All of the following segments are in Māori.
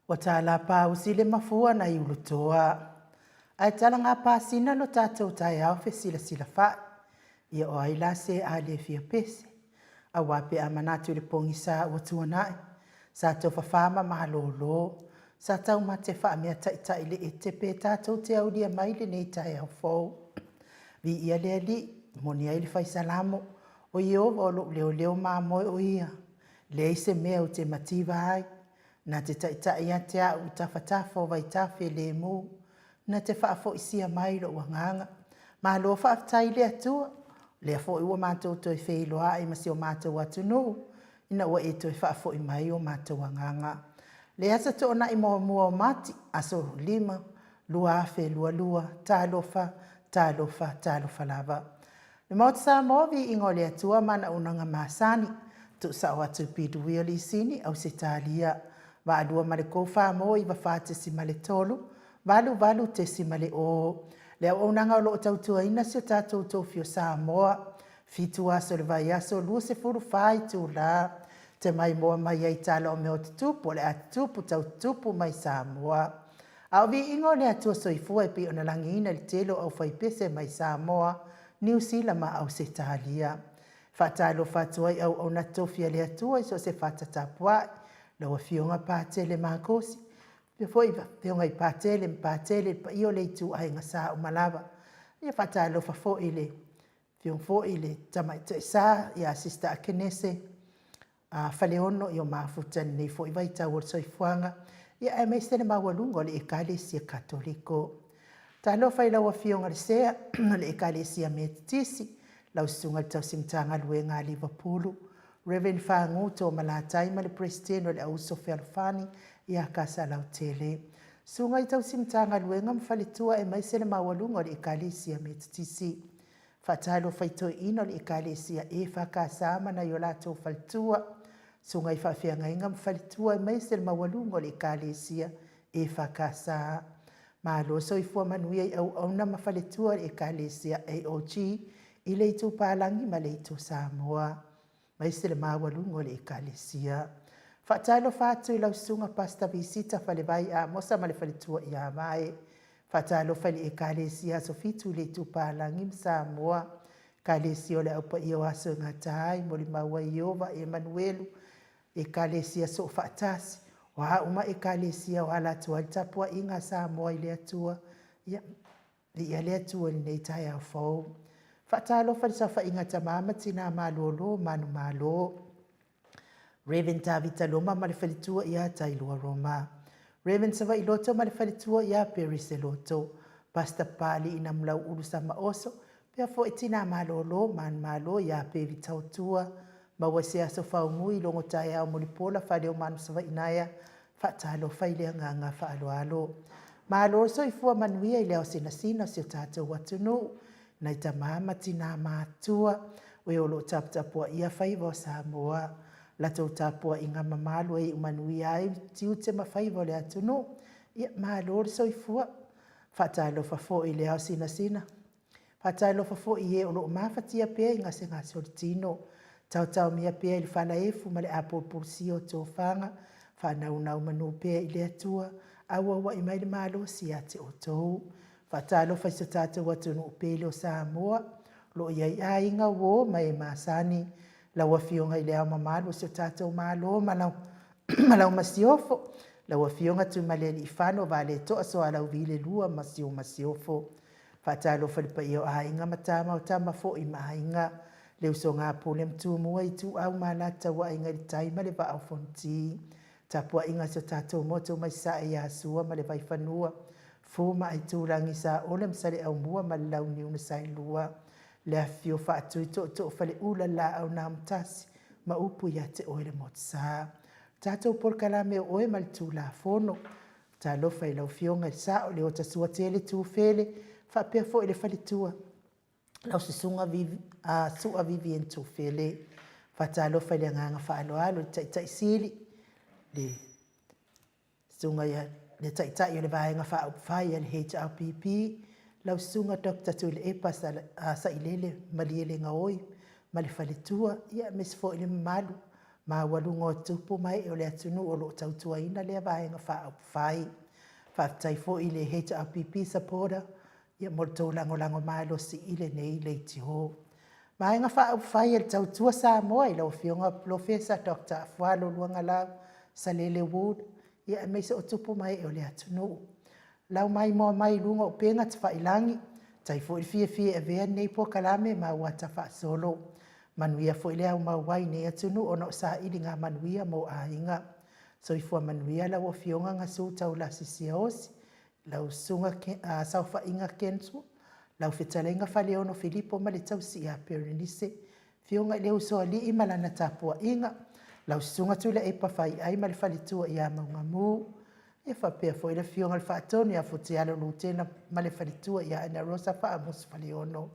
Wa tala pa usile mafua na iulutoa. Ai tala ngā pāsina lo tātou tai au fe sila wha. Ia o aila se a le fia pese. A wape a manatu le pongi sa ua tuanai. Sa tau whawhama mahalolo. Sa tau ma te wha mea tai le e te pe tātou te au lia maile nei tai au fau. Vi ia lea li, moni ai le whai salamo. O Iova o leo leo maa moe o ia. Le ise mea o te mativa ai. Na te tai ate au i tawhatafa o vai tawhi le mu. Na te whaafo isia mai lo wanganga. Ma lo whaafatai le atua. Le afo i ua mātou toi wheiloa i masi o mātou atunu. Ina ua e toi whaafo i mai o mātou wanganga. Le asa to na i mua o mati. Aso lima, lua afe, lua, talofa lava. Le mauta sa movi ingo le atua mana unanga masani. Tu sa o atu pidu wia li sini au se talia. Va alua male kofa mo i va fate si male tolu. Valu te si male o. Lea o nanga o loo tautua ina si o tātou tōwhio sā moa. Fitu aso le vai aso lua se furu whai tū la. Te mai moa mai ai tāla o meo te tupu. Le atupu tau tupu mai sā moa. Au vi ingo le atua soifua e pi o na langi ina li telo au whai pese mai sā moa. New Zealand ma au se tālia. Whatalo whatuai au na tōwhia le atua iso se whatatapuai. Lawa fionga pātele mākosi. Foi fionga i pātele pa io le tu ai ngasa o malava. Ia whatalo whafo ile. Fiong fo ile tamai te sa ia sista akenese. Whaleono i o mafutan nei fo i vaita o soifuanga. Ia e mei sene mawalungo le ekalesia katoliko. Talo whai lawa fionga le sea le ekalesia metisi. Lau sunga tau simtanga luenga Liverpoolu. Reverend Whangu tō malatai ma le presidente o le auso Whalfani i a kasa lau tele. Sunga i tau simtanga luenga mwhalitua e maise le mawalunga o le ekalesia metisi. Whatalo whaito ino le ekalesia e whakasa amana i o lato whalitua. Sunga i whawhianga inga mwhalitua e maise le mawalunga o le ekalesia e whakasa. Malo so i fua manuia i au na mawhalitua le ekalesia AOG i le itu pālangi ma le itu Samoa. Mai se le mawalungo le ekalesia. Whatalo whātu i lau sunga pasta visita whale vai a mosa ma le whalitua i a mai. Whatalo whale ekalesia so fitu le tu pālangi Samoa. Ekalesia o le aupa i o aso ngatai mo le maua Iova Emanuelu. Ekalesia so whaatasi. Wa uma ekalesia o ala tua tapua inga Samoa i le atua. Ia le atua ni nei tai au fau. Whatalo whalisafa inga tamama tina malolo manu malo. Reverend Tavita Loma ma le whalitua ia tailua Roma. Reverend Sava Iloto ma le whalitua ia Perise Loto. Pastor Pali ina mlau urusa maoso. Pea fo itina malolo manu malo ia pevi tautua. Ma wase aso whaumui longo tai au molipola whaleo manu Sava inaya. Whatalo whailea nganga whaaloalo. Malo so i fua manuia i leo sinasina si o tātou watunu. Nai ta mama tina mātua, we olo tapua ia whaiva o Samoa. Lato tapua inga mamalu e umanui ai, tiu te mawhaiva o le atunu. Ia mālori soifua, whatalo whafo i leo sina. Whatalo whafo i e olo mawhatia pia inga se ngā solitino. Tau mia pia i whana efu ma le apopursi o tō whanga. Whanau manu pia i le atua, awa i mai le mālo si ate o tōu. Whatalo whaisa tātou watunu upele o Samoa. Lo iai ainga wo mai masani. Lawa fionga i leo mamalu si o tātou malo malau masiofo. Lawa fionga tu maleli i whano vale toa so alau vile lua masiofo. Whatalo whalipa i o ainga matama o tama fo i mainga. Leo so ngā pole mtu mua i tu au malata wa inga i taima le va au fonti. Tapua inga si o tātou moto mai sa e asua ma le vai whanua. Fuma ai tūrangi sa ole msare au mua ma lau ni una sai lua. Lea fio whaatu i to whale ula la au nā mtasi. Ma upu ia te oele mot sa. Tātou porkala meo oe mal tū la fono. Tā lofa i lau fionga i sa o leo tasua tele tū fele. Whapea fo ele whale tua. Lau se sua vivi en tū fele. Whata lofa i le nganga whaaloalo tai sili. Le sunga ia le tai o le vaenga whai le HRPP. Lau sunga Dr. Tule Epa sa ilele maliele ngaoi. Ma le whaletua ia mes fo ile malu. ma walunga o tupu mai o le atunu o lo tautuaina le vaenga whaai. Whaatai fo i le HRPP supporter, ia mo tō lango malo si ile nei le itiho. Vaenga whaai e tautua sa moa i lau fionga Professor Dr. Afualo Luanga Lau Salele Wood, ia me se o tupu mai o le atunu. Lau mai moa mai lunga o penga te whailangi, tai fo i fie e vea nei po kalame ma wata wha solo. Manuia fo i lea o mawai nei atunu o no sa ili ngā manuia mo a inga. So i fua manuia lau o fionga ngā su tau la sisia osi, lau sunga saufa inga kensu, lau whetalenga whale ono Filipo ma le tau si a Perenise, fionga i leo soa li i malana tapua inga, lau sunga tula e pawhai ai ma le whale tua i a maunga mū, e whapea fo i le fionga le whaatoni a futi alo lutena ma le whale tua i a Ana Rosa wha amus whale ono.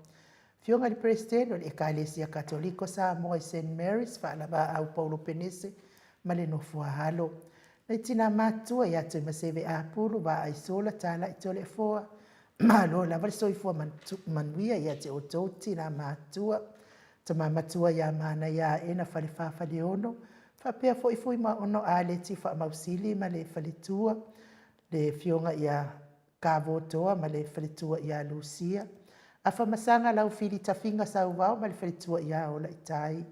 Fionga le presidente o le Ekalesia Katoliko sa moa i St. Mary's wha alaba au Paulo Penese, ma le nofua halo. Nei tina mātua i atu i maseve a pulu wa ai sola tala i tole foa. Ma lo la vale soifua manuia i ate o tau tina mātua. Ta mātua i a mana i a ena whale whawhale ono. Whapea fo i fui ma ono a le ti wha mausili ma le whale tua. Le fionga i a Kavotoa ma le whale tua i a Lucia. A whamasanga lau whiri tawhinga sa uwao ma le whale tua i a ola i tai.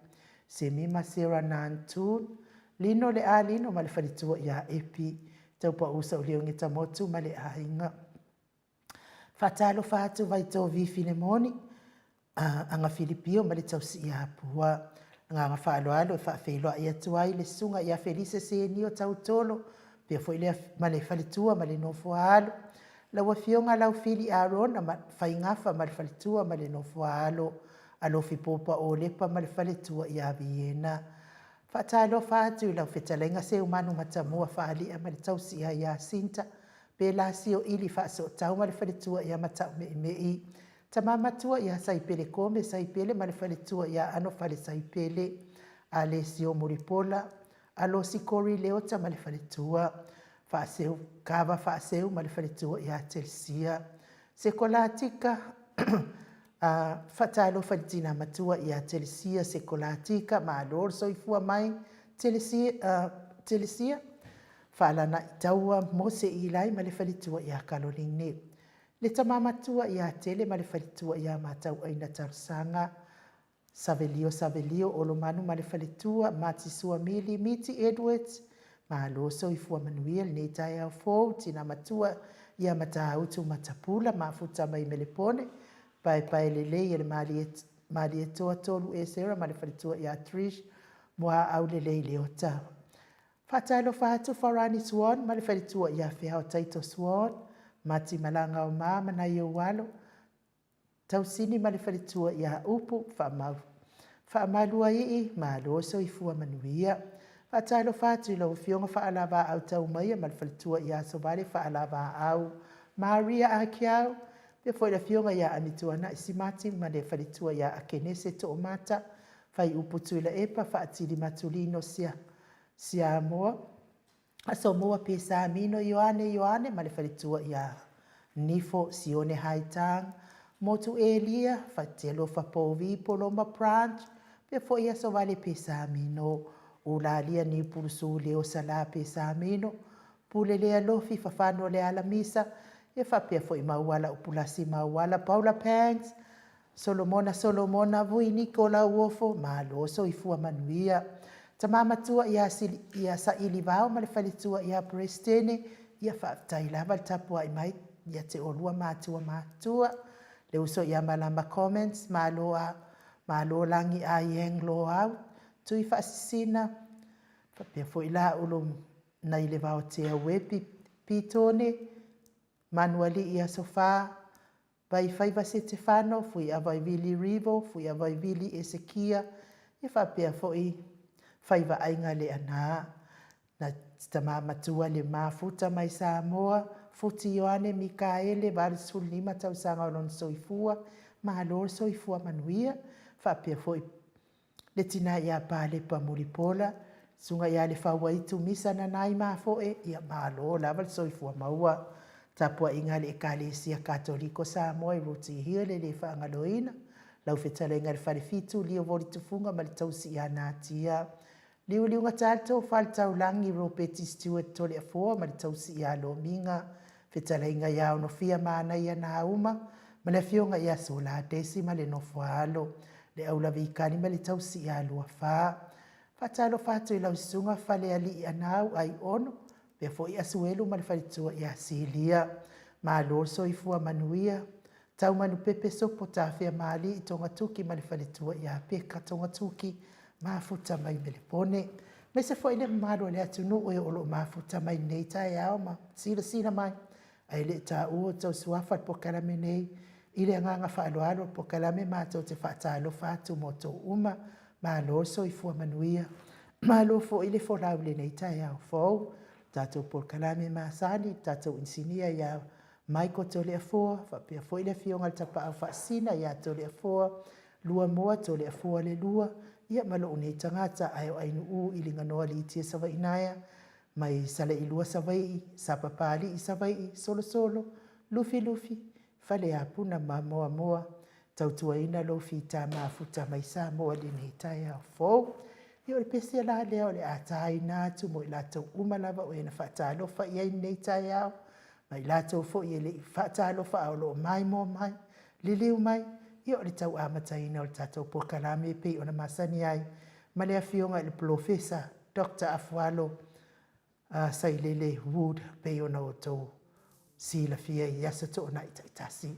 Se mima Sarah Nantun. Lino le a lino ma le whalitua i a epi. Tau pa usa o leo ngita motu ma le a inga. Whatalo whatu vai tō vi Filemoni. Anga Filipio ma le tau si i a pua. Nga whaalo alo e whawheloa i atuai le sunga i a Felice se nio tau tolo. Pia fo i lea ma le whalitua ma le nofo alo. Laua fionga lau fili a rona ma whaingafa ma le whalitua ma le nofo alo. Alofi popa o lepa ma le whalitua i a Viena. Whaatalo whaatu i lau whetalenga se umanu matamua whaali a mali tausi i a Sinta. Pe la sio ili whaaso tau mali whalitua i a matau mei. Ta mamatua i a saipele kome saipele mali whalitua i a ano whale saipele. A le sio muripola. A lo sikori leota mali whalitua. Whaaseu kawa whaaseu mali whalitua i a Telsia. Se kolatika Whatalo whalitina matua i a Telsia se kolatika ma alor soifua mai Telsia. Whalana i taua mo se ilai ma le whalitua i a Caroline. Le tamamatua i a tele ma le whalitua i a matau aina tarsanga. Savelio olomanu ma le whalitua matisua mili Miti Edwards. Ma alo soifua manuia le tai au fōu tina matua i a matautu matapula ma futa mai melepone. Pai lele i le mali e toa tolu e sera ma le whalitua i a Trish mua au lele i leota. Whatailo whatu Farani Swan ma le whalitua i a Whiao Taito Swan, Mati Malanga o Mama na i o walo. Tausini ma le whalitua i a Upu whaamalua i ma loso i fua manuia. Whatailo whatu i lau fionga whaalava au tau maia ma le whalitua i a Sobale whaalava au Maria Akiau. Pe foi la fionga ia anituana si mati ma le whalitua ia a kenese to o mata. Whai uputu ila epa whaatiri matulino sia moa. Aso moa pe sa amino Ioane ma le whalitua ia nifo sione haitang. Motu Elia whatelo whapovi poloma branch. Pe foi aso vale pe sa amino. Ulalia ni purusu leo sala pe sa amino. Pule lea lofi whawhano le alamisa. E whapea fo i mauala upulasi mauala Paula Pangs, Solomona vui Nicola Uofo, ma loso i fua manuia. Ta mamatua i a sa ili vau ma le whalitua i a Prestene, i a whaatai lava le tapua i mai, i a te olua matua. Le uso i a malamba comments, ma lo langi a ieng lo au, tui whaasisina. Whapea fo i la ulum na i le vau te awe pitone, Manuali i a sofa, vai whaiva se te whano, fui a vai vili Rivo, fui a vai vili Ezekia, e whapea foi whaiva ainga le ana. Na tama matua le mafuta mai Samoa, futi Ioane Mikaele, varisul lima tau sanga olon soifua, mahalor soifua manuia, whapea foi le tina i a pale pa muripola, sunga i a le whawaitu misa na nai mafoe, i a mahalor laval soifua maua. Tapua inga le Ekalesia Katoliko Samoa i ruti hia le whaangaloina. Lau whetale inga le wharefitu lia vori tufunga ma le tausi i anatia. liuliunga tātou whaletau langi Robert Stewart tole a fōa ma le tausi i alo minga whetalainga iau no fia mana ia na hauma ma le fionga ia sola desi ma le nofo alo le aula vikani ma le tausi i alo a wha. Whatalo whātu i lau sunga whale ali i anau ai ono pe fo i asuelu ma le whalitua i asilia ma loso i fua manuia tau manu pepe sopo tawhia mali i tonga tuki ma le whalitua i a peka tonga tuki mafuta mai melepone. Mai se foi le maro le atunu o olo mafuta mai nei tai ao ma sila mai. Ai le ta o tau suafa po kalame nei. Ile nganga whaaloalo po kalame mātou te whaatalo whātu moto uma ma loso i fua manuia. Ma lo fo ile fo lau le nei tai ao fau. Tātou po kalame ma sani, tātou insinia ia Michael tole a fua, whapea fo ile fionga tapa au whaasina ia tole a fua, lua moa tole a fua le lua, ia malo unei tangata ai o ainu u ilinga noa li itia sawa inaya, mai sale ilua sawai, sapapali i sawai, solo, lufi, fale a puna ma moa, tautua ina lo fita ma futa mai sa moa li nei tai au fau. Io le pesi ala leo le atai nā tu mo i lato umalava o ena whaatalofa i ai nei tai au, mai lato fo i ele whaatalofa au lo mai mo mai, liliu mai, io le tau amataina o le tatou po kalame pe o na masani ai, ma le afionga i le profesa Dr. Afualo Sailele Wood pe o na o tau sila fia i asa to na itaitasi.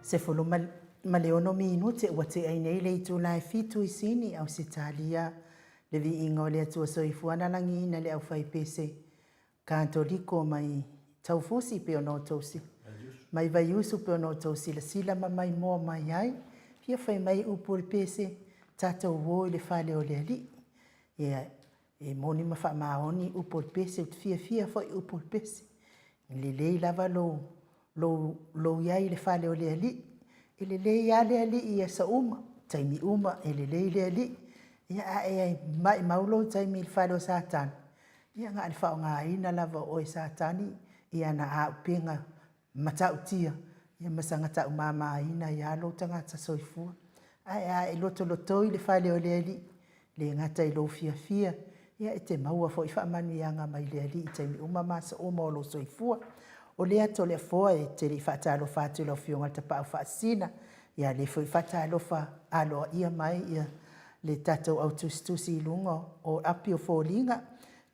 Se fulu ma le ono minute ua te ai nei le itu lai fitu i sini au se talia le vi inga o le atua soifuana langi ina le au fai pese katoliko mai taufusi pe ono tausi mai vai usu pe ono tausi la sila ma mai moa mai ai pia fai mai upuri pese tata uo le fale o le ali e moni ma fa maoni upuri pese fia foi upuri pese le lei lava lo iai le fale o le ali ele le ia le ali ia sa uma taimi uma ele le ali ia ai mai maulo taimi le fale o satan ia nga le fa nga ina lava o satani ia na a pinga matautia ia masanga ta mama ina ia lo tanga ta soifua ai loto le fale o le ali le ngata i lo fia ia te maua fo i fa manu ia nga mai le ali taimi uma masa uma lo soifua o le ato le foa e te li whaatalo whaatu lo fionga te pao whaasina. Ia le fwy whaatalo wha alo ia mai ia le tatou au tustusi lunga o api o fōlinga.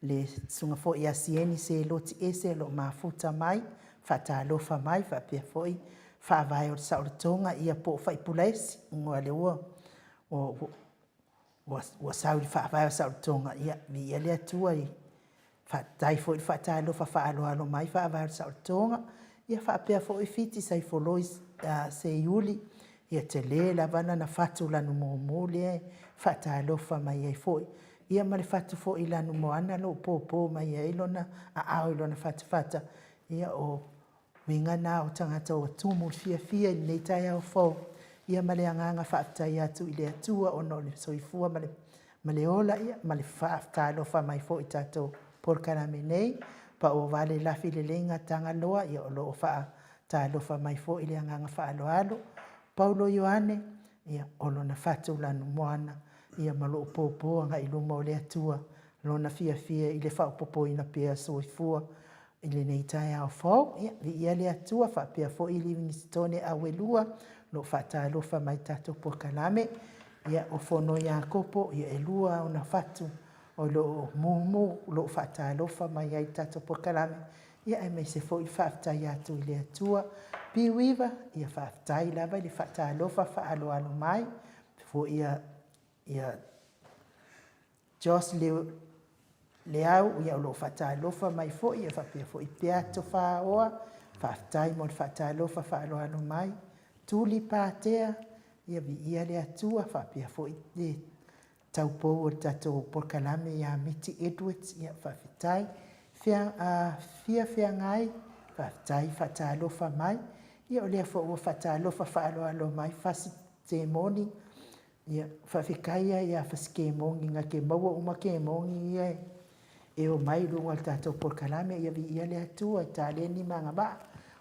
Le sunga fo ia sieni se loti ese lo mafuta mai. Whaatalo wha mai whapia foi. Whaavai o sauratonga ia po whaipulaisi. Ngoa le ua. Ua sauri whaavai o sauratonga ia mi ia le atua i. Tai foi whaatalo whaalo mai whaavai o sauratonga. Ia whaapea foi fiti sai folois se iuli. Ia te le la vana na fatu lanu mōmole whaatalo wha mai ai foi. Ia mare fatu foi lanu moana lo pōpō mai ai lona a au lona fata. Ia o winga na o tangata o tumu fia nei tai au fau. Ia male anganga whaatai atu i le atua o no le soifua male ola ia male whaatalo wha mai foi tato porkarame nei. Pa o vale lafi le lenga tanga loa ia o lo whaatalo wha mai foi le anganga whaalo. Paulo Ioane, ia olo na fatu lanu moana, ia malo popo anga iluma o le atua, lo na fia i le whao popo ina pia soifua, i le neitai au fau, ia le atua, wha pia fo i living stone a welua, lo fata alofa mai tato po kalame, ia o fono ia kopo, ia elua o na fatu, o lo mumu, lo fata alofa mai ai tato po kalame, ia e me se fo i whaftai atu i le atua, piwiva ia whaftai lava i le whata alofa whaalo mai, fo ia Jos le au ia lo whata alofa mai fo ia whapia fo i peato whaoa, whaftai mo le whata alofa whaalo mai, tuli pātea, ia vi ia le atua, whapia fo i le taupou o tato porkalame ia Miti Edwards, ia whawhitai, fia ngai, whaftai whata alofa mai, ia o lea fo ua whata alofa whaalo mai, whasi te moni, ia whawhikaia ia whasike mongi ngā ke maua uma ke mongi ia e o mai runga tato porkalame ia vi ia le atua i tāle ni manga ba,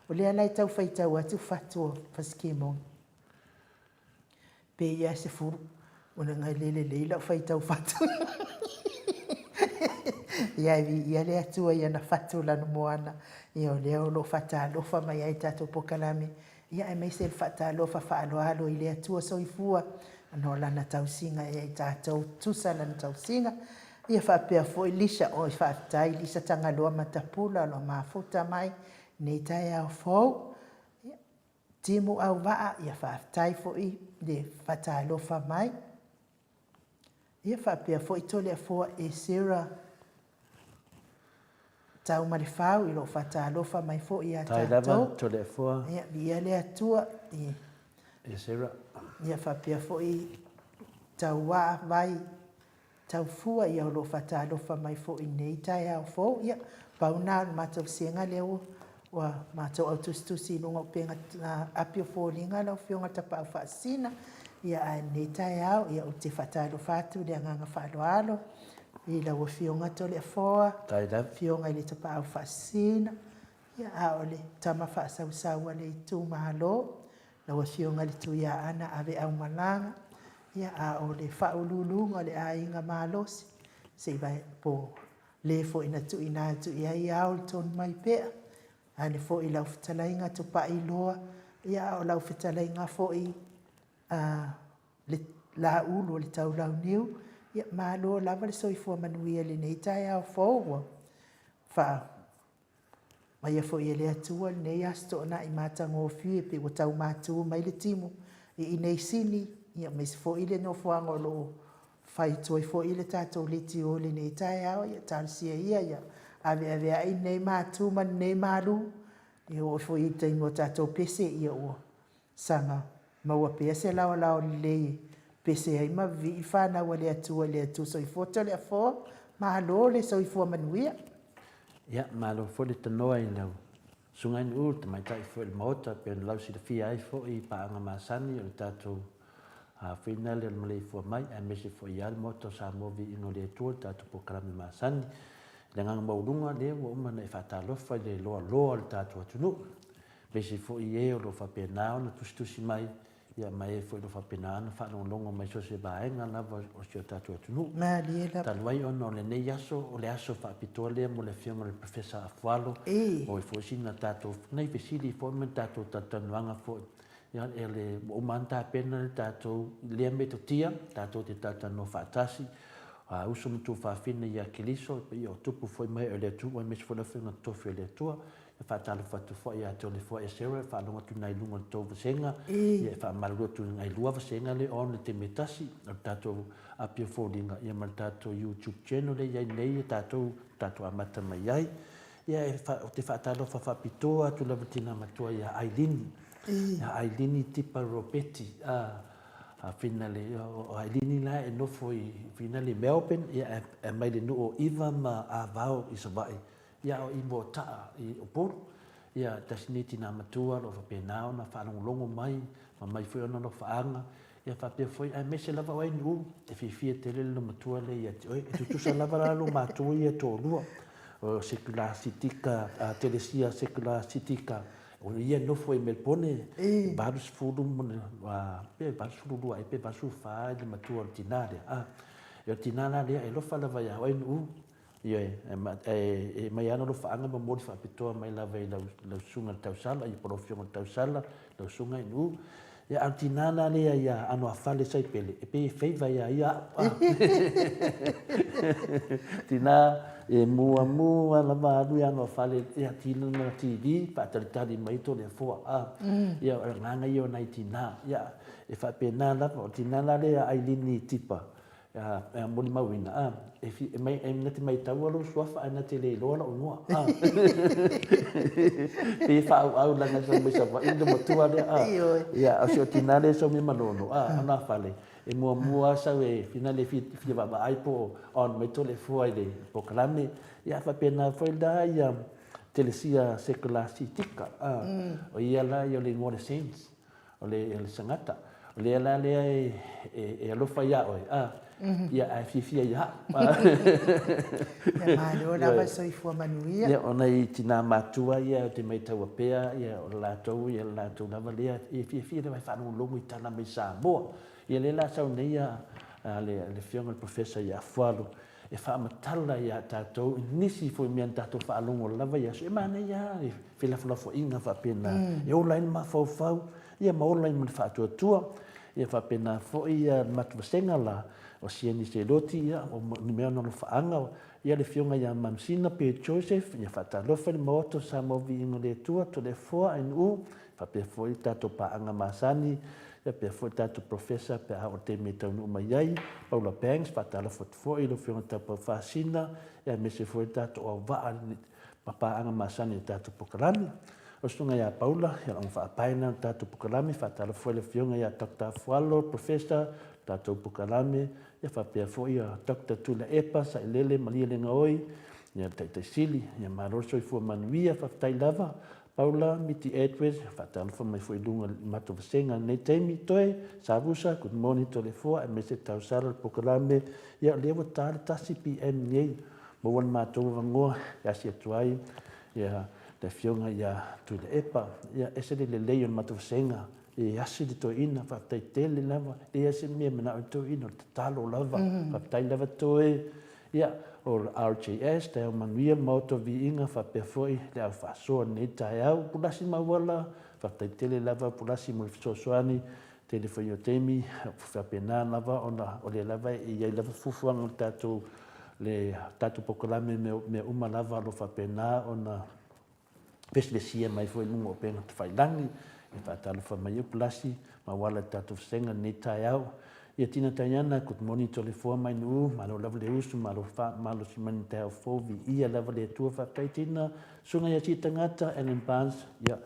o lea lai tau whaitau atu whatua whasike mongi. Pe ia se furu, una ngai lele leila whaitau whatu. Ia ia le atua ia na whatu lanu moana, ia o lea o lo whata alofa mai ai tato porkalame, ia e meise le whata alofa whaalo i le atua soifua, no lana tausinga e tātou tusa lana tausinga, ia whapea foi lisa o i whaatai, lisa tangaloa matapula lo mafuta mai, nei tai au fau, timu au waa, ia whaatai foi le whataalofa mai, ia whapea foi tole a fua e Sarah tau marifau i lo whataalofa mai foi a tātou. Tai lava tole a fua. Ia le atua E Sarah. Ia whapea foi tau waa vai tau fua ia lo whataalofa mai foi nei tai au fau. Ia pauna mātou sienga leo wa mātou autustusi lunga penga apio fōlinga lau fionga tapa au whaasina. Ia nei tai au ia o te whataalofa atu le anganga whaaloalo. I la wa fionga tole a foa. Tai lava. Fionga i le tapa au whaasina. Ia a ole tama whaasausaua le tu mahalo. laua fionga le tuia ana ave au malanga ia a o le whaululunga le ainga malosi se vai po le fo ina tu ina tu ia ia o le ton mai pea a le fo i lau fitalainga tu pa i loa ia o lau fitalainga fo i le la ulu le tau lau niu ia malo lava le soifua manuia le nei tai au fōua fa mai a fo i le atua le nei asto na i matango fie pe o tau mātua mai le timu i nei sini ia mai se fo i le no fuanga lo fai toi fo i le tātou liti o le nei tai au ia tālisia ia ave ai nei mātua man nei malu i o fo i te ingo tātou pese ia o sanga maua pea se lao le pese ai ma vi i whānau le atu soifota le afo mahalo le soifua manuia. Ia, malo fo le tanoa i lau. Sungai ni ur, te mai tai fo le maota, pe lau si le fia ai fo i paanga masani o le tātou whina le malei fua mai, a mese fo i al moto sa movi ino le atua, tātou po karami masani. Le nganga maurunga le wa umana i whatalofa le loa le tātou atunu. Mese fo i e o lo whapenao na tustusi mai, ia mai e fo i lo whapenao na whanongongo mai so se baenga lava o si o tātou atunu. Taluai ono le nei aso, o le aso whapitoa lea mo le whionga le professor Afualo, o i fo sina tātou, nei vesili fo me tātou tatanuanga fo ia e le umanta pena le tātou lea me to tia, tātou te tatano whatasi, uso mtu whawhina ia kiliso, i o tupu foi mai o le atua, mes fo le whionga tofu o le atua, whatalo whatu fo ia te o le fo e sera, whalonga tu nai lunga tō vasenga, ia whamarua tu ngai lua vasenga le on le te metasi, o tātou apia fōringa, ia ma tātou YouTube channel le iai nei, tātou amata mai iai, ia o te whatalo whawhapitoa, tu lava tina matua ia Ailini, ia Ailini tipa Robeti, whina le, o Ailini la e nofo i whina le Melbourne, ia e mai le nu o Iva ma a vau i Savai, ia o i mo taa i o poro, ia tasiniti nā matua lo whapenao na whanongolongo mai, ma mai whoi ona no whaanga, ia whapea whoi, ai mese lava wai nu, e whiwhia te lele no matua le ia te oi, e tutusa lava ralo matua ia tō lua, o Secular Sitika, Telesia Secular Sitika, o ia nofo i Melbourne, barus furu mone, pe barus furu lua, e pe basu whaa le matua o tinare, e o tinara lea, e lofa lava ia wai nu, ia e mai ana lo faanga ma mori fa pitoa mai lava i lau sunga tau sala i porofionga tau sala lau sunga i nu ia antinana lea ia ano afale sai pele e pe feiva ia tina e mua lava anu ia ano afale ia tina na TV pa talitali mai to le foa ia nganga io nai tina ia e fa pena lava o tinana lea Ailini tipa ya moni mawina e mai nati mai tau alo suafa ana te le loa o noa pe fa au langa sa mai sa inda motua le ya o tinale so mi malono ana fale e mua sa we finale fi ba ai po on mai to le foi le po kalame ya fa pena foi da ya telesia Secular Sitika o ia la yo le ngore sense o le sangata o le la le e alo fa ya o ia ai fifia ia malo lava soifua manuia ia ona i tina matua ia te mai tau apea ia o latou lava lea e fifia le vai whanongolongo i tana mai Samoa ia le la sau nei le whionga le professor ia Afualo e whaamatala ia tātou nisi foi mea tātou whaalongo lava ia so e mana ia e whilafulafo inga whapena e ola ina mawhauwhau ia maola ina mani whaatuatua ia whapena fo ia matuwasenga la o sieni se loti ia o ni mea no faanga ia le fionga ia mamsina pe Joseph ia fatalofa le moto sa movi ingo le tua to le foa en u fa pe foi tato paanga masani ia pe foi tato professor pe a o te meta no mai ai Paula Banks fatalofa foi le fionga tapo fasina ia me se foi tato o va paanga masani tato pokalami o sunga ia Paula ia on fa paina tato pokalami fatalofa le fionga ia Dr. Afualo professor tato pokalami ia whapea fo ia Dr. Tula Epa sa ilele malia le ngaoi ia tai sili ia maroso i fua manuia whaftai lava Paula miti Edwards whatalfa mai fo i lunga mato vasenga nei teimi toe savusa good morning to le fua e mese tau sara pokalame ia lewa tale tasi PM nei mo wan mato vangoa ia si atuai ia le fionga ia Tula Epa ia ese le leon mato vasenga e asi le toeina faafetaitele lava le ase mea mana o toeina o le tatalo lava faafetai lava toe ia o le RJS te au manuia ma o toviiga faapea foʻi le au faasoa lenei taeau pulasi mauala faafetaitele lava pulasi mo le fesoasoani tele foi o temi faapena lava ona o le lava e iai lava fufuaga le tatou pokalame mea uma lava lo faapena ona pesilesia mai foi luga o pega tafailagi e faatalofa mai ia pulasi mauala tatou fesega lenei taeau ia tina taiana good morning tolefua mai nuu malo lava le usu malo simani taeau fou viia lava le atua faafetaitina suga ia tii tagata Ellen Barnes ia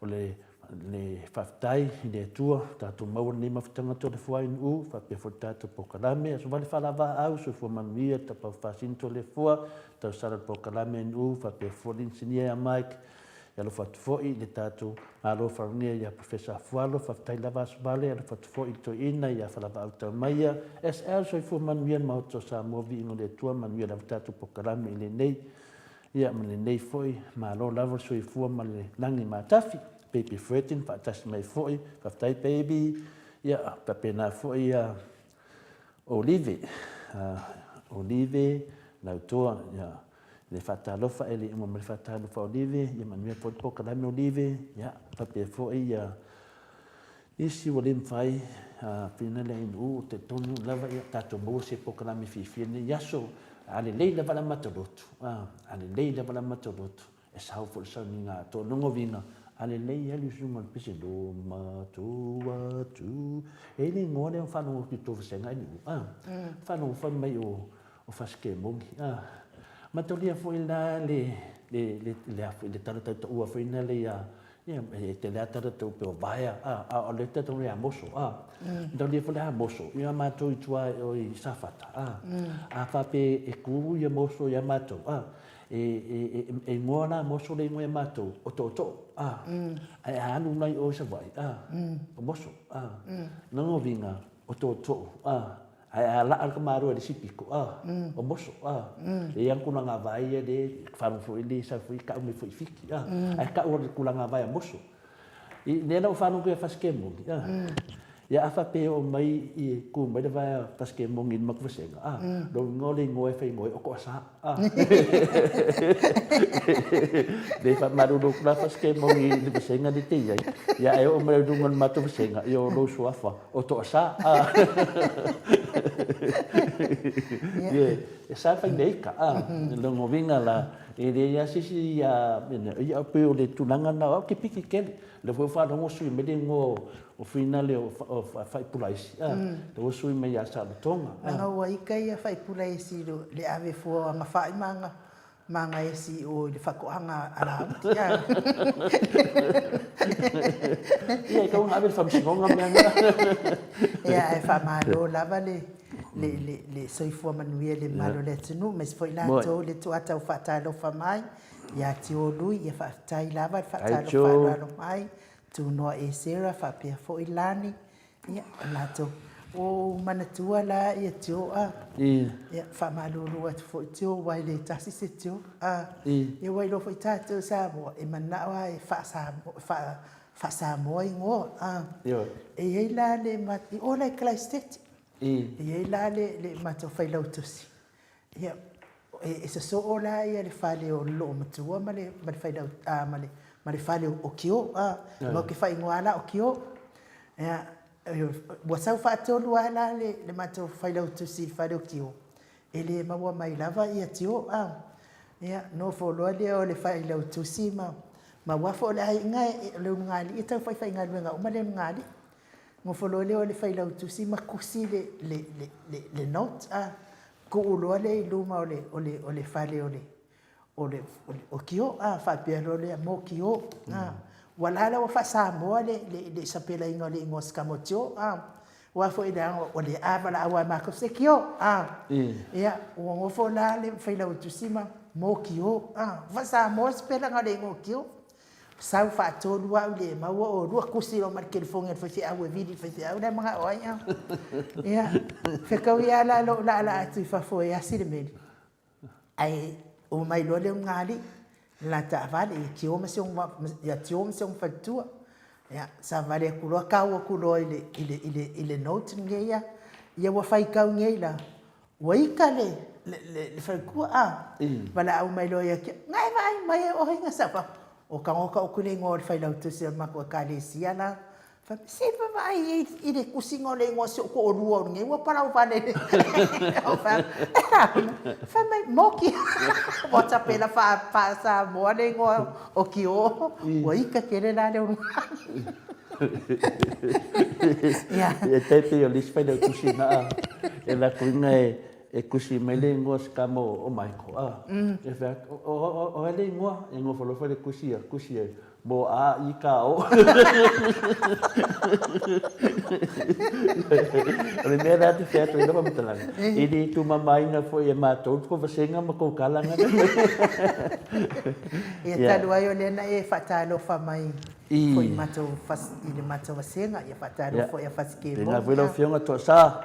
o le faafetai i le atua tatou maua lenei mafutaga tolefua ai nuu faapea foi tatou pokalame aso vale faalavaau soifua manuia tapau fasini tolefua tausala le pokalame ai nuu faapea foi insinia ia Mike ia alofa atu foʻi le tatou malo faragia ia profesa afualo faafetai lava asovale alofa atu foʻi le toeina ia falavaau taumaia SL soifua manuia ma oto Samoa viiga o le atua manuia lava tatou pokalame i lenei ia ma lenei foʻi malo lava le soifua ma le lagi matafi baby Fretin faatasi mai foʻi faafetai baby ia papena foʻi ia Olive lautoa ia le faatalofa e leʻi uma ma le faatalofa Olive ia manuia foʻi le pokalame Olive ia faapea foʻi ia isi ua lē mafai pina le ainuu o te tonu lava ia tatou maua se pokalame fifia nei aso alelei lava la matalotu alelei lava la matalotu e sau foʻi le sauniga toʻanoga viga alelei ali usuga le pese lo matuatu e le igoa lea faanoga kitofasega ai nuu faanoga fai mai o fasikemogi matolia foʻi la le talatautaʻua faina le ia te lea talatau pe o vaea o le tatau le amoso matolia foʻi le amoso ia matou itua o i safata a fape e kuru ia moso ia matou e igoa la moso le igoa ia matou o toʻotoʻo ae alu nai o savaʻi o moso nagoviga o toʻotoʻo ai ala ka maru le sipiko o moso e yang kulanga vai de faru foi le sa foi ka me foi fiki ai ka o kulanga vai a moso e nela o fanu que faz que mo ya afa pe o mai e ku mai vai faz que mo ngin mak vasenga lo ngole ngoe fai ngoe o ko sa de fa maru do kula faz que mo ngin vasenga de te ya e o mai dungon matu vasenga yo lo suafa o to sa e sa fai nei ka lo ngovinga la e le ya sisi ya pe o le tulanga na o ke piki kele le foi fa no sui me ngo o final o fai pulaisi to sui me ya sa tonga nga wa ikai ya fai pulaisi le ave fo nga fai manga esi o le fakoanga ala ya ia ka un ave fam singonga me ya e fa malo lava le soifua manuia le malo le tunu mes foi la to le tu ata fa talo fa mai ya ti o lui ya fa tai lava fa talo fa lo mai tu no e sera fa pe foi lani ya la to o manatua la ia tio ia fa malo lo at foi tio wai le tasi se tio ia wai lo foi tato sa mo e mana wa e fa sa mo ingo e ia la le mati o la klaistet ia la le mato fai lautusi ia e se so ola ia le fale o lo matua ma le fai lau ma le fale o kio ma ke fai ngoala o kio ia wa sau fa tolu ala le mato fai lautusi fale o kio ele ma wa mai lava ia tio ia no fo lo le fai lautusi ma wa fo le ai ngai le ngali ita fai ngai nga o ma le ngali mo folo le fai lautusi ma kusi le note ko ulo le luma o le fale o kio fa piero le mo kio wala la wa fa sa mo le sapela ingo le ingos kamotio wa fo ida o le avala awa ma ko se kio ia o ngo fo la le fai lautusi ma mo kio fa sa mo spela ngale ngo kio sau fa tolu wa le ma wo ru kusi o mar kelfonga fa fi awe vidi fa fi awe ma o ya fe ka wi ala lo la tu fa fo ya silmel ai o mai lo le ngali la ta vale ki o me se ya ti o me se fa tu Ya, sa vale kulo kau kulo ile note ngeia. Ia wa fai kau ngeila. Wa ikale le fai kua a. Wala au mai loia ki. Ngai mai o hinga sapa. O ka ngoka o kule ngor fai lau tu se mako ka le siana. Fa se fa vai ile kusingo le ngo se ko ruo nge wa para o vale. Fa mai moki. Bota pela fa sa mo le ngo o ki o. Wa ika kele la le E te te o lis whaida kusina e la kuinga e kusi me le ngoa skamo o mai ko e whea o ele ngoa e ngoa whalawha le kusi e mo a i ka o o le mea rati whea tu i rapa matalanga i di tu mamaina fo i e mātou ko vasenga ma kou kalanga e talu ai o lena e whatalo whamai foi matou fas ile matou vasenga ia fatalo foi a fas ke mo nga velo fionga to sa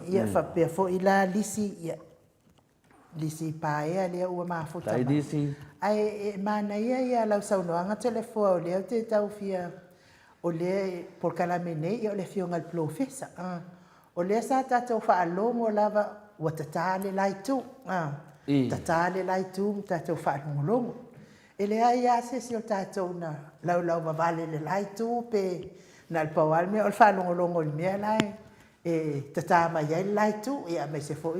ia fa pe fo ila lisi pae le o ma fota tai lisi ai mana ia la sauno anga telefone le te tau fia o le por kala mene ia le fionga al profesa o le sa tata fa alongo lava o tatale lai tu tatale lai tu tata fa alongo ele ai ase si o tatou na lau vavale le lai tu pe na el paual me o whanongolongo i mea lai e tata mai ai lai tu e a me se fo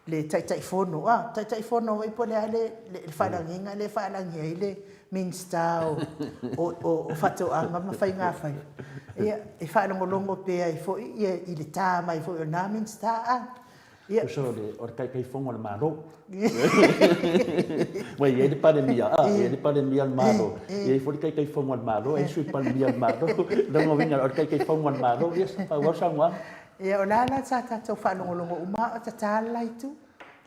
le tai fono tai fono i pole ale le whananginga le whanangia i le minsta o whato anga ma whai ngā whai e whanongolongo pe ai fo i le tā mai fo i o nā minsta so le o kai fongo le maro wa ye de pare mia ye de pare mia le maro ye fo kai fongo le maro e sui pare mia le maro da mo vinga o kai fongo le maro yes pa wa sangwa e o la sa ta to fa longo uma o ta lai tu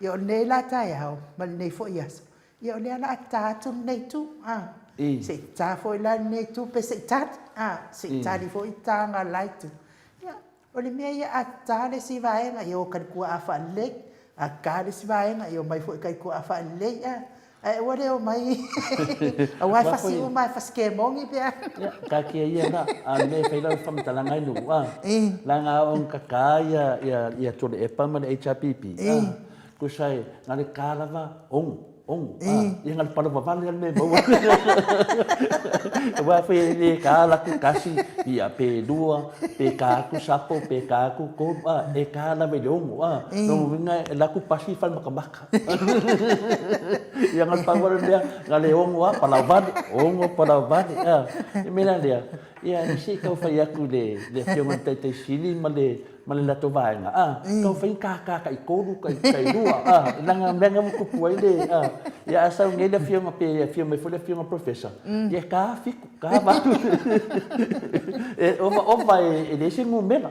e o ne la ta ya ma nei fo yes e o le la ta tu nei tu se ta fo la nei tu pe se ta se ta di fo ta nga lai tu o le mea ia atale si vaenga i o kua afa le a kare si vaenga i o mai fo kai kua afa le e ore o mai a wai fasi o mai faske mongi pe ka ke ia na a me fai la fam talanga nu la nga on ka ia to le epa ma le HPP ku sai ngale kalava ia ngal pala vavale me mo wa fe le kala ku kasi ia pe dua pe ka ku sapo pe ka ku ko e kala me longo no vinga la ku pasi fal makabaka ia ngal pala dia ngale ongo pala vale mena dia ia si ka fa ya ku le fiona te sili male la to vaenga ka fa ka i ko ka i dua langa mo ku puai le ia asa ngai le fiona pe fiona me fole fiona professor ia ka fiku ka ba o vai e le singu mena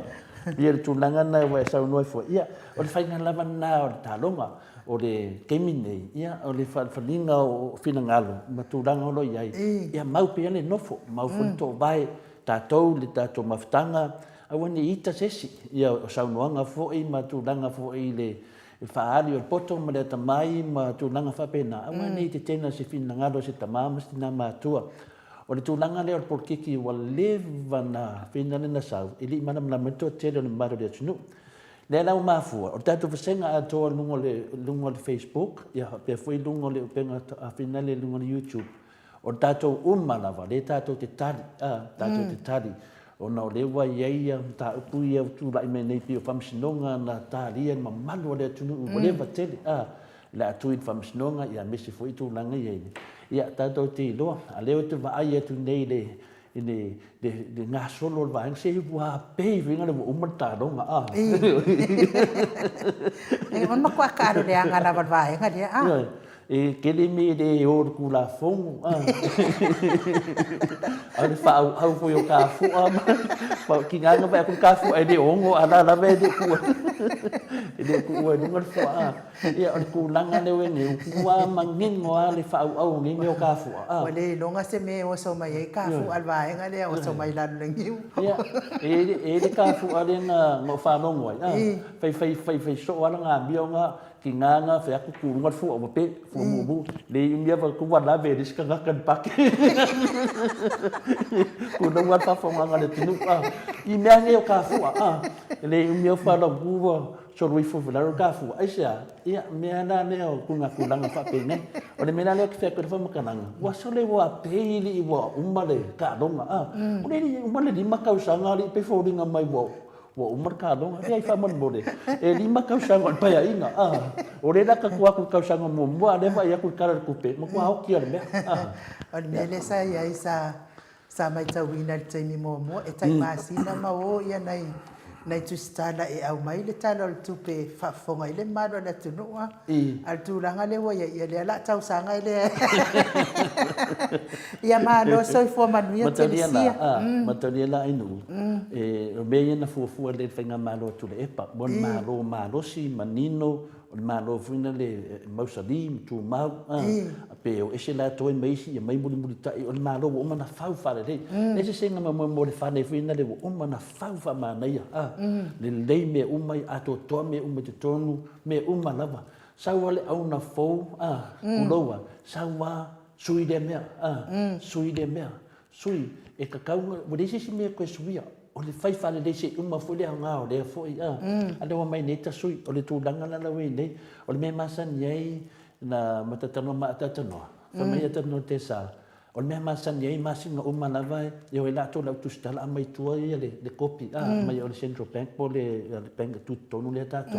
ia tu langa na wa sa no fo ia o le fainga lava na o talonga o le kemine ia o le falinga o finangalo matulanga lo ia mau pe le nofo mau fo to vai tatou le tatou maftanga awani ita sesi ia o saunoanga fo i matulanga fo i le faali o poto ma le tamai ma tulanga fa pena awani te tena se finangalo se tamama se na matua o le tulanga le o porkiki wa leva na finale na sau ili mana na meto tele le maro de tunu le la mafua o tatu fasenga a to lungo le Facebook ia pe foi lungo le penga a finale lungo le YouTube o tatu lava le tatu te tali o na le wa ia ta pu ia tu la me nei pio famsinonga na talia ma malu le tunu o le vatele la tu in famsinonga ia mesi foi tu langa ia tatu ti lo a le tu va ia tu nei le de nga solo va en se wa pe vinga le umata ronga on ma kwa karo le anga la va nga dia e kele me de or kula fong ale fa au fo yo ka fu pa kinga nga ba ku ka fu ai de ongo ala la ve de ku de ngor fo ia on ku langa le we ni ku mangin ngo ale fa au ngi yo ka fu wale longa se me o so mai ka fu alva nga le o so mai la lengiu ia e de ka fu ale na ngo fa no ngo fai so wala nga bio nga ki nganga fe aku ku ngat fu o pe fu mu bu le mia va ku wala ve dis ka kan pak ku no ngat fa fo nganga le tinu i mea nge o ka fu le mia fa lo bu va so rui fu la ka fu ai sia ia mea na ne o ku nga ku langa fa pe ne o le mena le ke fe ko fa makananga wa so le wa pe li wa umale ka donga o le umale di makau sanga li pe fo dinga mai wo wa umar ka donga ai fa mon bode e li makau sanga pa ya ina o le da ka ku aku kau sanga mo mo ale va ya ku kara ku pe mo ku au ki me o le mele sa ia sa mai tau ina te mi mo e tai masina ma o ia nei tu stala e au mai le tala le tupe fa fonga ile maro na tunua al tulanga le wa ia le la tau sanga ile ia ma lo so fo manuia te sia mataliela inu e o be na fu le fenga malo tu le epa bon malo si manino o malo fina le mausalim tu mau pe o ese la to mai si mai muri tai o malo o mana fau fa le ese senga mo le fa ne fina le o mana fau fa mana ia le lei me umai ato to me te tonu me lava sau le au na fou uloa sau sui de mea sui e ka kau o le si me ko suia o le fai fa le se fo le nga o le fo ade wa mai ne ta sui o le tu langa la we nei o le me masan yai na matatano matatano fa mai atano te sa o le mea masan yai masinga lava e o la to la tu stala mai tua ia le kopi mai o le Central Bank po le bank tu tonu le tato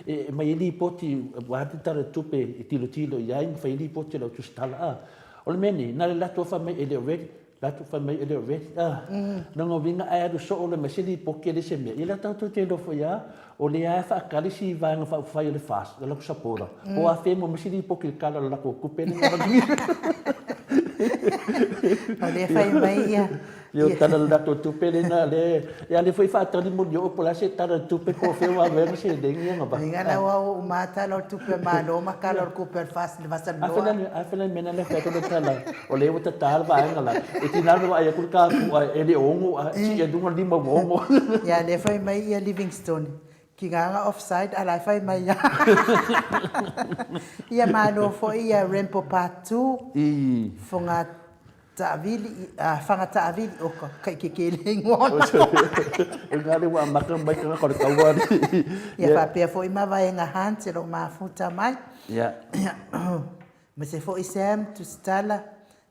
e mai li poti wa tara tupe tilo yai fai li poti la tu stala o le meni na le la to fa mai ele ready la tu fa mai ele ready no vinga ai do so o le masili poke le semia ila tanto te lo fo ya o le ai fa kalisi va nga fa le fast la ku sapora o a fe mo masili poke kala la ko kupeni ole fai mai ia yo tala la to tupe le na le ya le foi fa tali mo yo pola se tala tupe ko fe wa ver se de nga ba nga na wa o mata lo tupe ma lo ma kala ko per fast le vasan lo afela mena le fa to tala o le wata tal ba nga la e tina no ai ku ka ku e le ongo si e dunga lima ongo ya le fai mai ia Livingstone ki nga offside ala fai mai ia malo fo ia Rempo Part 2 fonga ta'vili fanga ta'vili o kai ke le ngona ngale wa makam bai ka ko tawari ia fa pe fo ima vai nga hanse lo ma futa mai ya ma se fo isem tu stala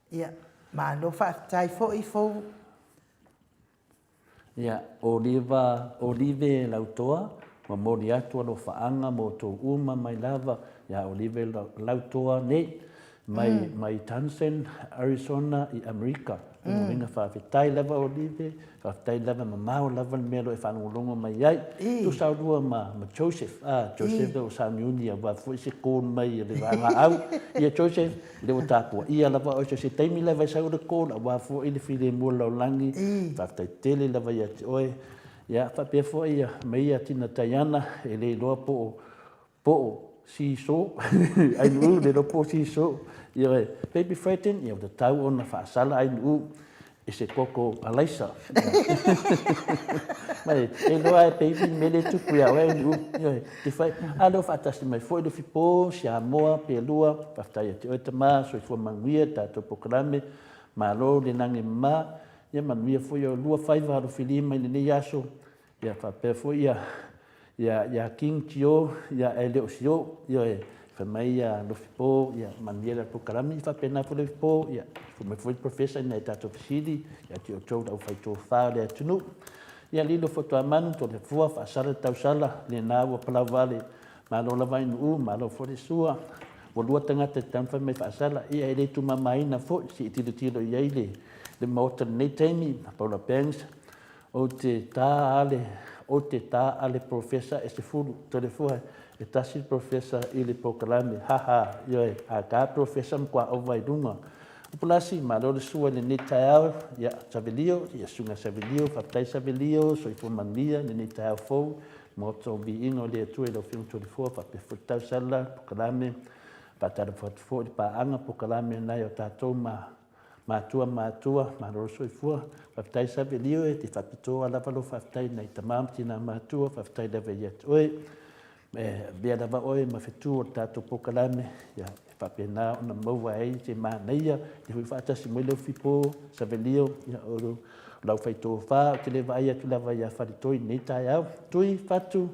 ia ma lo fa tai fo I fo ya olive lautoa ma mori atu lo faanga mo to uma mai lava ya olive lautoa nei mai Tansen Arizona I America Minga fa fitai lava olive fa fitai lava mamau lava melo e fa ngolongo mai ai tu sa rua ma Joseph Joseph do sa miuni va fu se kon mai le nga au ia Joseph le tapu ia lava o se taimi lava sa o kon va fu ile file mo lo langi fa fitai tele lava ia oi ya fa pe fo ia mai tina tayana ele lo po si so ai nu le lo po si so ia baby frightened ia de tau ona fa sala ai nu ese koko alaisa mai e lo ai baby mele tu pia ai nu ia te fai alo fa tasi mai foi do fipo sia moa pe lua fa tai te o te ma so fo manguia ta to proclame ma lo le nangi ma ia manguia foi o lua fai va do filima ni yaso ia fa pe foi ia king tio ia ele osio ia fa mai ia lo fipo ia maniera po kalami fa pena po lo fipo ia me foi professor na tato fisidi ia ti o tau fai to fa le tunu ia lilo foto aman to le fua fa sala tau sala le na wa pala vale ma lo la vai nu ma lo fo sua o lua tanga te tamfa me fa sala ia ele tu mamai na fo si tilo ia ile le motor nei temi pa la pens o te ta ale professor e se fulu telefone e tasi professor ile proclame haha yo a ka professor kwa ovai dunga populasi ma lo sua le netao ya savelio ya sunga savelio fatai savelio so i mania le netao fo moto bi ingo le tu e lo film 24 fa pe futa sala proclame patara fo pa anga proclame na yo tato matua ma lo so i fo fatai savelio e te fapito ala valo fatai na tamam tina matua fatai da veyet oi Bea lava oe ma fetu o tātou pokalame, ia whapena o na maua ei te māneia, te hui whaatasi mwele o whipo, sa velio, ia oro, lau whaito wha, o te lewa ai atu lava ia wharitoi, nei tai au, tui whatu,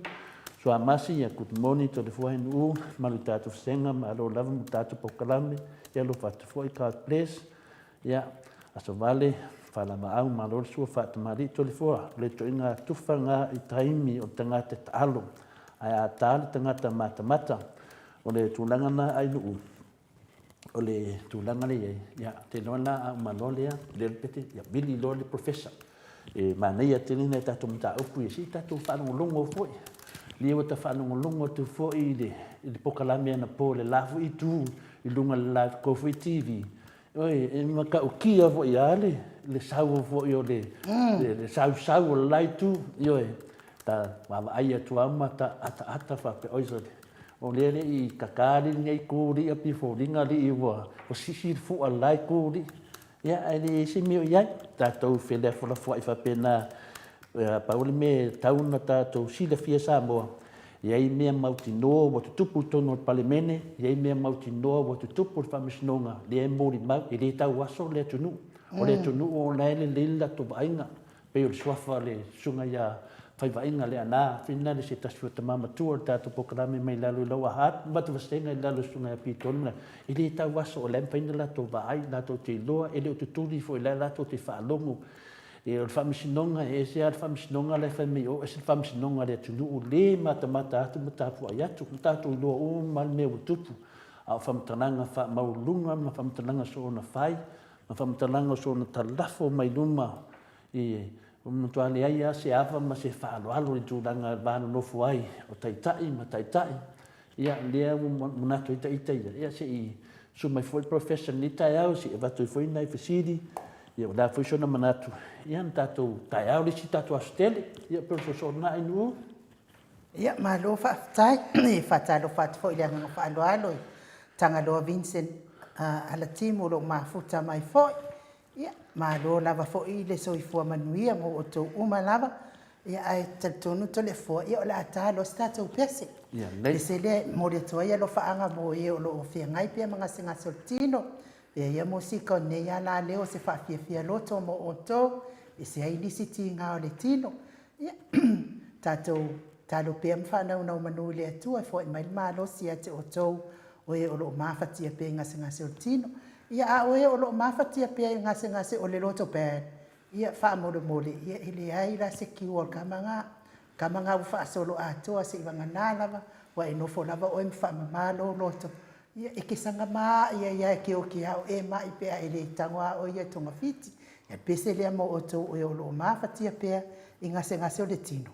so a masi, ia good morning, to le fuahin u, malu tātou whenga, ma alo lava mu tātou pokalame, ia lo whatu fwoi, God bless, ia, aso vale, whalama au, ma alo sua whatu mari, to le fua, le to inga tufanga i taimi o tangata taalo, ai a tāle tangata mata-mata, o le tūlangana ai nuu, o le tūlanga le iei, ia, te loana a umalolea, le pete, ia, bili lo le professor, manei a te lina e tātou mta upu, i si tātou whanongolongo fwoi, lia wata whanongolongo tu fwoi le pokalame ana po, le lafu i tū, i lunga le live kofu i TV, oi, e maka o kia fwoi ale, le sau fwoi o le sau o lai tū, ioi, ta mama ai atu ama ta ata fa pe oiso o lele I kakari nei kuri a pi foringa li iwa o sisi fu alai kuri ya ai si mi ya ta to fele fola fo fa pena pauli me tauna ta to si le fia sa mo ya I me mautino o tupu tono palemene ya I me mautino o tupu fa misnonga le mori ma I le ta waso le tunu o le tunu o lele lila to bainga pe o swafa le sunga ya fai vainga le ana fina le se tasu te mama tua tātou pokalame mai lalu lawa hat batu vastenga I lalu sunga ya pitona I le tau waso o lem faina la tō vaai la tō te loa ele o tuturi fo ila la tō te whaalongo e o whamisinonga e se ar whamisinonga le whamei o e se whamisinonga le tunu o le mata atu matapu ai atu tātou loa o mal me o tupu a o whamitananga wha maulunga ma whamitananga so na whai ma whamitananga so na talafo mai luma o mtua le ai se ava ma se whaaloalo I tūranga vāno nofu ai o taitai ma taitai. Ia lea munato I taitai. Ia se I sumai foi profession ni tai au si e watu I foi nai whasiri. Ia la foi sona manatu. Ia na tātou tai au li si tātou astele. Ia profesor na inu. Ia malo whaftai. I whatalo whatu fo I le anganga whaaloalo. Tangaloa Vincent ala timu lo mafuta mai foi. Ia, malo lava fo I le soifua manuia mo o tō uma lava. Ia ai tatonu to le fo ia o la atalo statou pese. Ia, le se le mo le toa ia lo whaanga mo e o lo o fia ngai pia mga singa soltino. Ia musika o ne ia la leo se whawhia loto mo o tō. E se ai nisi ti ngā o le tino. Ia, tātou talo pia mwhanau nau manu le atua. Fo I mai malo si ate o tō. O e o lo mawhatia pia ngā singa soltino. Ia a oe o lo mawhatia pia ngase o le loto pēr. Ia wha mole. Ia ele ai la se ki o kamanga u wha solo atoa se iwanga nālava. Wa e nofo lava oe mwha mamalo loto. Ia e kisanga maa ia e ki o ki hao e mai pia ele tangwa o ia tonga fiti. Ia pese lea mo o tō oe o lo mawhatia pia I ngase o le tino.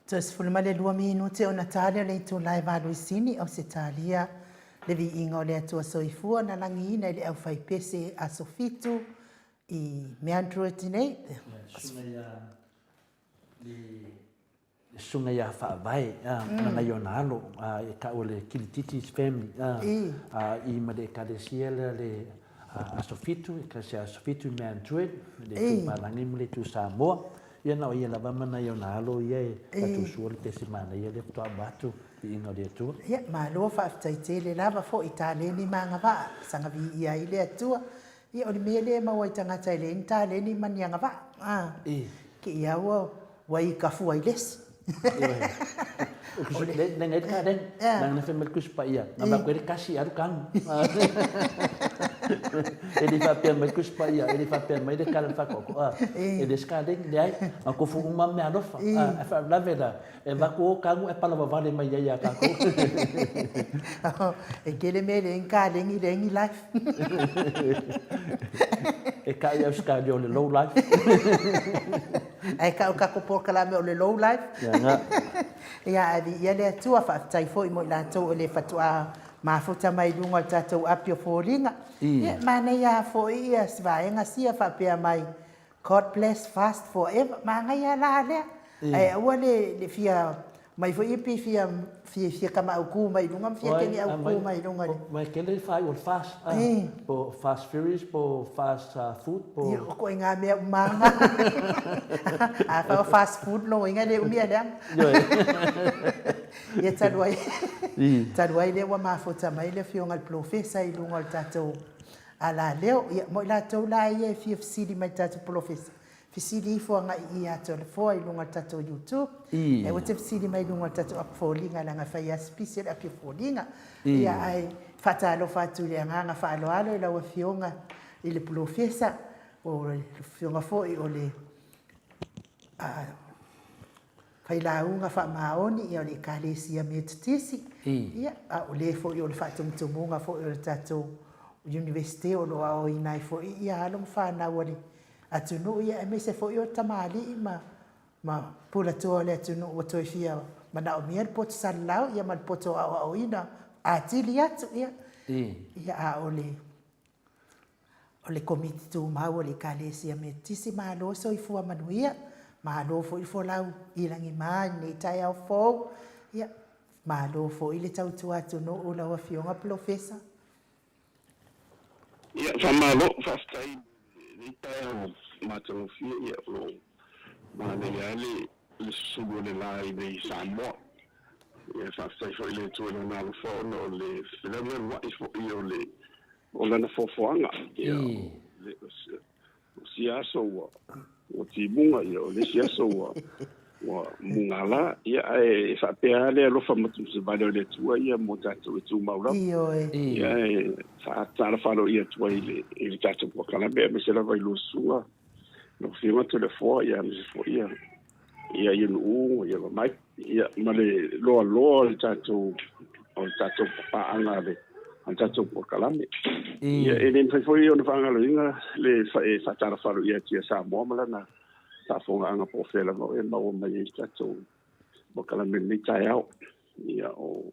Tōs le 2 minuti o Natalia le tu lai valu isini au se talia le vi inga o le atua soifua na langi na le au fai pese a sofitu I me Android nei. Sunga ia whaavai, ngana i o nalo, e ka o le Kilititis family, I ma le karesia le asofitu, e ka se asofitu me Android, le tu palangi mo le tu Samoa, ia na o ia lava mana i o nalo, ia e tu sua le pese mana, ia le toa batu, I inga le atua. Ia, ma loa whaaftaite le lava fo I tā leni manga waa, sanga vi ia I le atua, ia o le mea le maua I tangata I le ni tā leni manianga waa, ki ia ua wai ka fua I lesi. Nang ka den, nang na femel kus pa ia, na ba kwere kasi aru kang. Ele fa pe mai kus pa ia, ele fa pe mai de kala fa ko. Ele ska den dai, a ko fu uma me alofa. A fa la veda, e va ko kangu e pala vale mai ia ka ko. E kele me le nka lengi life. E ka ia ska dio le low life. Ai ka ko por kala me o le low life. Ia ia le atua whaafitai fo I mo I lātou o le fatua mafuta mai lunga o tātou apio fōringa. Ia mana ia fo ia svaenga sia whapea mai God bless fast forever. Manga ia la lea. Ai ua le fia mai fo ipi fia kama au ku mai lunga fia kengi au ku mai lunga le. Mai kele fai o fast. Po fast furious, po fast food. Ia ko inga mea umanga. A fa fast food no inga le umia leang. Ia taruai le wa mafuta mai le fionga le profesa I lunga le tātou ala leo. Ia mo I lātou la ia fia fisiri mai tātou profesa. Fisiri I fuanga I ato le fua I lunga le tātou YouTube. E o te fisiri mai lunga le tātou apfolinga langa whai aspisi le apio folinga. Ia ai whatalo whatu le anganga whaalo alo I laua fionga I le profesa. O le fionga foi o le Pai launga wha maoni I o le kalesia me tutisi. Ia, o le fo I o le whatumtumunga fo I o le tatou universite o loa o inai fo I ia halong whanau le atunu ia e me se fo I o tamali ma pula tua le atunu o toi fia mana o mea le poto salau ia ma le poto au ina a tili atu ia. Ia a o le komiti tu mau o le kalesia me tutisi ma lo so I fua manuia. Malo fo I fo lau I langi mai nei tai au fo. Ia, malo fo I le tautu atu no o lau a fionga profesa. Ia, fa malo, fa stai nei tai au matalo fia ia o ma nei ale le sugo le lai nei Samoa. Ia, fa stai fo I le tu le nalo fo no le filame wa I fo I o le o lana fo foanga. Ia, le o siaso o timunga ia o le siaso wa mungala ia e fa pea le alofa matu se vale le tua ia mo tatou tu maula ia fa tala falo ia tua ile tatou po kala be me se la vai lo sua no fima telefo ia me se fo ia no ia mai ia male lo le tatou pa anga le tatou po kala me ia ele foi ia no fanga lo inga le fa tala falo ia tia sa mo mala na sa fonga anga po fela mo e mau mai tatou mo kala me ni tai au ia o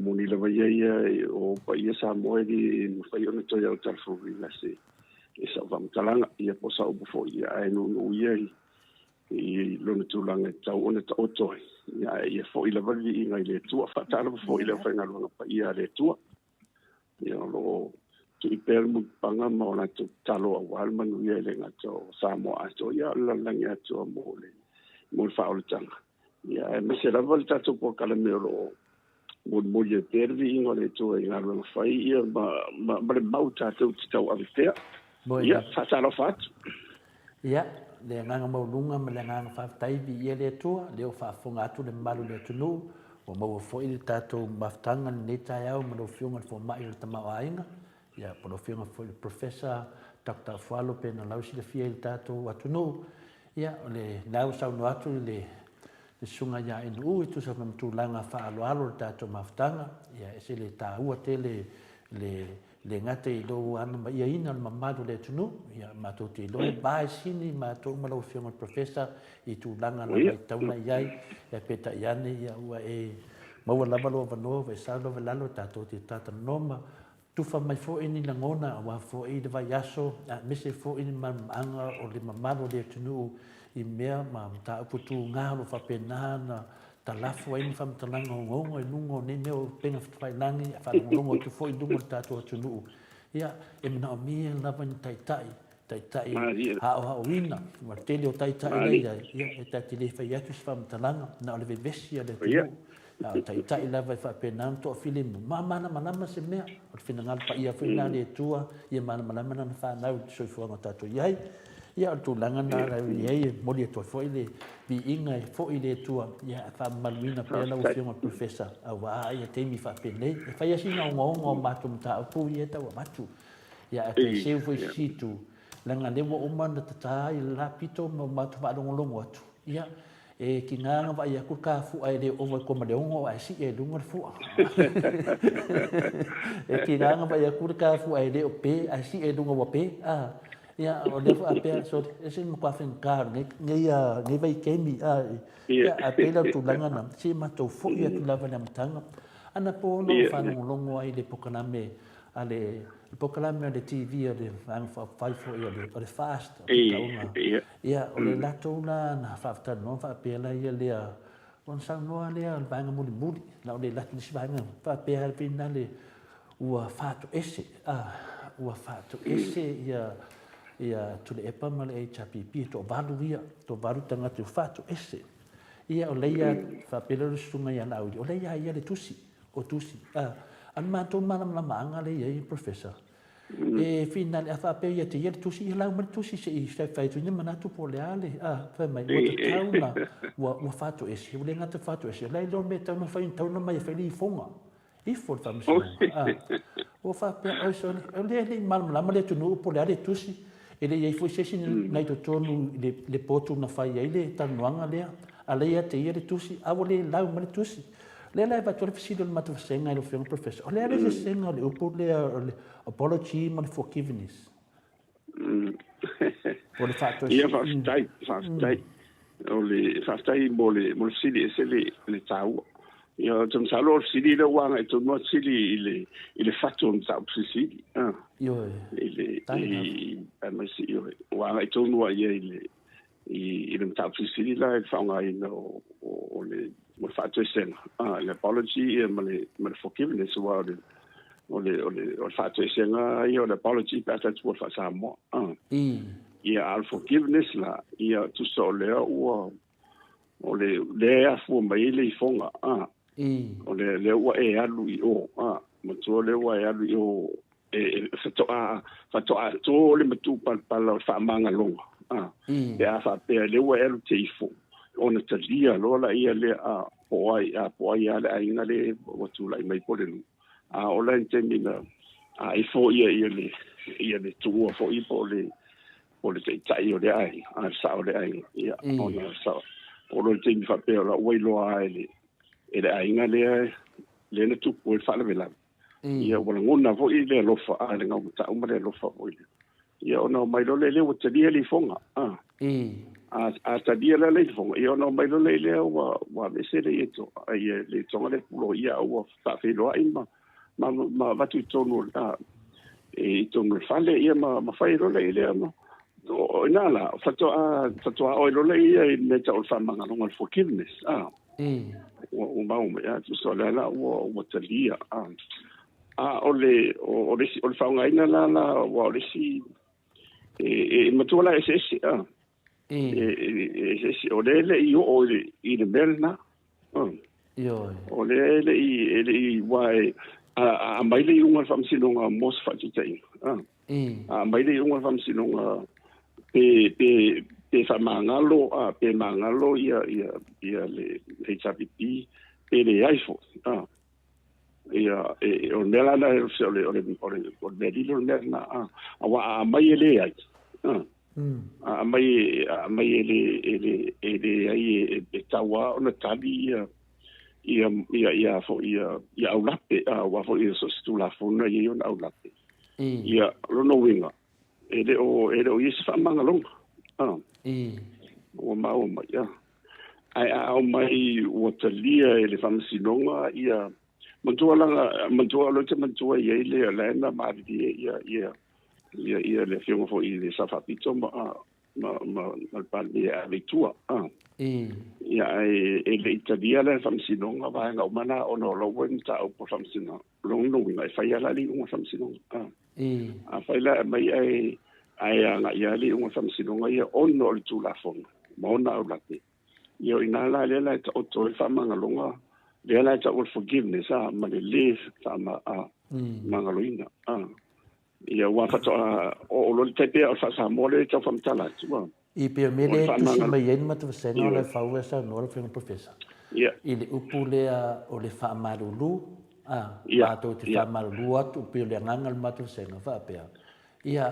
moni le vai ia o pa ia sa mo e no fai ona to ia tal fo ina se e sa vam talanga ia po sa o fo ia ai no ia i lo tu langa tau ona to oto ia fo ila vai inga ile tua fa tala fo ila fa ngalo pa ia le tua ia lo tu I permu panga mo na tu talo wal manu ia le ngato Samoa to ia la langa to mo fa o tanga ia me se la volta to po kala me lo mo ye perdi ingo le to ia lo fai ia ma le bauta to tau avtea ia fa talo fat ia le nganga mo lunga me le nganga fa tai bi ia le to le fa fonga atu le malu le tunu o mo fo I tatou maftanga ne tai au mo fionga fo mai le tamawainga ia pono fianga foi professor Dr. Fualo pena lausi le fia il tatou atunu ia le nau sau no atu le sunga ia inu I tu sa mamtulanga fa alo le tatou maftanga ia ese le taua te le le ngate I lo ana ma ia ina mamadu le tunu ia matou te lo bai sini matou malo fionga professor I tu langa na mai tauna iai e peta iane ia ua e maua lava lo vano ve sa lo velalo tatou te tata noma tufa mai fo ini na ngona wa fo I le vai aso a mese fo ini anga o le mamalo le tunu I mea ma ta putu ngalo fa pena na talafu ai fam talanga ngongo nungo ne meo penga fai langi fa ngongo tu foi dungo tato tunu ia e na mi na van tai ha o wina ma tele o tai ia e ta tele fa ia tu fam talanga na le vesi ale tu tai la vai fa pena to film mama na mana se mea o fina ngal pa ia fina le tua ia mana na fa na so fo ngata to ia ia tu langa na ia mo le to foi le vi inga foi le tua ia fa malwina pela o fioma professor awa ia te mi fa pele e fa ia sina ngo matum ta pu ia ta wa matu ia te se foi situ langa le mo umana ta la pito mo matu ba longo atu ia e ki nganga va ia ku ka fu ai le over ko le ngo ai si e lungo fu e ki nganga va ia ku ka fu ai le o pe ai si e lungo wa pe ia o le fa pe so ese mo kwa fen kar ne vai kemi ia a pe la tu langa na si ma to fo ia tu lava na mtanga ana po no fa no longo ai le pokaname ale le pokaname le TV le ang fa fai fo ia le fast ia o le la to na fa ta no fa pe la ia le on sa no ale banga muli la le la ni banga fa pe al finale ua fa to ese ua fa to ese ia tu le epa ma le HPP to valu tanga tu fatu ese ia o leia fa pelo sunga ia na o leia ia le tusi an ma to mana manga le ia professor e final a fa pe ia te ia tusi ia ma tusi se i fa tu ni mana tu pole ale fa mai o te tauna wa fatu ese o le ngata fatu ese le lo me tauna fa in tauna mai fa li fonga I for fa o fa pe o so le mal le tu no pole ale tusi ele ia foi sesi nei to tonu le potu na fai ele tanuanga lea ale ia te ia le tusi a le lau ma le tusi le la va tole fisido le matu senga le fiong professor le ale senga le upo le apology ma le forgiveness por le fatto ia fa stai o le fa stai mo le sili ese le tau ia tum salo sili le wanga to no sili ile fatto un tau sili io ile ma si io wanga to no ia ile tau sili la fa nga no o le mo fatto sen le apology e ma le forgiveness wa o fatto sen io le apology per ça tu fa ça mo ia al forgiveness la ia tu so le o le a fu mai le fonga o le ua e alu I o ma tu le ua e alu I o e fa to le matu pala fa manga longa e a fa pe le ua e alu te ifo ona talia lo la ia le po ai ale ainga le o tu lai mai po le nu o la entendina I fo ia le tu fo I po le te tai o le ai sa o le ai ia ona sa o lo te fa pe la ua lo ai ele ainga le na tu po fa le vela ia wala ngona vo I le lofa ale nga ta uma le lofa vo ia ona mai lo le o te dia le fonga a ta dia le fonga ia ona mai lo le wa mese le to ia le tonga le pulo ia o fa fe lo ai ma va tu tono e tono fale ia ma fai lo le ma o nala fa to o lo le ia me ta o fa manga no forgiveness o mau ya tu so la o talia o le fa ngai na la o le si e matola ese o le io o le belna o le i wai a mai le unga fam sinonga mos fa titai a mai le unga fam sinonga pe fa mangalo pe mangalo ia le HPP pe le iPhone ia o nela na o medilo na a mai le ai a mai ele ai tawa ona tali ia au lape wa fo ia so stu la fona ia ona au lape ia lono winga ele o isi fa manga longa o mai ia ai au mai o talia ele famsinonga ia mantua lo te mantua ia ile lena ma ia le fiona fo i le safapito ma pali avitua ia ele italia le famsinonga va nga mana ono lo wen ta o famsinonga long winga fa ia la li un famsinonga a faila mai ai nga ia li un famsinonga ia ono le tu la fon ma ona o lati ia ina la le la o to fa manga longa le la ta will forgiveness ma le le ta ma manga loina ia wa fa o lo te pe o fa sa mo le ta fam tala tu I pe mele tu si mai en matu se no le fa wesa no le fiona professor ia ile upule o le fa marulu ia to te fa marulu atu pe le nganga le matu se no fa pe ia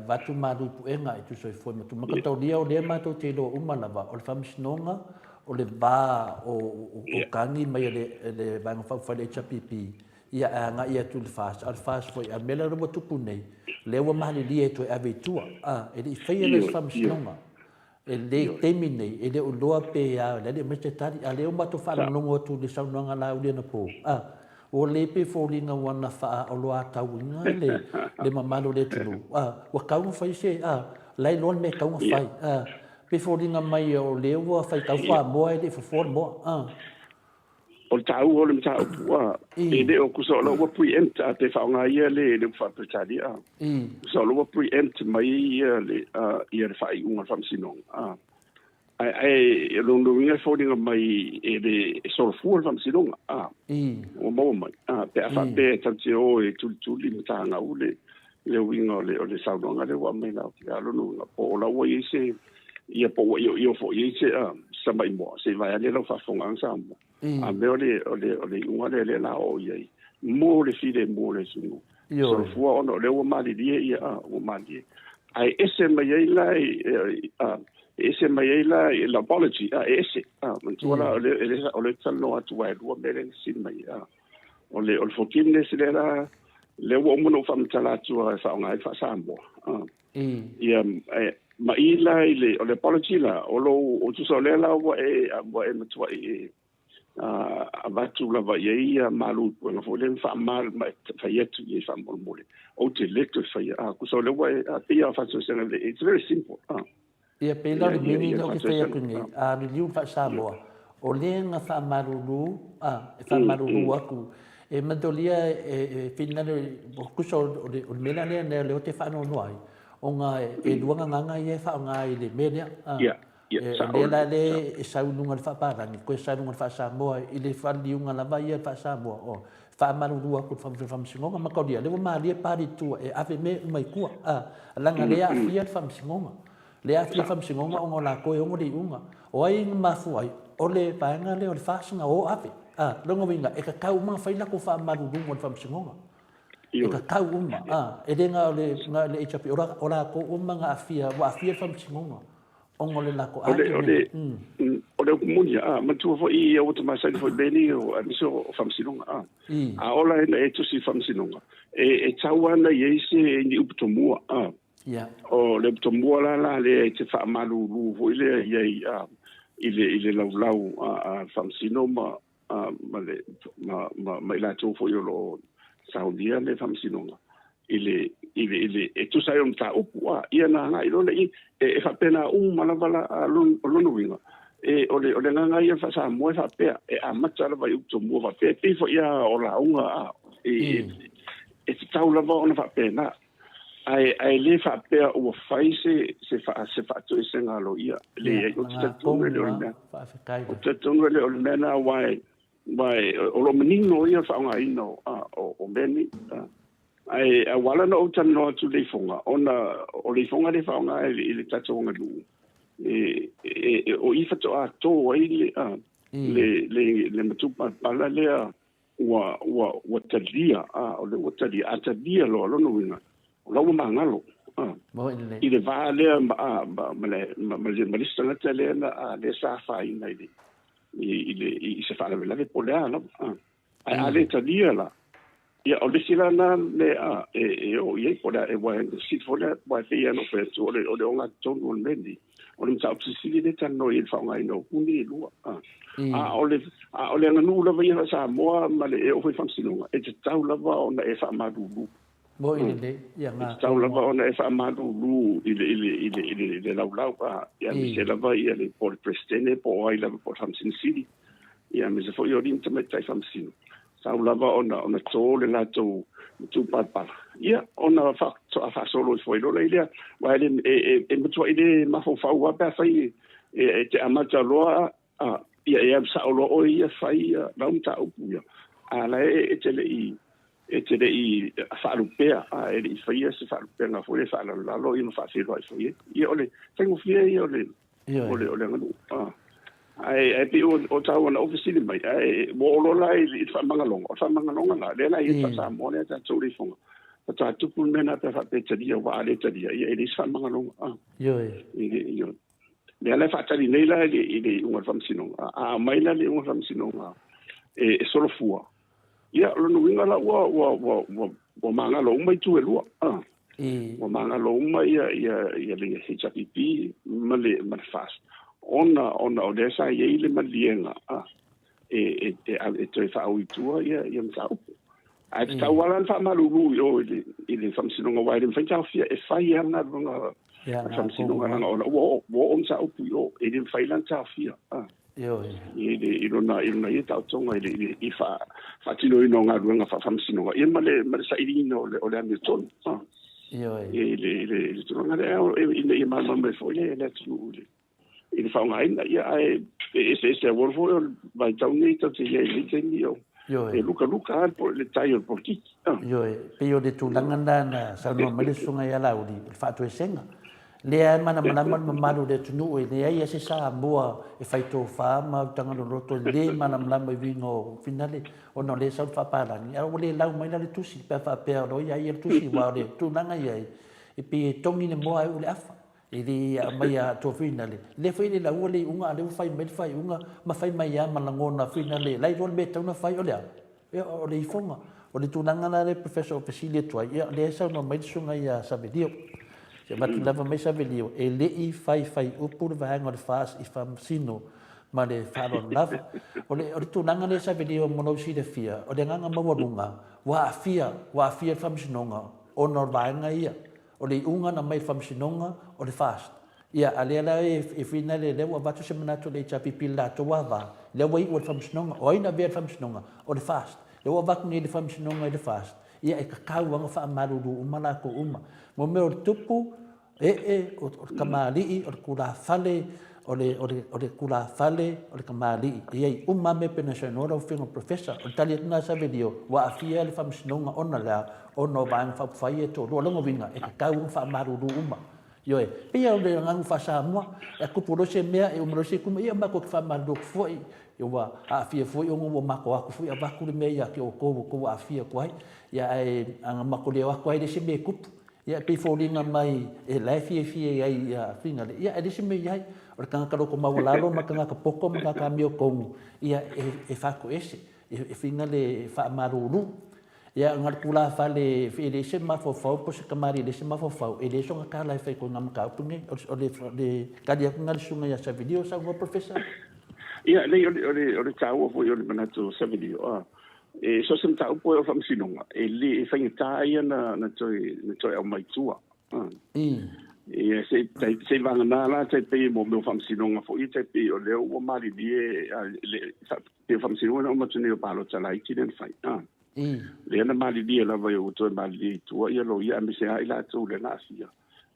vatu maru puenga i tu soi foi matu makatau dia o le matu te lo umana va o le famsinonga o le va o kangi mai le vanga fa le chapipi ia nga ia tu le fast foi a mela ro tupu nei le wa mali li to ave tua e le fai le famsinonga e le temine e le o loa pe a le mete tari a le o matu fa longo tu le saunanga la u le na po o le pe folinga wana fa o loa tauinga le mamalo le tulu wa kau fai se lai lon me kau fai pe folinga mai o le wa fai kau fa mo e le fo mo o tau o le tau e de o kuso lo preempt a te fa nga ia le fa pretali so lo preempt mai ia le ia fa i un famsinong ai lo ia folding mai e de so fu famsinong o mo mai pe fa pe tanti o e tu limita nga ule le winga le saunga le wa mai na lo no po la wo i se ia po io fo i se sa mai mo se vai ale lo fa fonga sa mo a me ole unga le la o ia mo le fide mo le sungu so fu ono le o mali dia ia o mali ai ese mai la ese mai la apology ese man ole talo atu ai lo mele sin mai ole forgiveness le la le o mo no fam tala tu fa ngai fa sambo ia ma ila ile ole apology la o tu so le la o e matua avatu la va ia malu no fo le fa mal ma fa yetu ye fa mo mole o te lecto fa ku so le wa ia fa so it's very simple ia pela le mini no ke fa ku ni a liu fa sa mo o le nga fa marulu fa marulu aku e madolia e finale ku so o mena le o te fa no ai o nga e duanga nganga ia fa nga i le media le le sa ununga fa para ni ko sa ununga fa sa mo i le fa liunga la vai fa sa mo o fa maru ku fa singonga ma ko dia le ma le pari tu e ave me mai ku la nga le a fia fa singonga le a fia fa singonga o la ko o di unga o ai ma fu ai o le pa nga le o fa singa o ave longo winga e ka kau ma fa ila ko fa maru o fa singonga e ka kau uma e le nga le HP ora ko uma nga fia wa fia fa singonga ongole la ko ole kumunya matu fo I o to masai fo beni o amiso famsinonga ola e to si famsinonga e tawana yese ni uptomua o le uptomua la le te fa malu lu fo ile ile lau famsinoma ma ila to fo yo lo saudia le famsinonga ile e tu sai on ta upua ia na ilo le e fa pena mala bala lo winga e ole nga ia fa sa mo fa pe e amata la vai to mo fa pe fo ia o la unga e tau la va ona fa pena ai le fa pe o fai se fa to senga lo ia le o tatu le o tatu le o mena wai o lo menino ia fa nga ino o beni ai wala no tan no tu le fonga ona o le fonga le fonga le tatu nga lu o ifa to a to le matu pala le wa talia o le wa talia lo no winga lo mangalo i le vale ma le stala tele na le sa fa ina i se fa la le polea no ai ale talia la ia o le sila na le a o ye po da e wa sit fo da wa te ya no pe o le onga ton on mendi o le tau sili de tan no il fa ngai no kuni lu o le nganu la va sa mo ma le o fa sino e te tau la va ona e fa ma lu mo ile ia nga tau la va ona e fa ma lu ile la pa ia mi se la va ia le por prestene po ai la por Hamsin City ia mi se fo yo rin te mai fam sino sau lava ona tole la tu papa ia ona fa solo foi lo ile wa ile e mutu ile ma fo fa wa pa fai te amata loa ia sa lo o ia fai la un ta upuia ala e tele i fa lupea e fai se fa lupea na foi fa la lo i no fa se lo foi ia ole tengo fie ia ole nganu ai pe o tau na ofisili mai ai mo lo lai i fa mangalonga la le na i sa mo le ta tsuri fonga ta tu pun mena ta fa pe tsadia wa le tsadia i fa mangalonga yo le ala fa tali nei la i un fam sino mai la le un fam sino e solo fua ia lo no winga la wa mangalo mai tu e lua wa mangalo mai ia le hichapipi male fast ona o desa ye ile malienga e te fa o tua ia mtau a te tawalan fa malulu yo ile famsino nga wai fa tau fia e fa ia na nga famsino nga ona wo on sa o yo e din fa lan tau fia yo ile na ye tau tonga ile i fa tino ino nga nga fa famsino nga ia male sa ilino o le Hamilton yo ile tonga ile ma me fo ile tu il fa ngai na ia se volvo vai tau nei tau te ia i te nio e luka po le tai o por ki yo pe yo de tu langanda na sa no mele sunga ia laudi fa tu senga le ai mana malu de tu no e le ai se sa boa e fai to fa ma tanga no roto le mana mai vingo finale o no le sa fa para ni o le lau mai le tu si pe fa pe o ia ia tu si wa le tu nanga ia e pe tongi ne mo ai o le afa ili mai a to finale le foi le la ole unga le fai mai fai unga ma fai mai ya malangona finale lai rol beta una fai ole o le fonga o le tunanga na le professor Facile to ia le sa no mai sunga ia sabedio se ma tu lava mai sabedio e le I fai o por va ngor fas I fam sino ma le falon lava o le tunanga le sabedio mono si de fia o le nganga mawalunga wa fia fam sinonga o no va nga ia o le unga na mai famsinonga o le fast ia alela e finale le wa vatu semana to le chapi pila to wa le wa I o famsinonga o ina be famsinonga o le fast le wa vak ni le famsinonga le fast ia e kakau wanga fa maruru umala ko uma mo me o tupu o kamali o kula fale o le kula fale o le kamali ia umma me pensionora o fingo professor o tali na sa video wa afia le famsinonga ona la ono bang fa fai to lo longo vinga e ka un fa maruru uma yo e pia o le ngang fa sa mo e ku puro se mea e umro se ku ia ma ko fa maru foi yo wa afia foi o ngo ma ko aku foi aba ku le mea ke o ko afia ko ai ya e ang ma ko le wa ko ai de se me ku ya pe fo linga mai e la fie ai ya finga ya e de se me ya o ka ka ko ma wala lo ma ka poko ma ka mio ko ia e fa ko ese e finga le fa maruru ia ngar kula fale fele se ma fo po se kamari le se ma fo e le so ka la fe ko ngam ka punge o le ka dia ngal sunga ya sa video sa go professor ia le tau fo yo le manato sa video e so sem tau po fam sinonga e le fa ngita ia na toi au mai tua e se vanga na la te pe mo fam sinonga fo i te pe o le o mari die le fam sinonga o matune o palo tala I tinen fai le na mali dia la vai o to mali tua ia lo ia me se ai la tu le na sia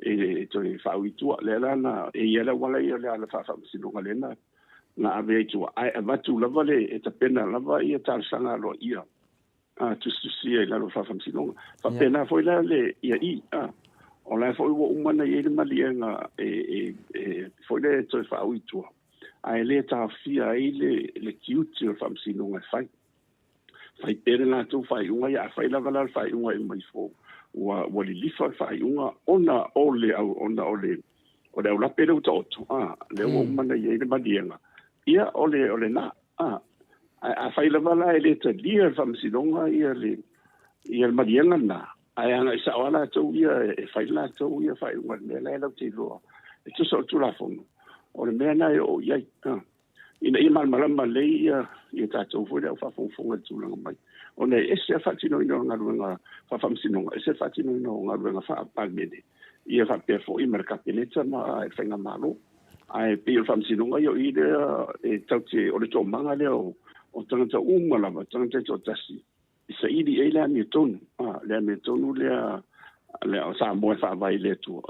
e to fa wi tua le la na e ia la wala ia la fa sino le na ave tua ai va tu la vale e ta pena la va ia tal sanga lo ia tu si la lo fa sino fa pena foi la le ia o la foi o umana ia le mali nga foi le to fa wi tua ai le ta fia ai le cute fa sino nga fai fai pere na tu fai unga ya fai la vala fai unga I mai fo wa li lifa fai unga ona ole o le la pere to le o mana ye le madienga ia ole na a fai la vala ele te dia fam sidonga ia le ia marianga na ai anga isa wala to ia e fai la to ia fai wa me la la ti lo e tu so tu la fon o le me na o ia ina i mal malama le ia ta to fo le fa fon fon tu la mai o ne ese fa ti no nga luenga fa fam sino ese fa ti no nga luenga fa pa mede ia fa pe fo i mercapeleta ma e fenga malo ai pe fam sino nga yo i de e tau te o le to manga le o tanga uma la tanga te tasi isa idi e le mi ton le mi tonu le sa mo fa vai le tu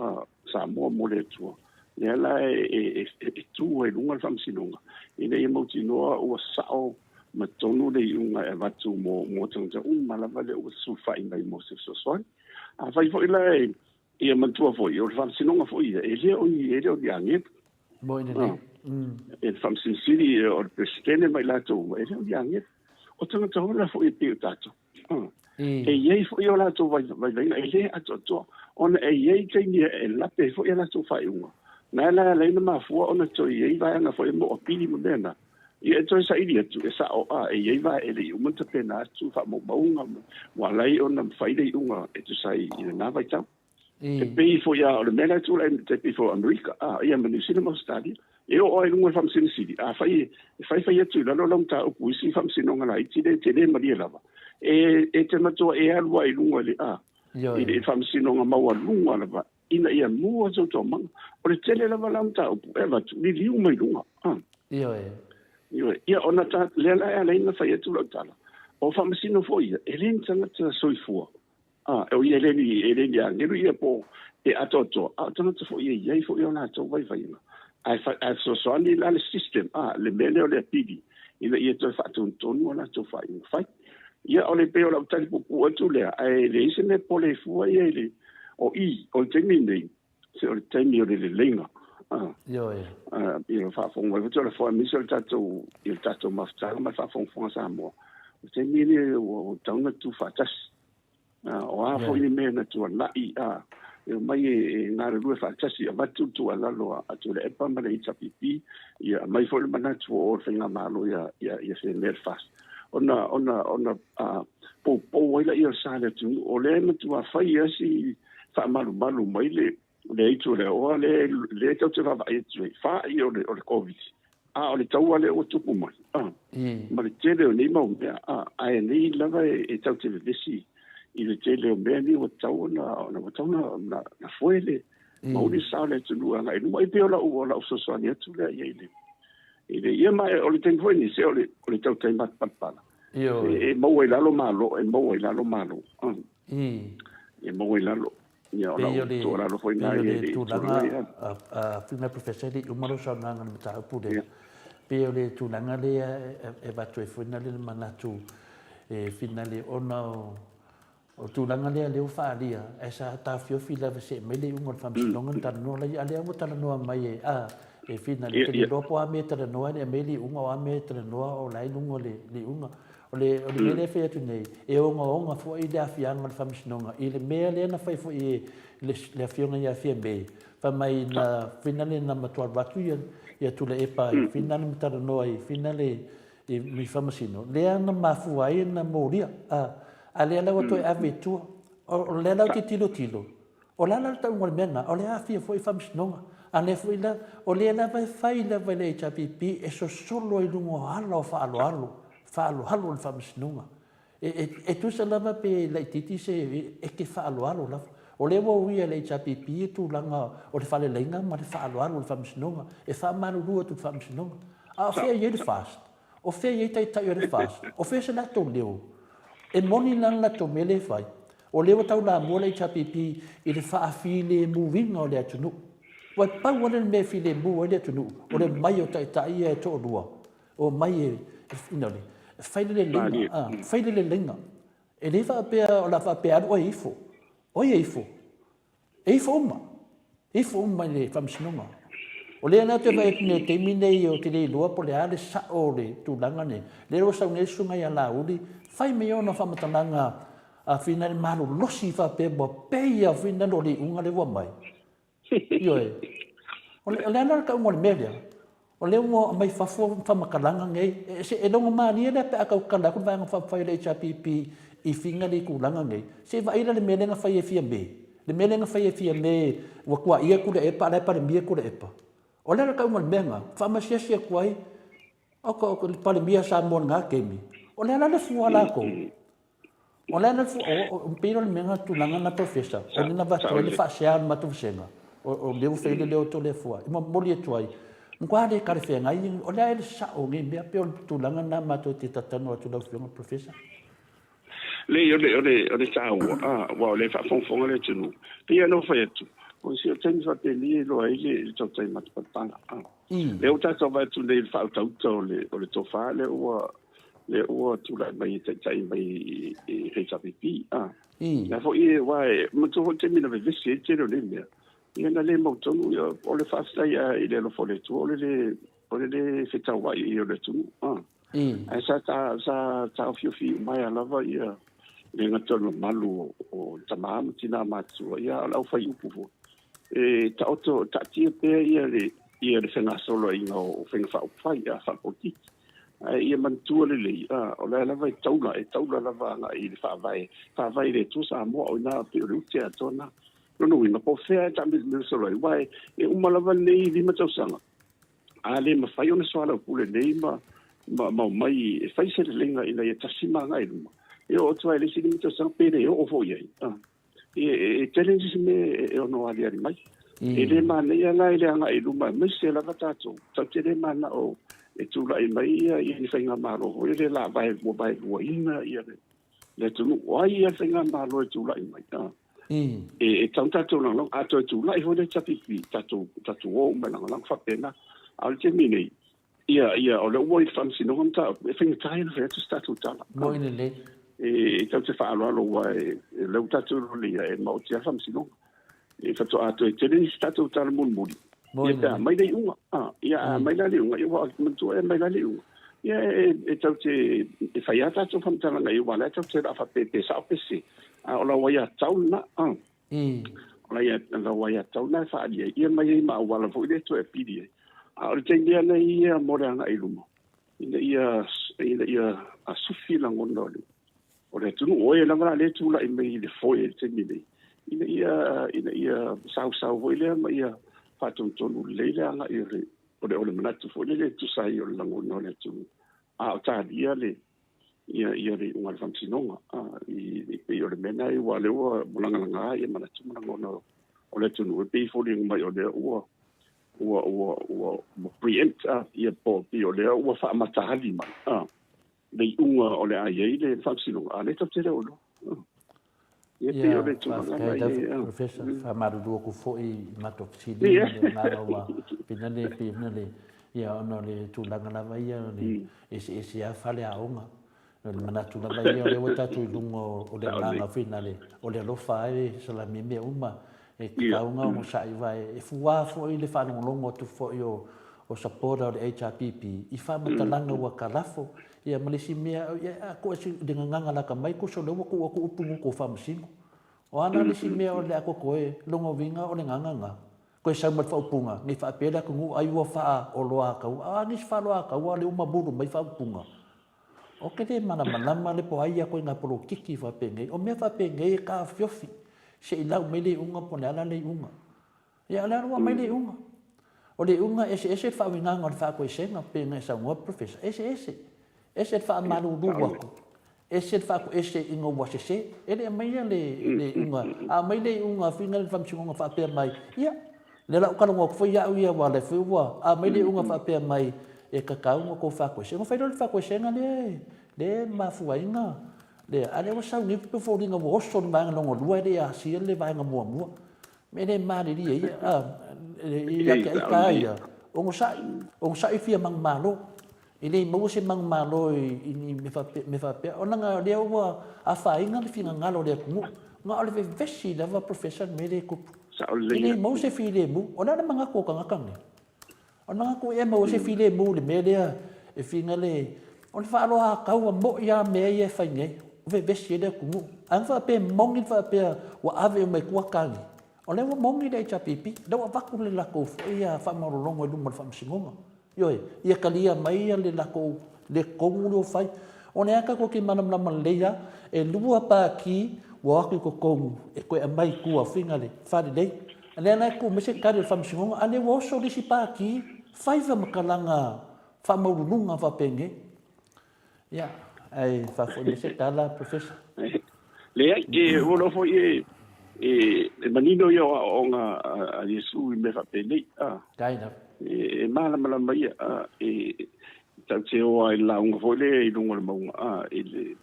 sa mo le tu le la e tu e lunga fam sinonga ine e mo tino o sao ma tonu le unga e vatu mo tanga la vale o su fa in mai mo se so so a vai fo ile e ma tu fo yo fam sinonga fo ile e le o dianget mo ine e fam sin city o presidente mai la tu e le o dianget o tanga tau la fo i pe tato e ye fo yo la to vai e le a to on e ye ke ni e la pe fo ya la to fa unga na la le ma fo on to ye vai na fo mo pili mo bena e to sa idia tu sa o e ye vai e le mo te pena tu fa mo unga wa lai on na fa ile unga e to sai i na vai tau e pe fo ya o le mena tu le te pe fo america ia me ni cinema study e o ai lunga fam sin city fai tu la lo ta o puisi fam sin nga lai ti de te de maria lava e te mato e alu ai lunga le e fam sin nga maua lunga lava ina ia mua so to mang o le tele lava lam ta o e va tu li liu mai lunga ia ona ta le la le na fai tu lo tala o fam sin fo ia e len tanga ta soifua e o ia le ni a ngeru ia po e atoto tanga ta fo ia fo ia na to vai vai ai so ni la le system le mele o le pidi ina ia to fa ton ona to fa in fai ia o le pe o la tali pu tu le ai le ise me pole fu ia le o temi nei se o temi o le lenga ia fa fon wa to le fo mi so tato il tato mafta ma fa fon sa mo temi ni o tanga tu fa tas o a fo ni me na tu la e mai e ngare lue fa tasi a vatu tu ala lo a tu le epa ma le pipi ia mai fo le mana tu o fenga malo ia se mer fast ona po wala ia sa le tu o le na tu a fai si fa malu mai le tu le o le tu te va e tu fa io le covid o le tau ale o tu mai ma le tele o ni mo ai ni lava e tau te vesi i le tele o mea ni o tau na fuele ma uni sao le tunu anga i numa i peo la o so soani atu lea i le ia mai o le tenko ni se o le tau tai mat patpala e mau e lalo malo e mau e lalo ia o la o to la lo foi nai e fina professori umaro sa nanga na ta pude peo le tulanga le e batu e foi na le manatu e finale ona o tūlanga lea leo whaalia, e sa ta fiofi lawa se mele ungon whamsinongan tana noa lai, a lea mo tana noa mai e whina le te ropo a me tana noa, e mele unga o a me tana noa o lai lungo le unga. O le mele whea tu nei, e onga fua i le awhianga le whamsinonga, i le mea lea na whai fua i le awhionga i a whia me, whamai na whina le na matua ratu ia tula epa, i whina le tana noa, i whina le mi whamasino. Lea na mafua i na mōria, a le ala to ave tu o le ala tilo o la la tau mena o le afia foi famsnonga a le foi la o le ala vai fai la vai le chapipi e so solo i lungo alo fa alo le famsnonga e tu sa lava pe le titi se e ke fa alo la o le wo ia le chapipi tu langa o le fale lenga ma le fa alo le famsnonga e fa malu lu tu famsnonga a fe ye fast o fe ye tai ye fast o fe se la to leo e moni langa to mele fai o lewa tau la mola i chapipi i le whaafile muvinga o le atunu wai pau wane me file mu o le atunu o le mai o tai e to lua o mai e inole faile le lenga e le whaapea o la whaapea anu o ifo uma le whamsinonga o le ana te vai ne te mine i o te le lua po le ale sa o le tūlanga ne le roa sau ne sunga i a la uli fai me ona whamatananga a whina le malu losi whape mo pei a whina no le unga le wa mai. O le ana ka unga le melia. O le unga mai whafu whamakalanga ngei. E longa maani e le pe a kau kala kun vanga whawhai le HRPP I finga le kulanga ngai. Se va ira le melenga fai e fia me. Le melenga fai e fia me wa kua ia ku le epa le pa le mia ku le epa. O le ka umal menga, fa ma sia sia kuai. O ko le pa le mia sa mon nga kemi. O le ala le fu ala ko. O le ala fu o piro le menga tu langa na professor. O le na va to le fa sia ma tu senga. O le u fele le o to le fu. Mo moli e tuai. Ngwa le ka le fe ngai o le ala sa o ngi me pe o tu langa na ma to te tatano tu la fu professor. Le ole tau wa le fa fon le tunu pia no fa tu o si o teni fa te li lo ai le to tai mat patanga le o ta so va tu le fa tau to le o le to fa le o tu la mai te tai mai e sa pipi la fo i wa mo to te mi na ve se te le me ia na le mo to o le fa sta ia i le lo fo le tu o le se tau wa i o le tu sa fiu mai ala va ia le ngatono malu o tamam tina matsu ia la fa yupu fo ta auto ta tie pe ia le fenga solo inga o fenga fa fa ia fa poti ia man tu le o la vai taula la va nga i fa vai le tu sa mo o na pe lu tia tona no ina po fe ta mi solo vai e uma la va nei di ma tsanga ale ma fa yo ne so ala pule nei ma mai fai se le lenga ina ia tasima nga iluma e o tua ele sini mito sang pere o fo ia e challenge me e no ali ali mai e le mana ia la ile anga iluma me se la vatato ta te le mana o e tu la mai ia i fainga malo o le la vai mo vai o ina ia le tu no ai ia fainga malo e tu la mai e tanta tu no a tu la i ho le chapipi tatu o me la fa pena al termine ia o le oi fansi no conta e finga tai no veto stato tala mo in le e tau te whaalo alo wa le utatu roli e mau tia fansi no e fato ato e tele stato tala mulmuli ia mai dei unga ia mai la unga ia wa mantu e mai la unga ia e tau te e faiata to fantana ngai wa la tau te rafa pe sa pesi o la wa ia tau na o la ia la wa ia tau na fa ia mai ma wala fo le to e pidi o te ia na ia moranga ilumo ia a sufi la ngono o le tunu o e langa le tula i mai le foi te mini ia sau voi le mai ia fatun tonu le anga i re o le manatu foi le tu sai o la ngono le tu o ta dia le ia le unga fantinonga i o le mena i wa le o mulanga ia manatu ngono o le tunu e pe foi mai o le o preempt ia po o le o fa matahali ma le unga o le ai le faksino ale to tere o ia te o le tuma professor fa maru ko foi mato sili na wa pinale ia ono le tu langa la vai le ese ia fale a onga le manatu la vai o le wata tu lungo o le langa finale o le lo fai sala me uma e ka unga mo sai vai e fuwa foi le fa no longo tu foi o sapora o HRPP i fa matalanga wa kalafo ia malisi mea ia ko si dengan nganga la ka mai ko so lo ko upungu ko fa msingo o ana lisi mea o le ako koe longo vinga o le nganga ko sa mat fa upunga ni fa pela ko ngu ai wa fa o lo aka a ni fa lo aka wa le uma buru mai fa upunga o ke te mana le po ai ko nga pro kiki fa penge o me fa penge ka fiofi se ila me le unga pona ala le unga ia ala wa mai le unga o le unga ese fa winga ngor fa ko senga penge sa ngo professor ese fa malu duwa ko ese fa ko ese ingo wasese ele mai le unga a mai le unga final fam singo fa pe mai ia le la ka ngo fo ia wa le fo wa a mai le unga fa pe mai e ka ka ngo ko fa ko sengo fa fa ko senga le ma fu inga le ale wa sa ni pe fo ringa wo so ma ngo duwa le a si le va nga mo me le ma le ia ka ia o sa ifia mang malo ini mo se mang malo ini me fa pe ona nga le wa a fa inga le finga ngalo le ku nga le vesi da va professor me le ku ini mo se fi le mu ona na manga ko ka ni ona ko e mo se fi le mu le me le e finga le on fa lo a ka wa mo ya me ye fa nge vesi le ku an fa pe mong ni fa pe wa ave me ku ka ni o le mo ngi dai chapipi da wa vaku le la ko ia fa ma longo lu mo fa msingonga yo ia kalia mai le la ko le kongu lo fai O ne aka ko ki manam na leia e lua pa ki wa ki ko kongu e ko e mai kua finga le fari dei. Ane ana ku mese kare fa msingonga ane wo so le si pa ki faiva makalanga fa maurunga fa penge. Ya, ai fa fo mese kala professor. Le ai e olo fo e manino yo onga a Yesu me fa pele Kaina. e mala mai e tau o ai la unga fo le i lunga mo e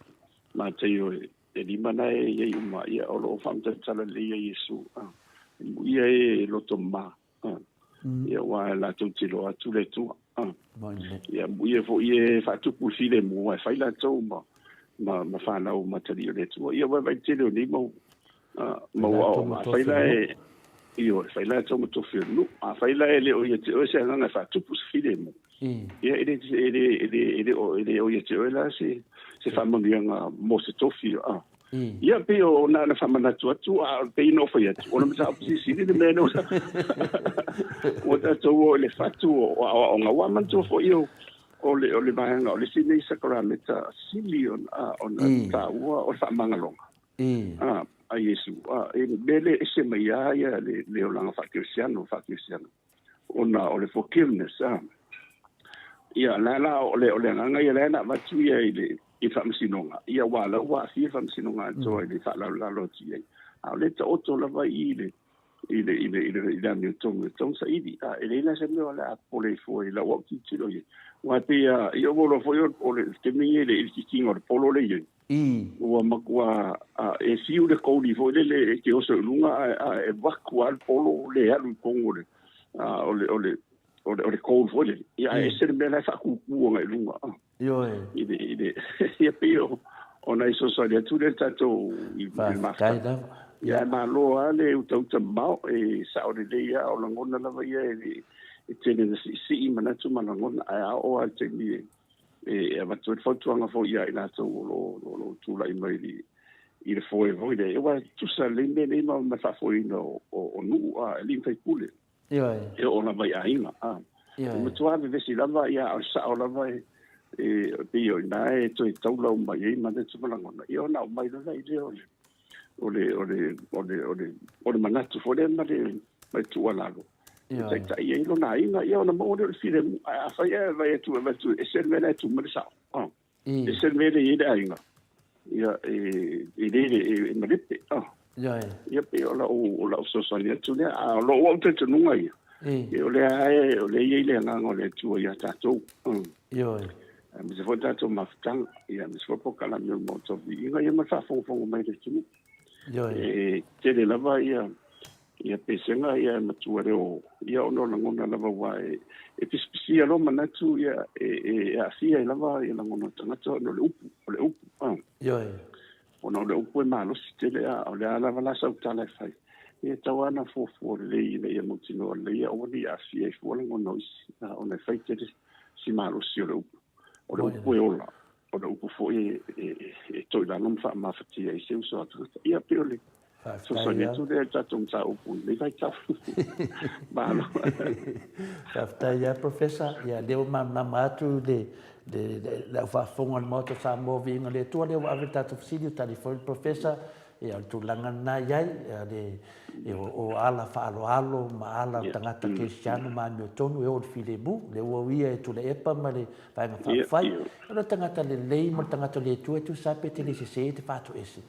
ma te yo e di mana e uma ia olo fa mta tala le Yesu ia e loto ma ia wa la tu ti lo atu le tu ia ia fo ia fa tu pu si le mo fa la tu ma fa na o material le tu ia wa te le ni mo mo fa la e io fa la tu mo to fi no fa la e le o ia te o se nga fa tu pu si le mo ia ele o ia te o la se fa mo nga mo se to fi ia pe o na fa mana tu pe no fa ia o na sa si le me no o ta to o le fa tu o nga wa man tu fo io o le mahanga o le sine sakramenta silion on ta o fa mangalonga a Yesu e bele ese mai ia le o langa fa cristiano ona o le forgiveness ia la o le nganga ia na ma tu ia i fa msinonga ia wala wa fi fa msinonga to i fa la lo ti a le to to la va ile ni tong sa idi ele na se me la pole fo la wa ti lo ye wa pe io volo fo io o le te mi ele il kingo polo le ye wa makwa e fiu de ko di fo le ke o so lunga e vakua al polo le alu kongo le o le ko fo le ia e se me la fa ku nga lunga Yo ide ia pe ona iso so le tu le tato i ma ya ma lo ale uta mau e sa o le ia o langona lava ia e tene si mana tu mana ngona a o al te ni e va tu foto anga fo ia ina to lo tu la mai i le foi voi de wa tu sa le me ma fa foi no o nu a le fai pule yo e ona vai ainga ma tu ave si lava ia o sa o lava e pio na e to tau la mai ma de tu mana ngona io na mai da i o le manatu fo le mai tu ala lo tai ia lo na inga ia na mo le file a fa ia vai tu e se vele tu me sa e se vele ia inga ia e malite ia pe o la so so ia tu le a lo o te tu nunga ia o le ia le nga ngole tu ia ta tu mi se fo ta tu maftang ia mi se fo kala mi mo to inga ia ma fa fo mai le tu te le lava ia pesenga ia matuare o ia ono ngona lava wa e pispisia lo manatu ia asia lava ia ngona tanga no le upu ono le upu ma lo stele o le lava la sa tala fai e tawana fo le ia mutino le ia o ni asia fo ngona ona fai te si malo si le upu o le upu ola o le upu fo e to la non fa ma fatia e se uso ia piole so ne tu de tatum sa upu le vai ta balo tafta ya professor ya leo ma matu de la fa fonga moto sa mo vinga le tu le wa vita tu sidi telefone professor ya tu langa na ya de o ala fa alo ma ala tangata cristiano ma no tonu e o filebu le o ia tu le epa ma le fa fai no tangata le lei mo tangata le tu sa pe te le se te fa tu ese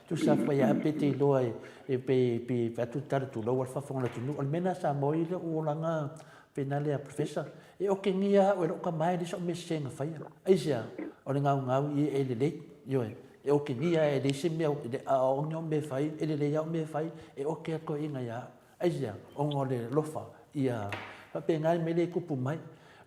tu sa fa ya pe te lo e pe fa tu tar tu lo fa fonga tu no almena sa mo ile o langa penale a professor e o ke ngia o ka mai le so me senga fa ia aisia o le ngau e le yo e o ke nia e le se me o nyo me fai e le ya me fai e o ke ko inga ya aisia o ngole lofa ia pa pe ngai me le kupu mai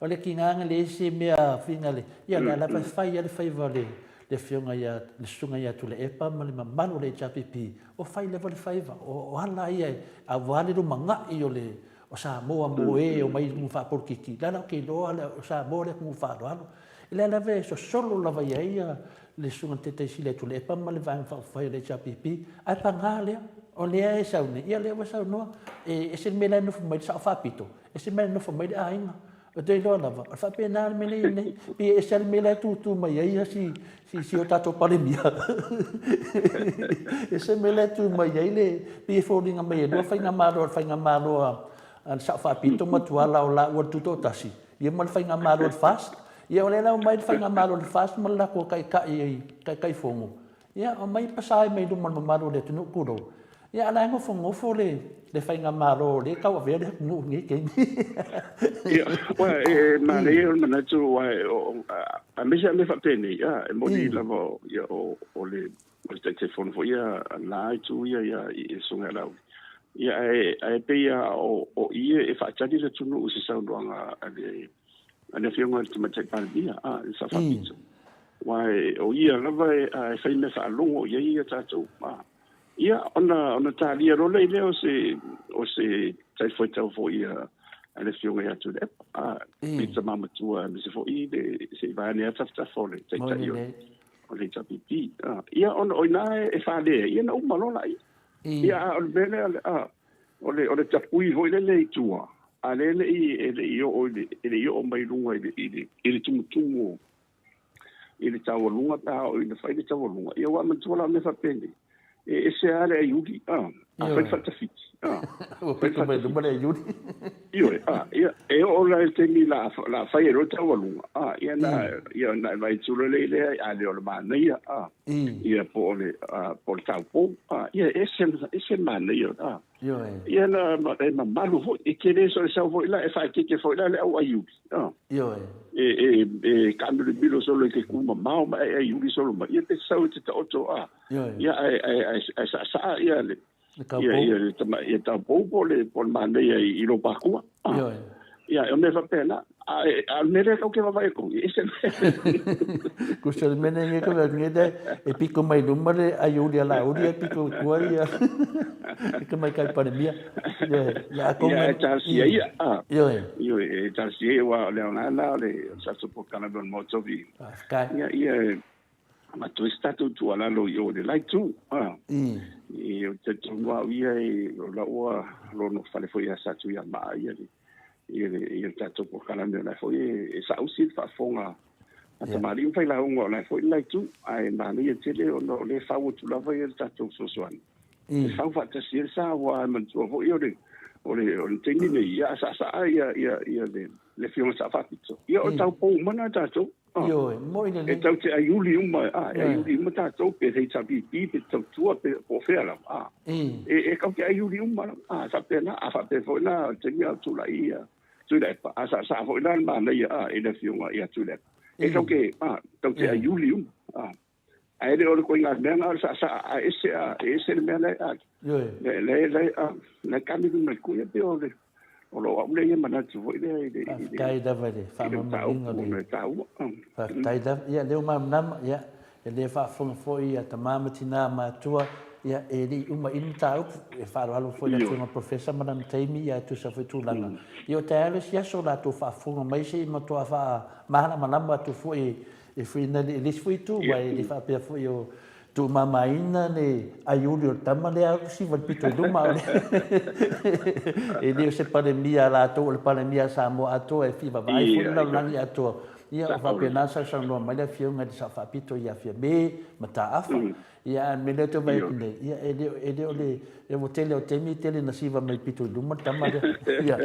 o le kinga le se me a finale ia la pa fai ia le fai vale le fionga ia le sunga ia tu le epa ma le manu le chapipi o fai le vale fai va o hala ia a vale do manga i o le o sa mo e o mai mu fa por kiki la ke lo o sa mo le mu fa lo ile la ve so solo la va ia le sunga te si le tu le pa ma le va fa fai le chapipi ai pa ngale o le e sa ne ia le wa sa no e se me la no fa mai sa fa pito e se me no fa mai a inga o te ilo lava o fa pe na me nei pe e sel me la tu mai ai si o tato palemia e se me la tu mai ai le pe folding mai do fa nga malo an sa fa pito matuala o la o tu to tasi ia mal fa nga malo fast ia o le la mai fa nga malo fast mal la ko kai fongo ia o mai pasai mai do mal malo le tunu kuro ia ala ngo fongo le fa nga malo le ka o verde no ngi ke ia wa ma le o na tu wa a me se me fa pene ia e mo di la vo ia o le te phone fo ia la tu ia e sunga la ia e pe ia o ia e fa tadi le tunu o se sa ndanga ale fiona te mate pa dia sa fa pizza wa o ia la va e fa me fa longo ia tatu ia ona talia ro le o se tai foi tau fo ia ale fiona ia tu pizza mama tua me se fo i de se va ne tafta fo le tai tai o le tapipi ia ona oina e fa le ia na umalola ia o bele o le tapui ho le tua ale i o mai lunga i tumu i le tau lunga ta o i le fai le tau lunga ia wa man tuala me fa pende e se ale ayudi a fai fata fit o fai mai do male ayudi ia e o la te mi la fai ro tau lunga ia na vai tulo le ale o ma ia ia po le tau po ia ese man ia ia na malu ho e kere so sa vo la e fa ke fo la le au ayudi e cambio de bilo solo que kuma mau e ayudi solo ma ia te sau te oto ia sa ia le ia ta po le por mane i lo pakua ia o me fa pena al mere que va vai con ese kusel mene nge ko ngede e pico mai numere ayudi ala udi e pico kuaria que mai kai para mia ya con ia e tarsia wa leonana le sa so kana don moto vi ia ma tu stato tu ala lo yo de like tu e te tungwa ia lo no fale foi asa tu ia ma ia ia tato po kana na foi e sa usi fa fonga ata mari un fai la un la foi like tu ai na ni tele o no le fa tu la vai tato so soan e fa fa te sia sa wa man tu ho io de o le tingi ni ia sa ia le fiona sa fa pizzo ia o tau po mana tato mo ina e tau te ayuli uma ayuli uma tato pe te tabi pe tau tua pe po fela e ka ke ayuli uma sa pena fa pe foi na tinga tu la ia tu le pa sa foi na ma na ia e le fiona ia tu le e ka ke tau te ayuli uma ai le o ko inga mena sa ese le mena le kami du me ku ia pe o lo au le mana tu foi le kai da vale fa ma inga le tai da ia le ma nam ia le fa foi ia tamama tina ma tua ia e li uma inta e fa alo foi le uma professor madam taimi ia tu sa foi tu langa io te ave sia so la tu fa fu mai se ma tu fa mana mana tu foi e foi na le foi tu vai le fa pe foi o tu mamaina ne aiuri o tamale au si val pito do ma e dio se pandemia la to le pandemia sa mo ato e fi va vai fu na nani ato ia va pena sa no mai le fio ngai sa fa pito ia fia me mata afa ia me le to vai ne ia e dio le e motele o tele na si va mai pito do ma tamale ia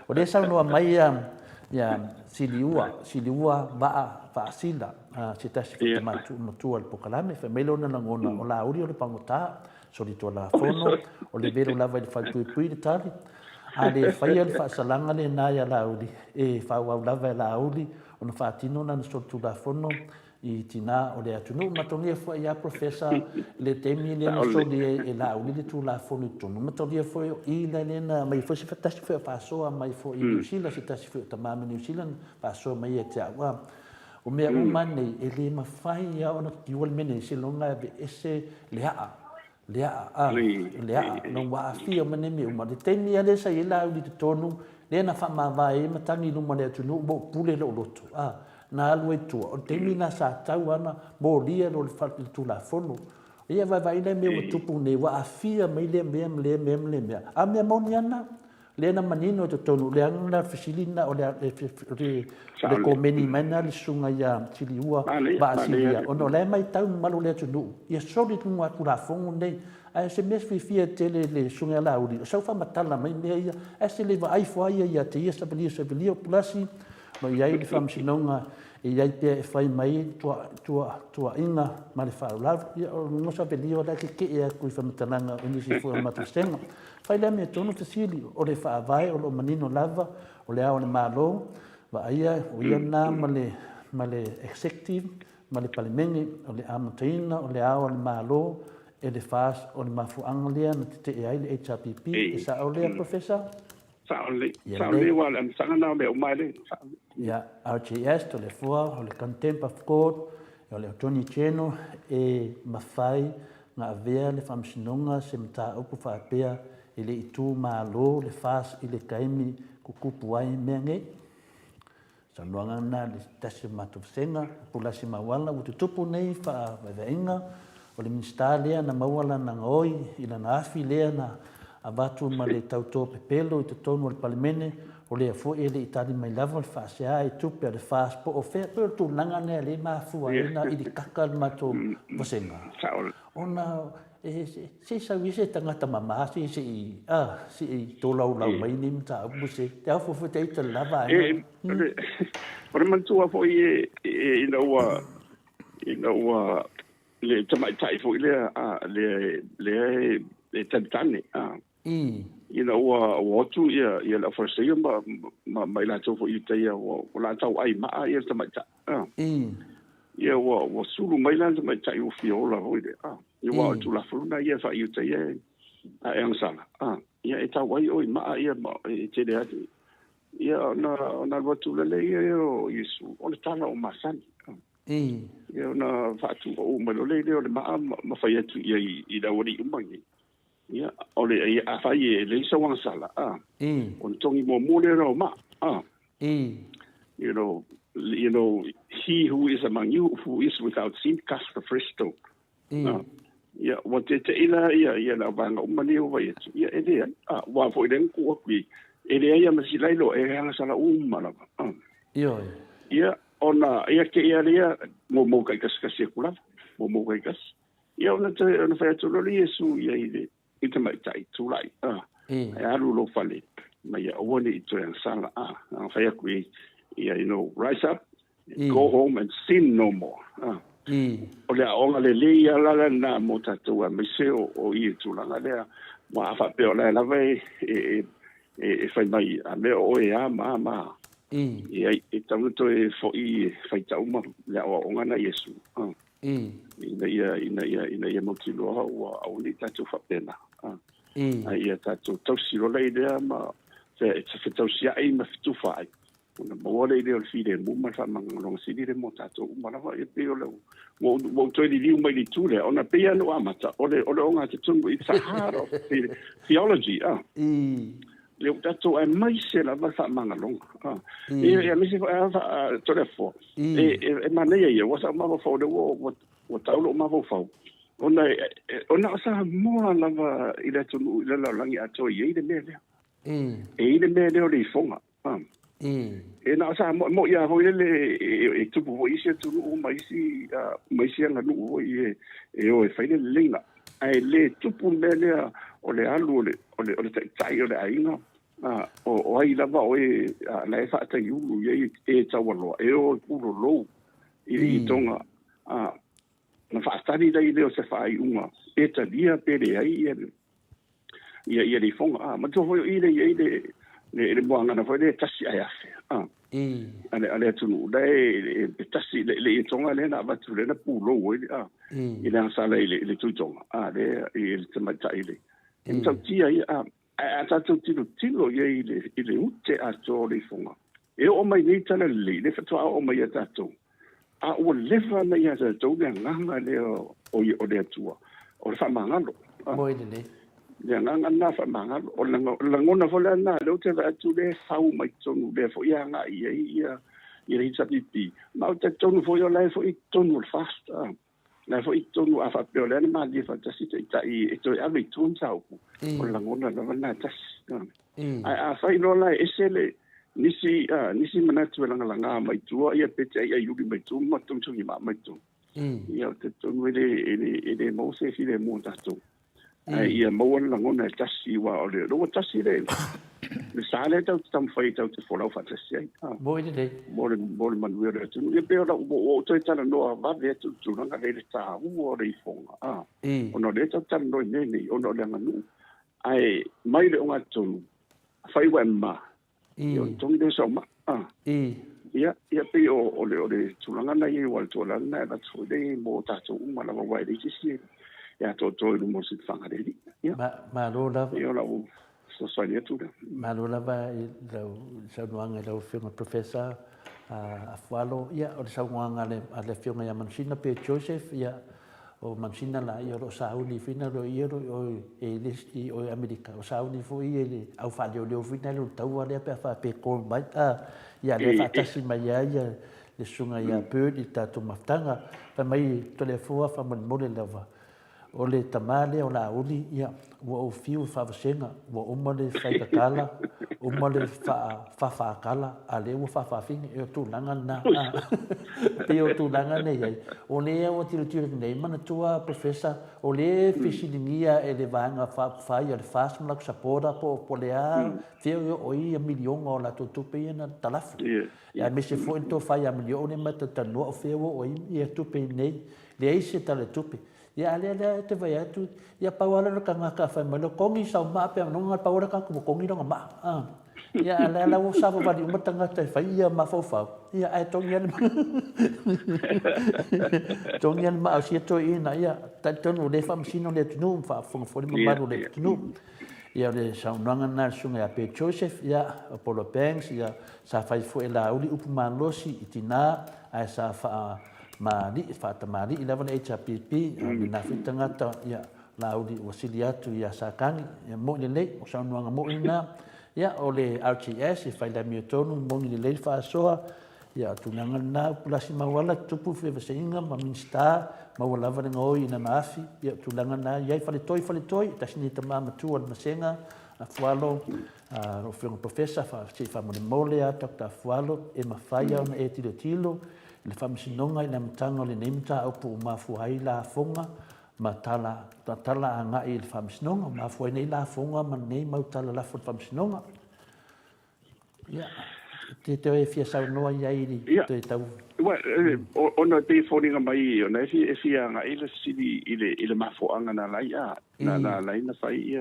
o le sa no mai ia siliua ba fa sila se tasi te matu al pokalame fe melo na ngona o la uri o le pangota so di to la fono o le vero lava il fa tui de tali a le fai al fa salanga le na ya la uri e fa wa lava la uri o na fa tino na so tu la fono i tina o le atunu matoni fo ia professor le temi le so di e la uri le tu la fono tu no matoni fo i la na mai fo se fa tasi fa so mai fo i New Zealand se tasi fa tamama New Zealand fa so mai e te wa o mea umane e le mawhai ia ona tiwal mene se longa be ese lea no wa fia mene me umane teni ale sa ila uli te tonu le na wha mawai matangi luma le atunu bo pule lo loto na alue tua o temi na sa tau ana bo lia lo le whatu tu la fono ia vai vai le mea tupu ne wa fia me le mea a mea moni ana le na manino to tonu le na fasilina o le komeni mana le sunga ya tiliua ba silia ono le mai tau malu le tunu ia soli tunga kula fongu nei ai se mes fia tele le sunga la uri so fa matala mai ia se le vai foi ia te ia stabilio plasi no ia i fam sinonga ia te fai mai tua inga ma le fa la no sa belio da ke ia ku fa matalanga ni si fu matastenga fai le me tonu te sili o le fa vai o lo manino lava o le ao le malo va ia o ia na ma le executive ma le palimeni o le amataina o le ao le malo e le fas o le mafuanga lea na te ai le HRPP e sa o lea professor Sauli wala sangana me umale ya RGS to le fua o le contempt of court o le Tony Cheno e mafai na avea le famsinonga se mta upu faapea i le itu malo le fas i le kaimi kukupu ai menge sa luanga na le tasi matufsenga pulasi mawala ututupu nei fa veveinga o le minsta lea na mawala na ngoi i la na afi lea na abatu ma le tauto pepelo i te tonu o le palimene o le fo e le itali mai lava le faasea e tupe a le fas po o fea pe o tulaga nea le mafua ina i le kaka le matou vasenga ona se sauia se tagata mamā seʻi tolaulau mai ni mataupu se te au fofu te ita le lava aina o le matua foʻi ina ua le tamaitaʻi foʻi lea le tantane ina ua atu ia la farsea ma mai latou foʻi taia o latou ai maa ia tamaitaʻi ia ua sulu mai lana tamaitaʻi ua fiola hoi le ia ua atu lafaluna ia faaiutaia a eagasala ia e tau ai o i maa ia e tele atu ia ona luatulele ia o iesu o le tala o masani ia ona faatu'ou mai lo lei o le maa ma fai atu ia i lauali umagi ia o le ia afai e le sauaga sala o le togi muamua le rao ma you know he who is among you who is without sin cast the first stone ia wa te ila ia na vanga umani o vai ia ele wa foi den ku ki ele ia masilai lo e hanga sala umala ia ona ia ke ia mo kai kas kula mo kai kas ia ona te ona fa tu lo Yesu ia ile ita mai tai tu lai ai alu lo fale mai ia woni i tu sala fa ia ku ia rise up go home and sin no more o le aonga le leia la na mo tatou a meseo o i tulaga lea ma faapea o lae lava e fai mai a mea o e a ma ia e taunato e foʻi faitauma le aʻoaʻoga na iesu ina ia mautiloa ua auli tatou faapena ai ia tatou tausilo i lea ma fetausiaʻi ma fitufa ai ona maua le o le file muma faamagaloga sili le mo tatou uma lava ia pe o le mo toi liu mai li tule ona pe ia no amata o le onga te tunu i Sahara theology le tatou ai mai se lava faamagaloga ia misi fa tolefo e manea ia ua saʻamava fau le ua taulo mava fau ona sa moa lava i le tunu i le laolagi atou i le mea lea i le mea lea o le ifoga e na sa mo ia ho le e tupu ho isi tu mai si anga nu ho o e faile lenga ai le tupu mele o le alu o le tai o le ainga o ai lava o la fa ta yu e tawalo e o puro lo i tonga na fa stadi dai le o se fa uma e ta dia pere ai ia le fonga ma to ho le moanga na foi le tasi ai afe ale tunu dai tasi le tonga le na batu le na pulo i le sala le tutonga le il tamaita ile então tia a tatu tilo ye ile ute a tori fonga e o mai ni tala le fatua o mai tatu o lefa mai a tatu le nganga le o le tua o fa mangalo moi le le nganga na fa manga o langona fola na le te va tu le fau mai tonu le fo ia nga ia i ri sapipi ma o te tonu fo yo lai fo i tonu fast na fo itonu a fa peole ma li fa tasi ta I to ave tun sa o la ngona la na tas a fa no la esele nisi mana tu la nga mai tu ia pe ai ai yugi mai tu ma tu tu ma mai tu ia te tu ele mo se fi le mo ta tu ia mo la ngona tasi wa o le ro tasi le le sale tau tam fai tau te folau fa tasi ai mo ile mo man we re tu ia pe o to tala no va ve tu tu nga le ta o re fonga o no le tau tan no ne o no le nganu ai mai le onga tu fai wa ma io tong de so ma ia pe o le tu nga na ye wal to la na da tu de mo ta tu ma la wa de si ia to mo sit fanga de ia ma lo la io la so so ia tu ma lo la va lo sa nuanga lo film professor a fualo ia o sa nuanga le film ya Mansina pe Joseph ia o Mansina la io lo sa uni fina lo io o e o America o sa uni fu ie au fa le fina lo tau ale pe fa pe ko mai ia le fa tasi mai ia le sunga ia pe di tatu maftanga pa mai to le fu fa mo le lava o le tamale o la uli ia o fiu fa vasenga o mole fai kala o mole fa kala ale o fa finga e tu langa na pe o tu langa nei ai o le o tiro nei mana tua professor o le fisilingia e le vanga fa ia le fast malak sapora po le a feo o ia milion o la tu pe na talafu ia me se fo into fa ia milion ma ta no o feo o ia tu pe nei le ai se tale tu pe ia ale te vai atu ia pauala ka ngaka fa malo kongi sa ma pe no nga pauala ka ko kongi no ma ia ale o sa va di matanga te fa ia ma fo fa ia ai tongian ma si to ina ia ta tonu le fam sino le tnu fa fo ma ma le tnu ia le sa nanga na sunga pe Joseph ia Apollo Banks ia sa fa fo ela uli upuma losi itina ai sa fa mali fata mali 11 HPP na fitanga ta ya laudi wasiliatu ya sakani ya mo le o sa no mo ina ya ole RTS fa la miotonu mo le fa soa ya tunanga na plasi mawala tupu fe vasinga ma minsta ma wala va ngoi na mafi ya tunanga na ya fa le toi tasni tama tu al masenga a fualo o fe professor fa mo mole a Dr. Fualo e mafaya na e tilo le famsinonga ina mtango le nemta o pu mafu ai la fonga matala anga il famsinonga mafu ai la fonga man nei mautala la famsinonga ya te e fia sa no ai ai te tau ona te foninga mai ona fi anga ile sili ile mafu anga na lai na lai na fai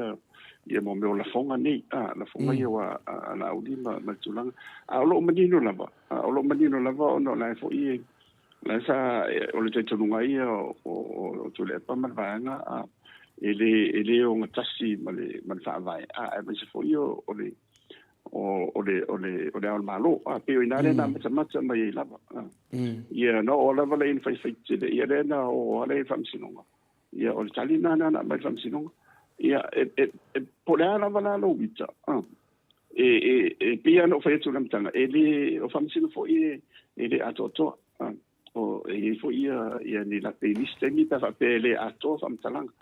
ia mo me la fonga nei la fonga ia wa la ulima ma tulanga a lo manino lava ono la fo i la sa o le tunga ia o tule pa ma vanga ele o ngatasi ma fa vai ma se fo io o le al malo pe ina le na ma mai lava ia no o lava le in fai te ia le na o le famsinonga ia o tali na ma famsinonga ia polea lava la lo vita pia no fai tu lamtanga ele o famsino fo ele atoto o e fo ia ni la playlist ni ta fa pele ato famtalanga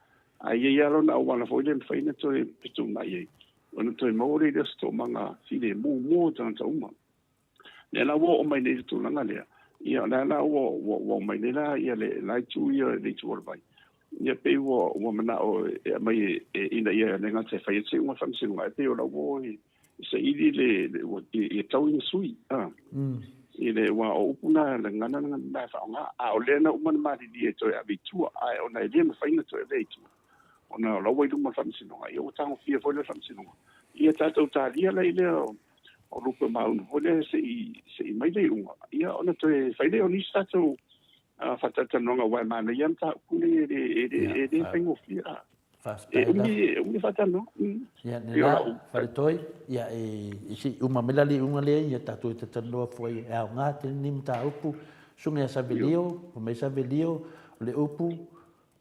ai ia lo na wala fo ile fai na to pitu mai ona to mo le sto manga file mo tan uma le la wo mai le tu langa le ia la wo mai le la ia le la tu ia le tu vai ia pe wo mana o mai ina ia lenga te fai se uma famsino mai pe o la wo se ili le tau ni sui ile wa opuna le ngana na fa nga o le na uma ma di to ya bitu ai ona ile ma fa ina to le tu ona lo wa du ma famsino ai o tang fia fo le famsino ia tatou talia la ile o lupa mau o le se mai le unga ia ona to fai le oni tatou fatata nonga wa mana yam ta kule e pengo fia umi fatano ya nela faritoi ya si uma melali unga le ya tatou tatano foi a nga te nimta upu sunga sa velio o me sa velio le upu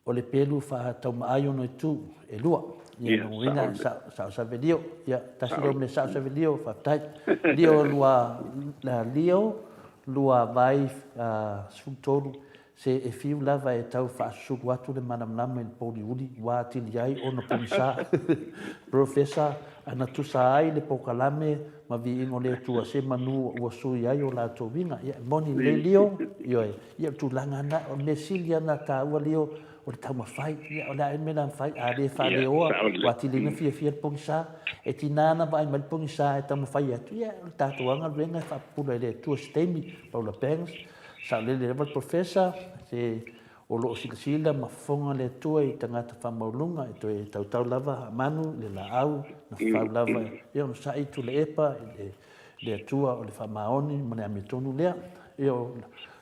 o le pelu fa tau mai ono tu e lua ia no ina sa velio ya tasilo me sa velio fa tai lio lua la lio lua vai sutolu se e fiu lava e tau whaasuku atu le manamnama i poli uli wā tili ai o na pumisa. Profesa ana tusa ai le pokalame ma vi ingo le tua se manu ua sui ai o la tō winga. Ia moni le lio, ia tu langa na o me silia na tā ua lio o le tau mawhai. Ia o la e mena mawhai a le wha le oa wā tili na fia le pongisa. E tinana vai ma le pongisa e tau mawhai atu. Ia o tātuanga luenga e whapula le tua stemi Paula Pengs. Sa le level professor se o lo sila ma fonga le tua i tangata whamaulunga e to e tau lava manu le la au na whau lava e o sa i tu le epa le tua o le whamaoni ma le amitonu lea e o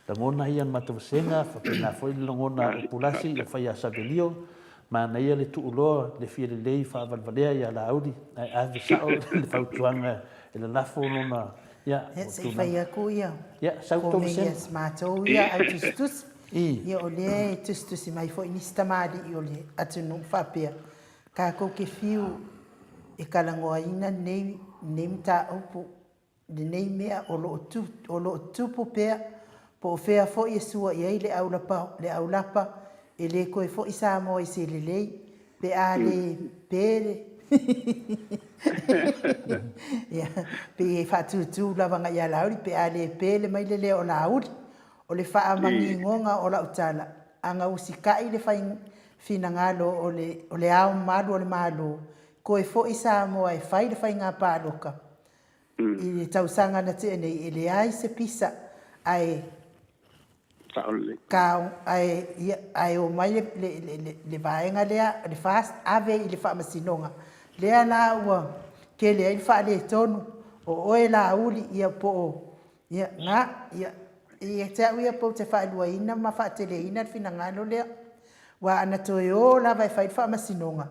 la ngona ian matawasenga whapena foi le ngona o pulasi le whai a sabelio ma na ia le tuuloa le fia le lei whavalvalea i a la audi ai ave sao le whautuanga e le lafo nona ia se fai aku ia ia sau tau sen yes matou ia ai tustus ia o le tustus mai fo inista mali i o le atunu fapea ka ko ke fiu e kalangoa ina nei mta opo de nei mea o lo tupu pea po fea fo Yesua ia le aulapa e le koe fo isa mo i se lelei pe a le pere ia pe fatutu lava nga ia lauri pe a le pele mai le o lauri o le faa mangingonga o la utala anga usikai le fina ngalo o le au malu o le malu koe fo isa mo ai fai le fai ngā pāloka i le tausanga na te nei e le ai se pisa ai ka ai o mai le vaenga lea le fast ave i le faa masinonga lea la ua ke le ai faa le tonu o oe la uli ia po ia nga ia te au ia po te faa lua ina ma faa te le ina fina ngalo lea wa ana toe o lava e fai faa masinonga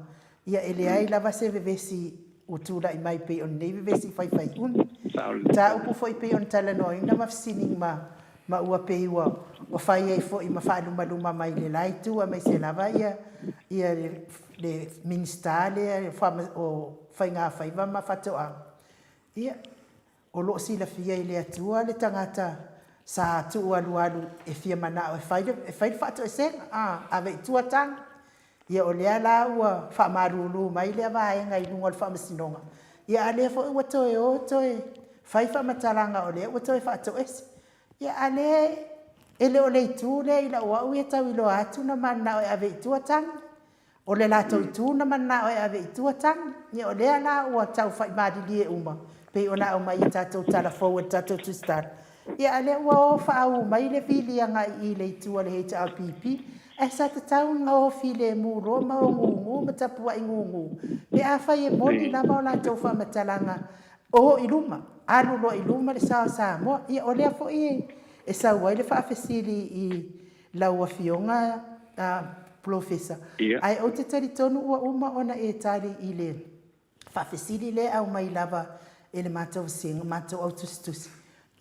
ia ele ai lava se vevesi utula i mai pe on nei vevesi fai un ta upu foi pe on tala no ina ma fisining ma ua pe ua o fai ai fo i ma faa luma mai le lai tu a mai se lava ia le ministale o fai ngā fai ma fatoa ia o lo si la fia i le atua le tangata sa tu alu e fia mana o fai fato e sen ave tua tang ia o lea la ua fa marulu mai le vai ngai lunga fa masinonga ia ale fo ua toe o toe fai fa matalanga o le ua toe fa to es ia ale ele o le tu le ila ua ua tau ilo atu na mana o ave tua tang o le la tu na mana o ave tua tang ia o lea la ua tau fai madili e uma pe ona o mai tatou tala forward tatou to start ia ale ua o fa au mai le filianga i le tu le HRPP e sa te tau ngā o file mūro ma o ngungu ma tapua i ngungu pe a fai e moni na ma o la tau wha matalanga o iluma alu lo iluma le sa mo ia o lea fo i e sa wai le wha fesili i lau a fionga professor ai o te tari tonu ua uma ona e tari i le wha fesili le au mai lava e le mātou singa mātou autustusi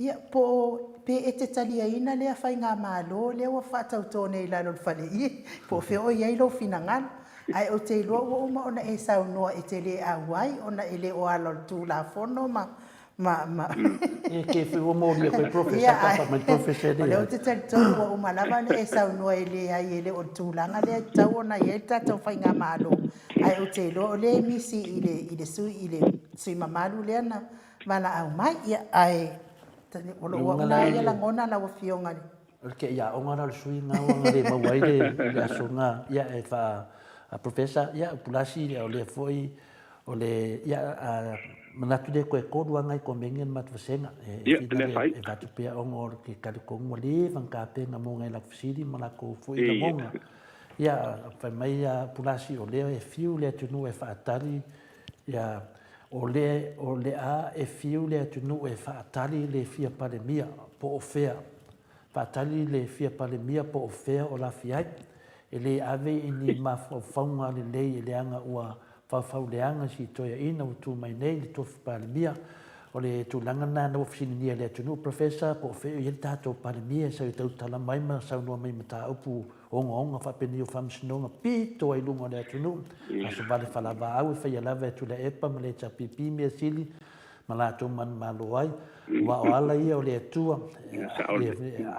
ia po pe e te talia ina lea fai ngā mālo lea ua whātau tōne i lalo whale i po whio i eilo fina ngana ai o te iloa ua uma ona e sau noa e te le awai ona e le o alo tū la whono ma e ke whio mōri a koe professor kapa mai professor lea o te tari tōnu ua uma lava le e sau noa e le ai e le o tūlanga lea tau ona i e tātou whai ngā mālo ai o te iloa o le misi i le sui mamalu lea na mana au mai ia ai tani o lo na ia la ngona la fionga ni ke ia o ngara le sui nga o ngare ma wai le asonga ia e fa a professor ia pulasi o le foi o le ia manatu de ko ko ngai ko mengen mat vasenga e va tu pe o ngor ke ka ko mo le van ka pe na mo ngai la fisidi ma la ko foi na monga ia fa mai pulasi o le e fiu le tu no e fa tali ia o le a e fiu le atunu e whaatali le fia palemia po o fea. Whaatali le fia palemia po o fea o la fiai. E le ave ini mawhaunga le lei e le anga ua whawhau le anga si toia ina o tū mai nei le tofu palemia. O le tūlanga nā na wafisini nia le atunu professor po o fea i tātou palemia sa i tau tala mai ma sau noa mai mata upu onga whapeni o whamsinonga pito ai lunga le atunu. Aso vale whalawa au e whai alawa e tula epa ma le tapipi mea sili malato man malo ai wa ala ia o le atua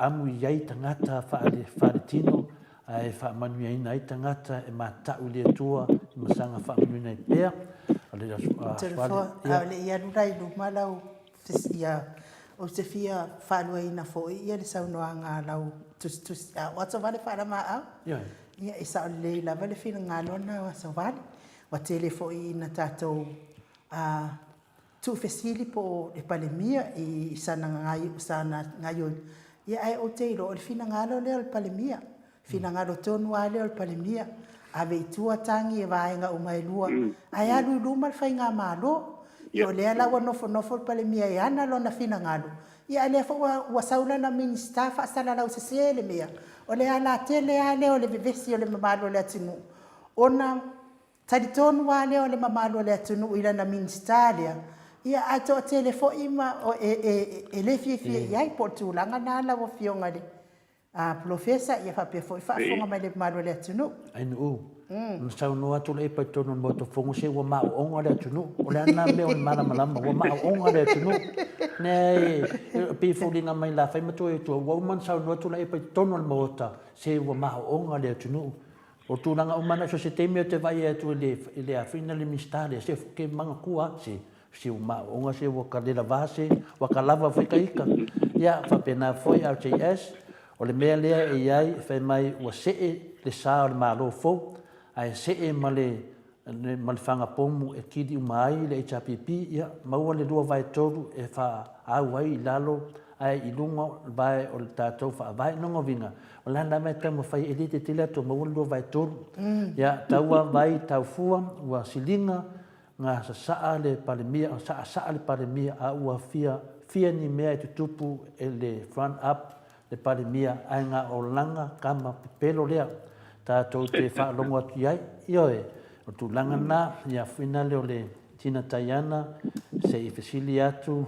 amu iai tangata wharetino ai whaamanu ai nai tangata e matau le atua i masanga whaamanu nei pēr le ia nurai malau ia o se fia whaluaina foi ia le saunoanga lau tus o ato vale whaarama au ia isa o le lava le whina ngalona o sa vale wa tele foi na tātou tu fesili po le palemia i sana ngayo ia ai o te ilo o le whina ngalo le o le palemia whina ngalo tonu a le o le palemia ave itua tangi e vaenga umailua ai alu luma le whainga malo Yo le ala wa nofo pale mia e ana lo na fina ngalo. Ia le fo wa saula na minista fa sala la usese le mea. O le ala tele ale o le vivesi o le mamalo le atinu. Ona taditonu ale o le mamalo le atinu ila na minista le. Ia ato tele fo ima o le fie ia i portulanga na la wo fionga le. Profesa ia fa pe fo fa fonga mai le mamalo le atinu. Ai no. Sau no atu le pa tono mo to fongo se wa ma onga le tunu o le ana me o mana malama wa ma onga le tunu ne pe fulinga mai la fai mato e to wa man sau no atu le pa tono mo ta se wa ma onga le tunu o tu langa o mana so se te me te vai e tu le afina le mistale se ke manga kua se o ma onga se wa ka le vase wa ka lava foi kaika ya fa pena foi RTS o le mea lea e ai fai mai wa se le sa o le malo fo ai se e male fanga pomu e kidi umai le HPP ia maua le lua vai toru e fa au ai lalo ai i lunga vai o le tātou fa vai nongo vinga o lana me tamo fai elite tila to maua le lua vai toru ia taua vai tau fua ua silinga ngā saa le palemia saa le palemia a ua fia ni mea e tutupu e le front up le palemia ai ngā o langa kama pelo lea tātou te whaalongo atu iai, ioe, o tu langana, ia whina leo le tina taiana, se i fesili atu,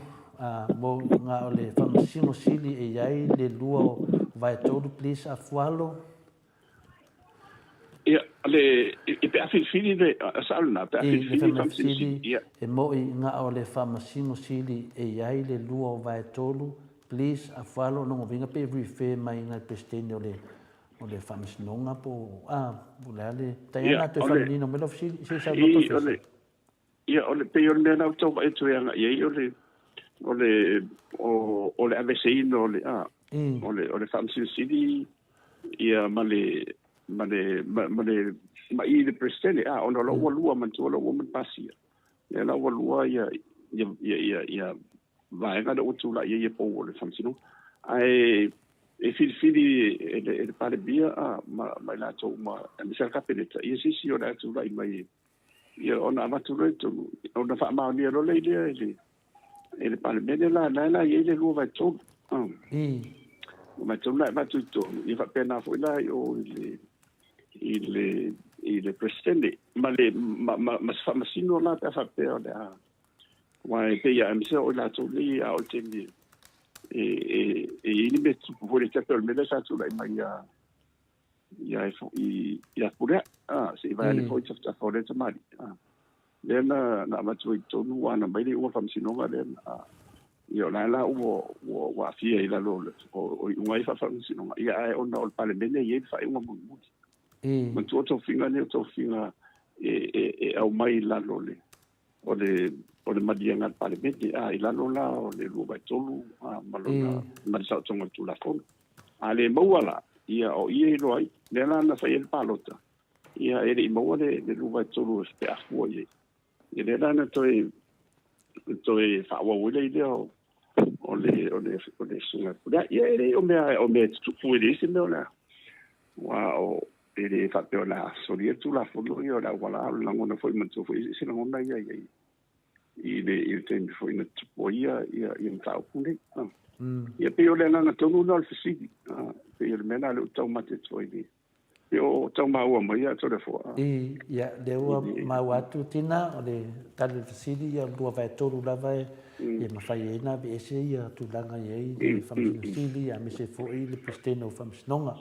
mo ngā o le whamasino sili e iai, le lua o vai tolu, please, a fualo. Ia, i pe afilfili le, a saluna, pe afilfili, e mo i ngā o le whamasino sili e iai, le lua o vai tolu, please, a fualo, nongo vinga pe rife mai ngā pestene o le whamisinonga po, bulale, taiana te whaminino, melo se sa noto se. Ia, ole pe ole mea nau tau mai tu eanga, ia ole aveseino, ole whamisin sidi, ia male, ma i le prestene, ona laua lua man tu, laua man pasia. Ia laua lua, ia vaenga na utu la, ia po ole whamisinonga. Ai, e fili e pare bia mai la to ma mi sa capeleta e si ora tu vai mai io ona avatureto ona fa ma ni lo le e pare bene la e le lo vai to ma to la va tutto i fa pena fu la o il presidente ma fa ma sino la per fa per da wa e ya mi sa o la to li a o tendi ini me vuole capire me la tu la mai ia pure se vai le foi tafta fora te mari lena na ma tu to nu ana mai le o fam sinonga lena io la o fia ila lo o ngai fa fam sinonga ia ai ona o pale bene ia fa uma mu ma tu to finga ne to finga au mai la lo le o le madianga palementi i lalo la o le lua vai tolu malona ma sa tonga tu la fon ale mauala ia o ia lo ai le la na fai el palota ia ele maua le lua vai tolu pe afua ia le la na toi fa wa wile ile o le sunga puda ia ele o me tu fu ile se me la wa o ele fa pe la solia tu la fon ia la wala la ngona foi man tu foi se la ngona ia il tem foi na tupoia ia tau pune ia pe ole na tonu no fisiki pe ele mena le tau mate toi ni pe o tau mau mai ia tole fo ia le o mau atu tina ole tale fisiki ia lua vai tolu lava ia mafai ina be ese ia tu langa ia i famili ia me se fo i le presteno famsnonga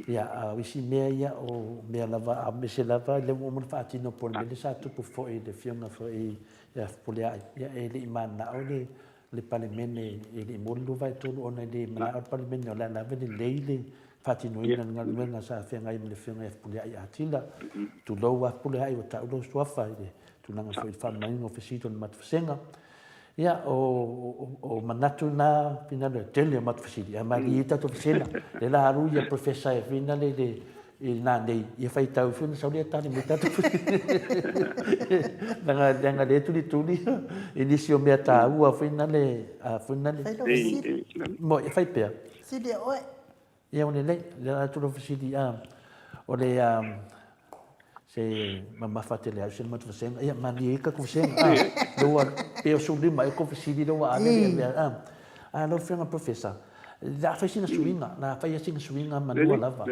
ia wisi mea ia o mea lava a mese lava le mo mana faatino pole le sa tupu fo'i le fionga fo'i ia pole ai ia e le imana o le palemene e le molu vai tonu ona le mana o palemene o la lava le leile faatino ina ngaluenga sa fenga i le fionga e pole ai atila tu lo wa pole ai o ta lo suafa ile tu nanga fo'i fa mai ngo fesito le matfasenga ia o manatu na pina le tele mat fasili a mari ta to sena le la ru ia professor fina le na nei ia fai tau fina sa le tani meta to nga le tuli inisio mea ta ua fina le mo ia fai pe si le oe ia one le to fasili o le se mama fatele a se mat fasenga ia mali ka ko senga lo pe so lima e ko fasili lo a le lo fenga professor la fasina swinga na fa yasinga swinga manua lava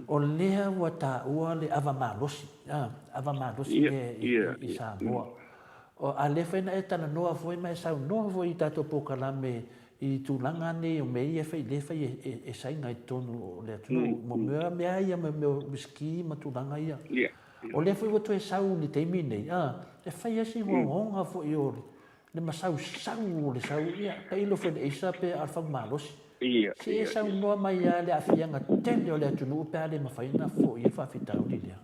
o le wa ta o le ava malosi e sa mo o ale fena e tana noa foi mai sa no foi tato pokalame i tulanga ne o mei e fai le fai e sai ngai tonu le tonu mo mea ia me miski ma tulanga ia o le foi woto e sau ni te mine e fai asi ngonga fo i ore le masau le sau ia kai lo foi e sa pe alfa malosi se sau no mai ia le afianga tele o le tunu pe ale ma fai na fo i fa fitau ni le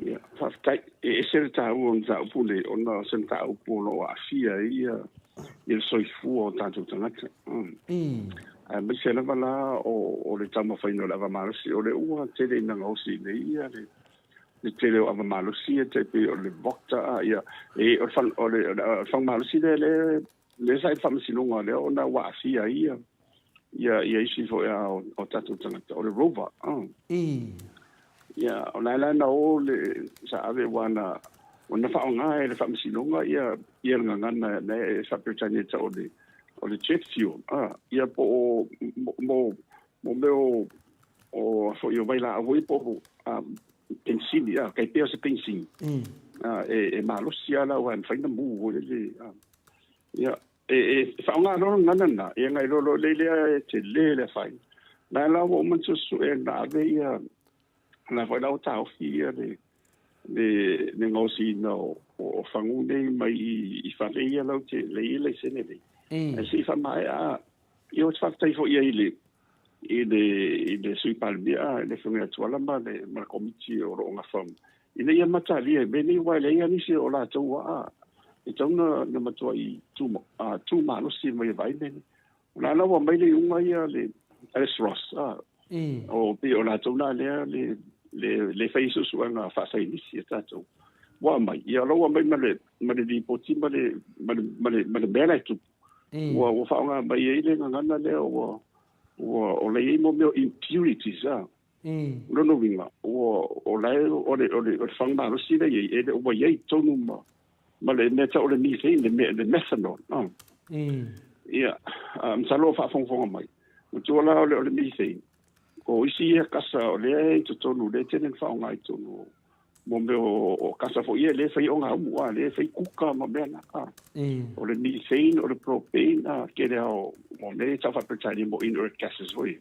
ia fa tai e se ta un za pule ona sen ta pulo afia ia il soifu o tanto tanaka ma se na bala o le tama fai no lava malosi o le ua tele na ngosi le ia le tele o ava malosi te pe o le bokta ia e o fan o le fan malosi le sai famasi longa le ona wa afia ia isi fo ia o tanto tanaka o le rover ia ona la o le sa ave wana ona fa nga le famasi longa ia ngana na e sa petani ta o le jet fuel ia po mo o fo io vai la voi po pensin ia kai pe se pensin e malo sia la wan fa na mu le ia e fa nga no ngana ia ngai lo le te le fai na la wo man su e na ve ia na vai la ta ofia le ngosi no o fangu nei mai I fa ia lo te le sene le si fa mai io fa tai fo ia ile sui palmia le funga tuala ma le ma komiti o nga fam ile ia matali e beni wa le ia ni si o la tu e tona na matua I tu ma no si mai vai beni la la wa mai le unga ia le Ross o pe o la tona le fai su nga fa sai ni si tato wa mai ia lo wa mai ma le di poti ma le bela tu wa fa nga mai ile nga le o le mo impurities no winga o le fang ma si le e o ye tonu ma le meta o le ni sei le methanol ia salo fa fong mai tu la o le ni sei o isi e kasa o le tonu le tenen fa nga tonu mo me o kasa fo ie le fai o nga mu le fai kuka ma bena o le methane o le propane ke le o mo le ta fa petani mo inert gases voi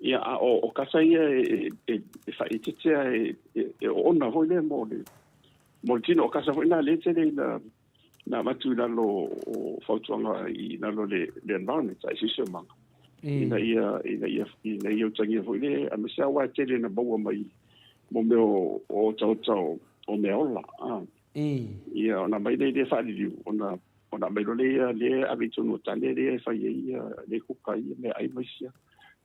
ia o kasa ia e fa itete e ona ho le mo tino o kasa fo na le tene na matu na lo o fautuanga I na lo le environment ai se manga ina ia tangia fo le a me sa wa tele na baua mai mo me o tau o me ola ia ona mai le fa di ona mai le abitu no tane le fa ia le kuka ia me ai mai sia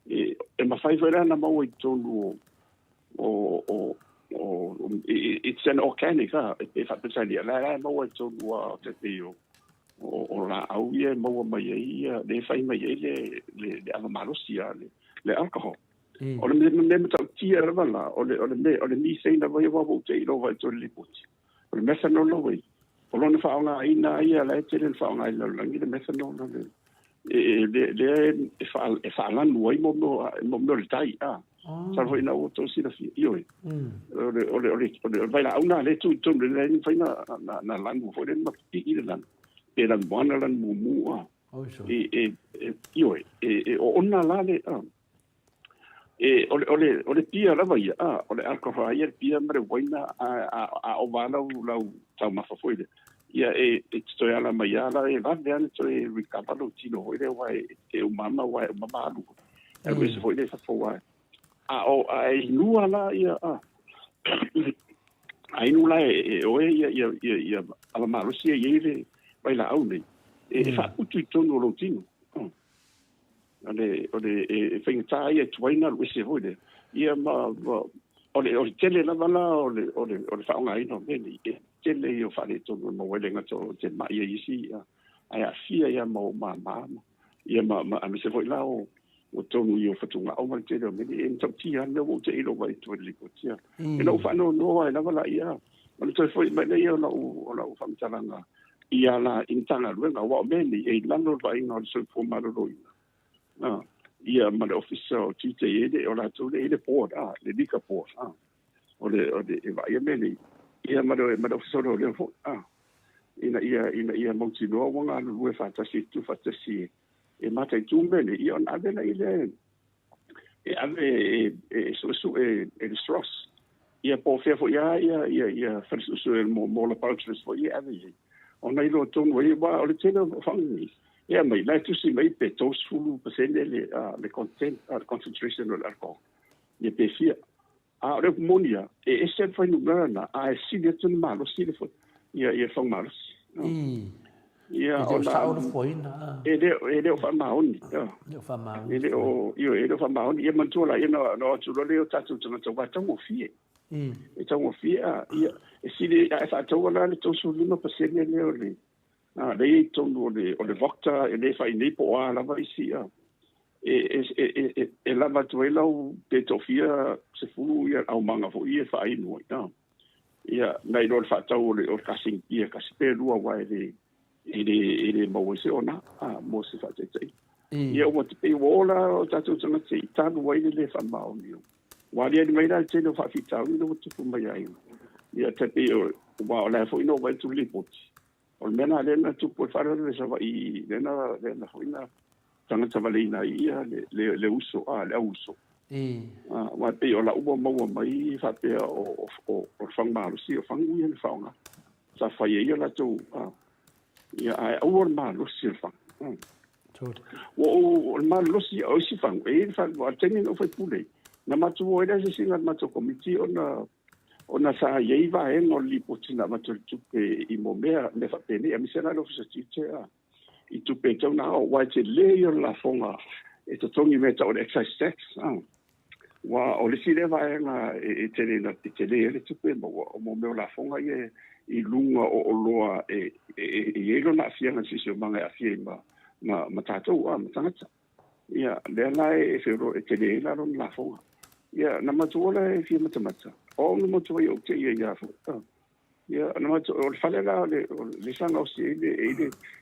e ma fai vera na mau I tonu o it's an organic e fa pensare la mau I tonu te teo o la au ia mau mai ia le fai mai le ava malosia le alcohol o le me tau tia la o le mi sei na vai wa te lo vai to le puti o le methanol lo vai o lo na fa nga ina ia la te le fa nga ina la ngi le methanol le e fa la no mo le tai sa voi na o to si la fi io o vai la una le tu le fa na la no fo le ma I le lan e la bona la mu io o ona la le ole pia la vai ole alcohol ia pia mare waina a o vala lau tau mafafoide ia stoi ala mai ala va vean stoi ricapalo tino hoide wai mama alu e wis hoide fa fo wai ai nu ala ia ai nu la ia ala marusia ia vai la au nei fa utu tono lo tino ole fengta ia twaina wese hoide ia ole tele la bala ole fa nga ino meni tele io fa le tono mo welenga to te ma ia isi ai afia ia mo mama ia ma se foi la o tono io fatunga o mal tele meni en top tia no o te ilo vai to le kotia e no fa no ai la bala ia ole to foi ma ia o fa mtalanga ia la intanga luenga wa meni e lano vai no so fo maroi ia ma le officer o tite ede o la tole ede port le dika port ole e vai meni ia ma le officer o le fo ia mo tino wanga lu fa tasi tu fa tasi e mata tu meni ia on avela ile e ave e stros ia po fe fo ia fa su mo la pautres fo ia ave ona ilo ton we ba ole tino fangi ia mai la tu si mai pe tos fulu pasende le content concentration of alcohol ia pe fia re monia e se foi no grana si de tun malo si de foi ia fong malos ia o sa o foi na ele o fa maon o fa maon ele o fa maon ia man tu la ia no tu lo le tatu tu va tu mo fie e tu mo fie ia si de fa tu la le tos fulu pasende le le lei tonu o le vocta e le fai nei po la vai sia e lava tuela o te tofia se fulu ia au manga fo ia fai no ia nei lo fa tau o kasing ia kaspe lua wa ele mo se ona mo se fa te ia o te pe wola o tatu tanga te tanu wa le fa mau ni wa dia ni mai la te no fa fitau no te fu mai ai ia te pe wa la fo no wa tu lipoti o mena lena tu po fare le sa vai lena foina tanga tavalina ia le uso le uso wa pe o la ubo mo mai fa pe o fang malu si o fang ui fa nga sa fa ia la tu ia ai o malu si fa o malu si o si fang e fa wa teni no fa pule na matu o ida si singa matu komiti ona sa yei va en o li potina matu tupe I momea me fa pene a misena lo fa tite I tupe tau na o wa te le la fonga e to tongi me ta o excise tax wa o le si le va en e tele na tele le tupe mo me la fonga I lunga o loa e lo na fia na si se manga a fia ma tatou ma tangata ia le la e fero e tele la la fonga ia na matuola e fia matamata o no moto yo te ia fo ia na moto o fale la le sanga o si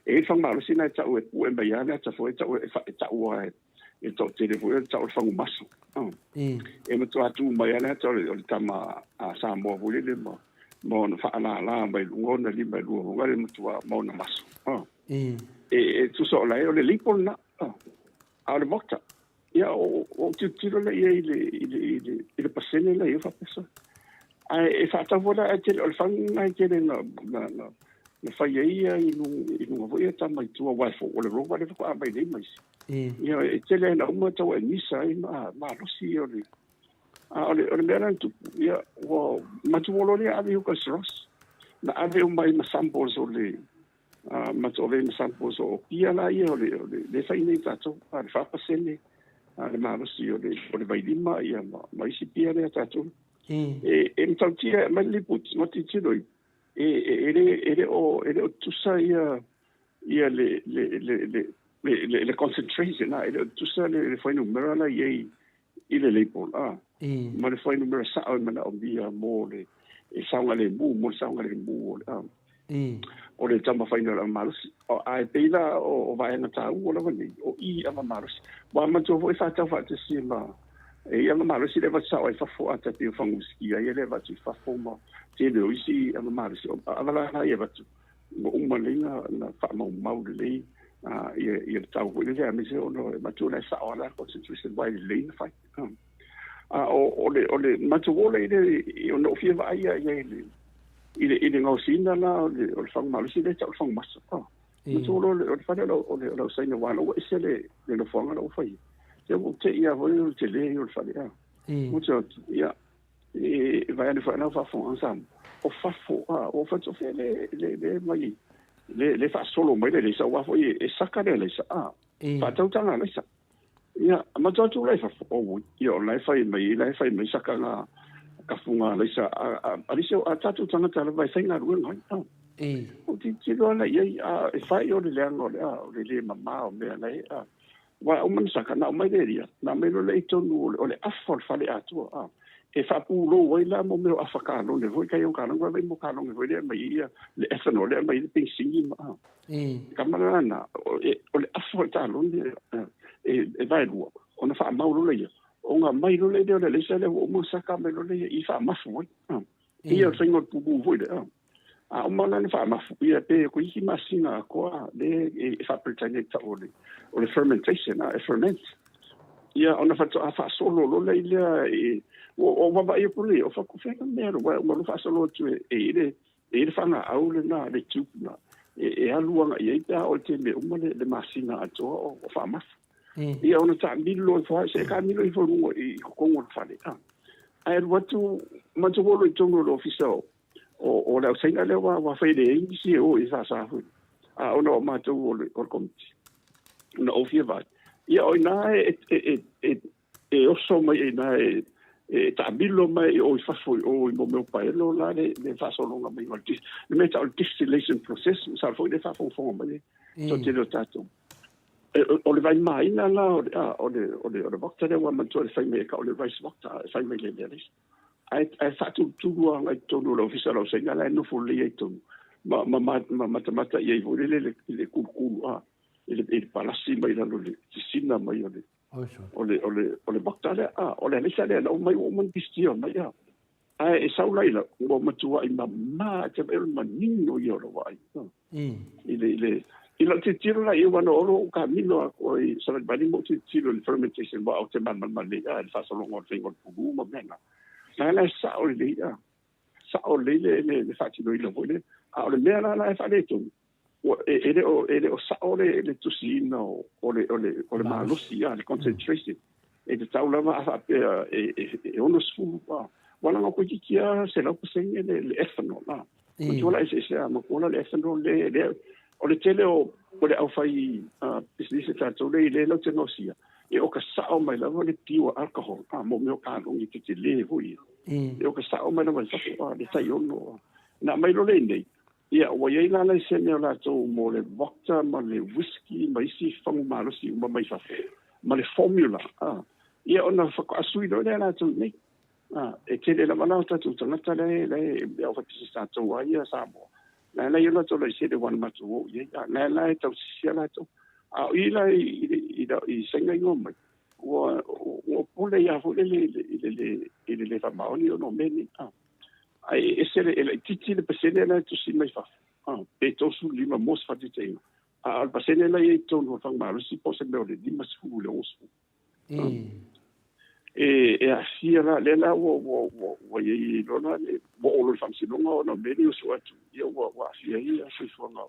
e fa malo sina ta o e mai ana ta fo ta o ta o e to te le fo ta o fa un maso e moto atu mai ana ta o tama a sa mo vole le mo na fa la mai lungo na li mai lungo ngale moto mo na maso e tu so la o le lipo na a le bota ia o tiro le ile pasene le ia fa pesa ai e fa ta vola e te o fanga e te na fa ia I no vo ia ta mai tu wa fo o le ro va le fa mai le mai ia e te le na uma ta wa ni sai ma lo si o le o le mera tu ia o ma tu lo le ave o kasros na ave o mai ma samples o le ma to le samples o ia la ia o le fa nei ta to fa pasene le marosi o le vailima ia ma isi pia le tatu e mtautia ma le put ma ti tidoi ele o tusa ia le concentration ele tusa le foi numero la ia ile le pol ma le foi numero sa o mana o via mo le e saunga le mo saunga le mo o le tama faina la marusi o ai peila o vai na ta o la vani o I ama marusi wa ma to foi fa ta fa te si ma e ama marusi le va sa o fa fo ata te fanguski ai le va tu fa fo ma te le isi ama marusi o ala la ia va tu mo uma linga na fa mo mau le ia ta o le ia me se o no ma tu la sa o la concentration vai le fa o le matawole i o no fia vai i le ngosina la o le whangmalusi le tau whangmasa. Matawole o le whare o le saina wala o ese le no whanga la o whai. Te o te ia hoi o te le o le whare. Mucho ia vai ane whanau whafo ansam. O whafo o whato fia le mai le whasolo mai le sa wafo e saka le sa whatautanga le sa. Ia, matatu lai fa o ia lai fai mai saka nga ka funga lai sa alisa a tatu tanga tala vai sai na ruenga o ti lo na ia e fai o le lengo le mama o me lai wa o man saka na mai le ia na me lo le tonu o le afol fale atu e fa pu lo wai la mo me afaka no le voi kai o kana wa mo kana no le mai ia le efano le mai le pinsingi ma kamana na o le afol ta lo e vai lua ona fa maulu le o nga mai lo le le se le o mo saka me lo le I fa mafu ia sengo pupu voi de o mana ni fa mafu ia pe ko I masina ko le e fa pretende ta o le fermentation ferment ia ona fa fa solo lo le o va ia por le o fa ko fe me o mo fa solo tu e fa na au le na le tu na e aluanga ia ta o te me o le masina ato o fa mafu ia ona ta milo fa se ka milo I foru I kongo fale ai watu matolo I tongo lo official o la saina le wa fede isi o isa sa fu ona matolo o komiti na ofia va ia o na e o so mai na ta milo mai o fa fu o mo meu pai lo la le fa so longa mai o le metal distillation process sa fu de fa fu mai to te lo tato o le vai mai na o le bokta le wa manto le fai me ka o le rice bokta fai me le le ai fa tu wa ai to no official o se ngala no fu le to ma mata ia I vo le kulu le palasi mai la le sina mai o le bokta le o le sale no mai o man distio mai ai e sau lai la o matua I ma te el manino yo lo vai ila te tiro la iwa no oro ka mino o I sa bani mo te tiro le fermentation wa o te man le il fa solo ngor fingo pugu mo menga la sa o le fa ti no ilo bole o le mera la fa le tu ele o sa o le tusino o le malusi le concentration e te taula ma fa e ono su wala ngo ki kia se la pusenge le ethanol na o la se mo kola le ethanol le o le tele o le au fai business tato le lo te nosia e o ka sao mai la le tio alcohol mo me o ka no I te le hui e o ka sao mai la le sai ono na mai lo le nei ia o ia la le se me la to mo le vodka ma le whisky mai si fang ma lo si mai fa ma le formula ia ona fa asui do le la to nei e tele la mana ta tu tanga le o fa ti sta to wa ia sa mo la yo to le se de wan ma tu ia la to sia la to ila I senga yo mai o pole ya fo le fa maoni o no meni ai ese le titi le pasene la to si mai fa pe to su lima mos fa ti te al pasene la I to no fa ma si po se me o le lima su le osu e asia le la wo ye lo na le bo lo fa si no no meni o so atu ia wa asia ia so so no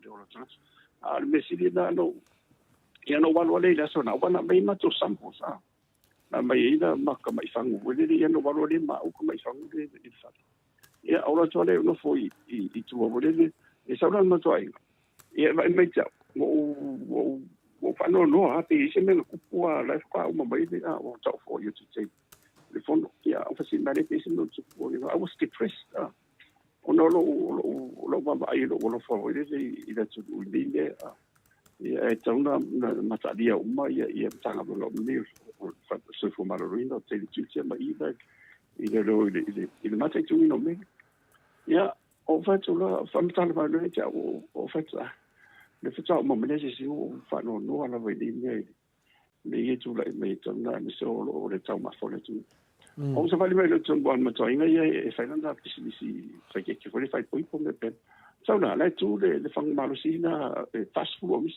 le o trans al mesili na no ia no walo le la so na wana mai ma to samples na mai ina maka mai fangu le ia no walo le ma o mai fangu le fa ia ora to le no foi I tu o le e sa ora ma to ai ia mai ta o fa no ha te se me ku pua la kwa o mai le o ta for you to take le fondo ia o fa si mare te se no tu o I was depressed o no lo va ai lo fo le I da tu le ia e tauna na matalia uma ia tanga lo ni fa se fu marorino te tu te ma I le mate tu no me ia o fa tu la fa mata va le ja o fa le fa mo me le si o fa no ala vai ni le ye tu la me tauna me so o le tau ma fo le tu o se vale le tu bon ma to inga e fa na si fa che fo le fa poi po me pe tauna la tu le fa marosina fast food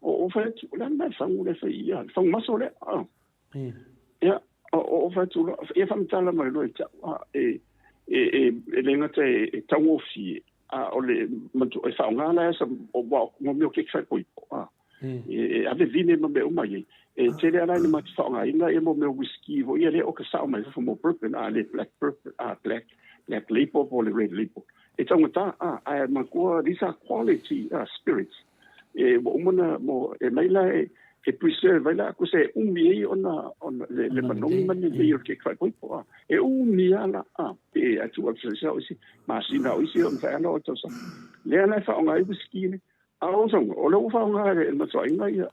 o fa tu la na fa le fa ia fa ma so le ia o fa tu e fa mtala mai lo e lenga te tango fi o le mantu e fa ngala sa o wa mo me ke fa ko e ave vine mo me o mai e te le ana ni mati fa nga ina e mo me whisky vo ia le o ka sa mai fa mo purple le black purple black label or the red label it's on ta I am ko these are quality spirits e mo mo e mai la e preserve la ko se umi ona le manong man le yo ke fa ko e umi ala e atu al se si ma si na o si on fa no to sa le ana fa nga whisky ni a o so o lo fa nga le ma so inga ia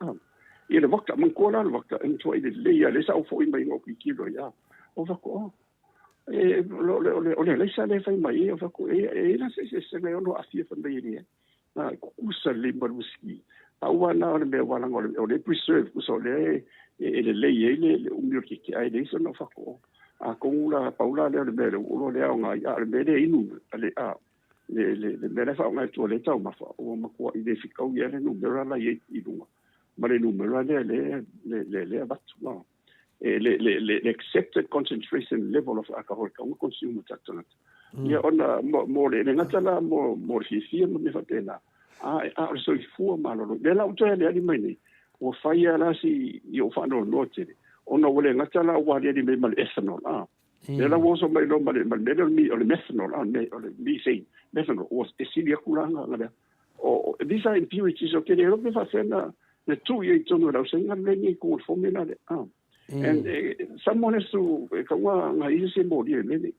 i le wakta man ko la wakta en to ile le ya le sa o fo i mai ngo ki lo ya o fa ko e le sa le fai mai o fa ko e na se le ono a fia fa mai ni na ku sa le mar whisky a wana o le me wala ngol o le preserve ku so le le umio ki ai le so no fa ko a ko la paula le me o le nga ya le me le inu le le me fa nga to le tau ma fa o ma ko i le fi ko ya le numero la ye i lunga ma le numero le battu no le accepted concentration level of alcohol ka un consumo tatona ya ona mo le ngatala mo fi mo me fa tena a so fu ma lo le la uto le ali mai o fai ala si io fa no note ona wole ngatala wa le me mal ethanol le la wo so mai lo mal mi o le methanol o le mi sei methanol o e si dia kulanga ngada o these are impurities o ke le ro me fa fena le tu ye tono la se ngam ni ko formula de and someone has to ka wa nga ise mo di le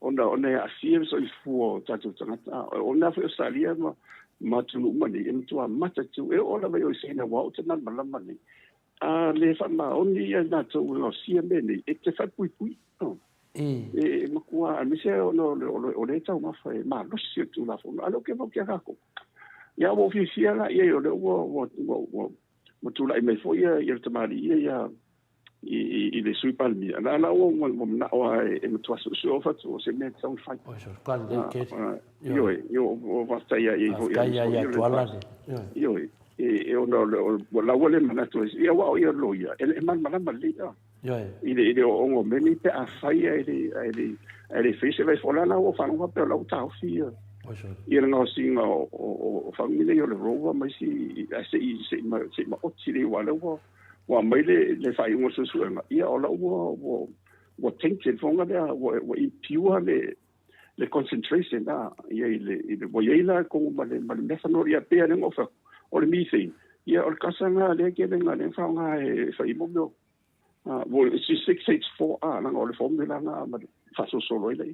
ona asia so fu tatu tangata ona fa salia ma tu mani em tu mata tu e ona vai o sina wa o tana malama ni le fa ma oni na tu no sia meni e te fa pui e ma kwa mi se o le tau ma fa ma lo si tu la fo alo ke vo ke ka ko ya wo fi sia la ye o le wo mo tu la me fo ya te mari ya i le sui palmi la o mo na o e mo tu so fa tu se me tau fa o so kan le ke yo o va sta ya ya tu ala yo e o no la wole mana tu ya wa ya lo ya e man mana mali yo i le o ngo me ni pe a fa ya ele fez vai falar na o fa no papel la o tau fi ia nga singa o família yo le rova mas se ma o tiri wala wa mai le fai un so suenga ia ola wo tension fonga da wo impure le concentration da ia le wo ia ko ma le methanol ia pe ne ofa o le methane ia o kasanga le ke nga le fa nga e fai mo wo 6H4 na o le formula na ma fa so solo ile